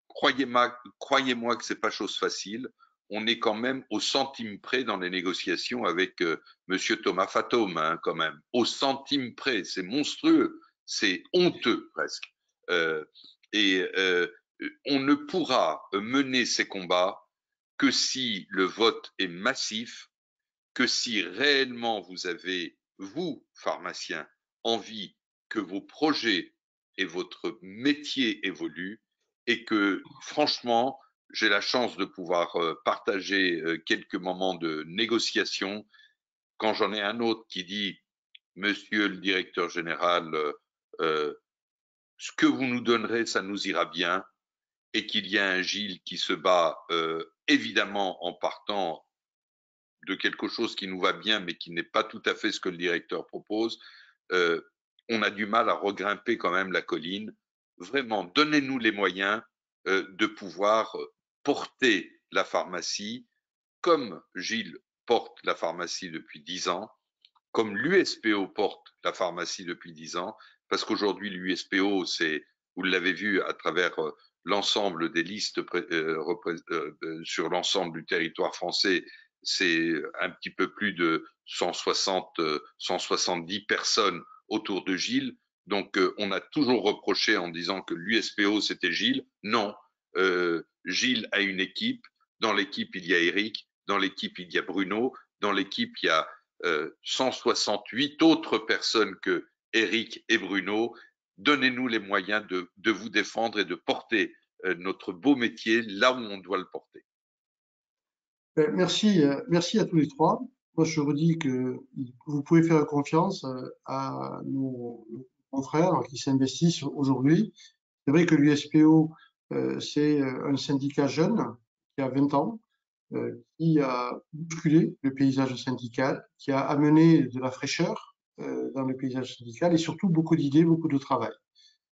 Croyez-moi que c'est pas chose facile. On est quand même au centime près dans les négociations avec Monsieur Thomas Fatome, hein, quand même. Au centime près, c'est monstrueux, c'est honteux presque. On ne pourra mener ces combats que si le vote est massif, que si réellement vous avez, vous, pharmaciens, envie que vos projets et votre métier évoluent et que, franchement, j'ai la chance de pouvoir partager quelques moments de négociation. Quand j'en ai un autre qui dit, Monsieur le directeur général, ce que vous nous donnerez, ça nous ira bien, et qu'il y a un Gilles qui se bat évidemment en partant de quelque chose qui nous va bien, mais qui n'est pas tout à fait ce que le directeur propose, on a du mal à regrimper quand même la colline. Vraiment, donnez-nous les moyens de pouvoir porter la pharmacie comme Gilles porte la pharmacie depuis 10 ans, comme l'USPO porte la pharmacie depuis 10 ans, parce qu'aujourd'hui, l'USPO, vous l'avez vu à travers l'ensemble des listes sur l'ensemble du territoire français, c'est un petit peu plus de 170 personnes autour de Gilles. Donc, on a toujours reproché en disant que l'USPO, c'était Gilles. Non, Gilles a une équipe. Dans l'équipe, il y a Eric. Dans l'équipe, il y a Bruno. Dans l'équipe, il y a 168 autres personnes que Eric et Bruno. Donnez-nous les moyens de vous défendre et de porter notre beau métier là où on doit le porter. Merci à tous les trois. Moi, je redis que vous pouvez faire confiance à nos confrères qui s'investissent aujourd'hui. C'est vrai que l'USPO, c'est un syndicat jeune qui a 20 ans, qui a bousculé le paysage syndical, qui a amené de la fraîcheur dans le paysage syndical et surtout beaucoup d'idées, beaucoup de travail.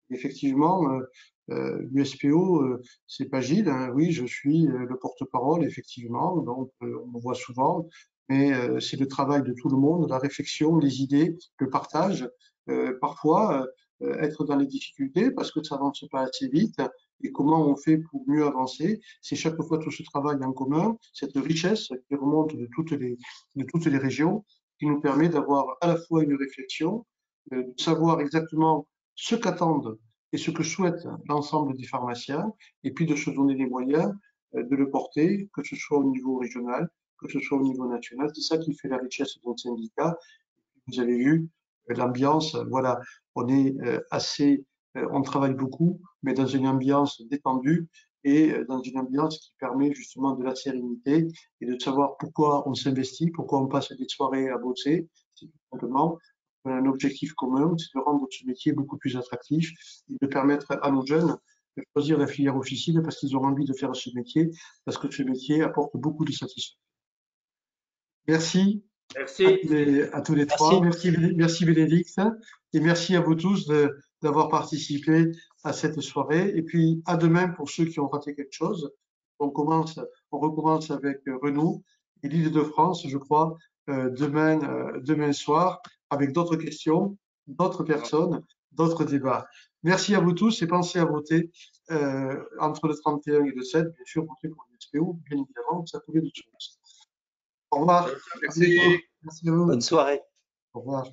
Effectivement, l'USPO, c'est pas Gilles, hein. Oui, je suis le porte-parole, effectivement, donc on me voit souvent, mais c'est le travail de tout le monde, la réflexion, les idées, le partage, parfois être dans les difficultés parce que ça avance pas assez vite. Et comment on fait pour mieux avancer? C'est chaque fois tout ce travail en commun, cette richesse qui remonte de toutes les régions, qui nous permet d'avoir à la fois une réflexion, de savoir exactement ce qu'attendent et ce que souhaitent l'ensemble des pharmaciens, et puis de se donner les moyens de le porter, que ce soit au niveau régional, que ce soit au niveau national. C'est ça qui fait la richesse de notre syndicat. Vous avez vu l'ambiance, voilà, on est on travaille beaucoup, mais dans une ambiance détendue et dans une ambiance qui permet justement de la sérénité et de savoir pourquoi on s'investit, pourquoi on passe des soirées à bosser. C'est tout simplement un objectif commun, c'est de rendre ce métier beaucoup plus attractif et de permettre à nos jeunes de choisir la filière officine parce qu'ils ont envie de faire ce métier, parce que ce métier apporte beaucoup de satisfaction. Merci. Merci. À tous les trois. Merci Bénédicte. Et merci à vous tous d'avoir participé à cette soirée. Et puis, à demain pour ceux qui ont raté quelque chose. On recommence avec Renaud et l'Île-de-France, je crois, demain soir, avec d'autres questions, d'autres personnes, d'autres débats. Merci à vous tous et pensez à voter entre le 31 et le 7. Bien sûr, votez pour l'USPO, bien évidemment, ça peut être de choses. Au revoir. Merci. Merci à vous. Bonne soirée. Au revoir.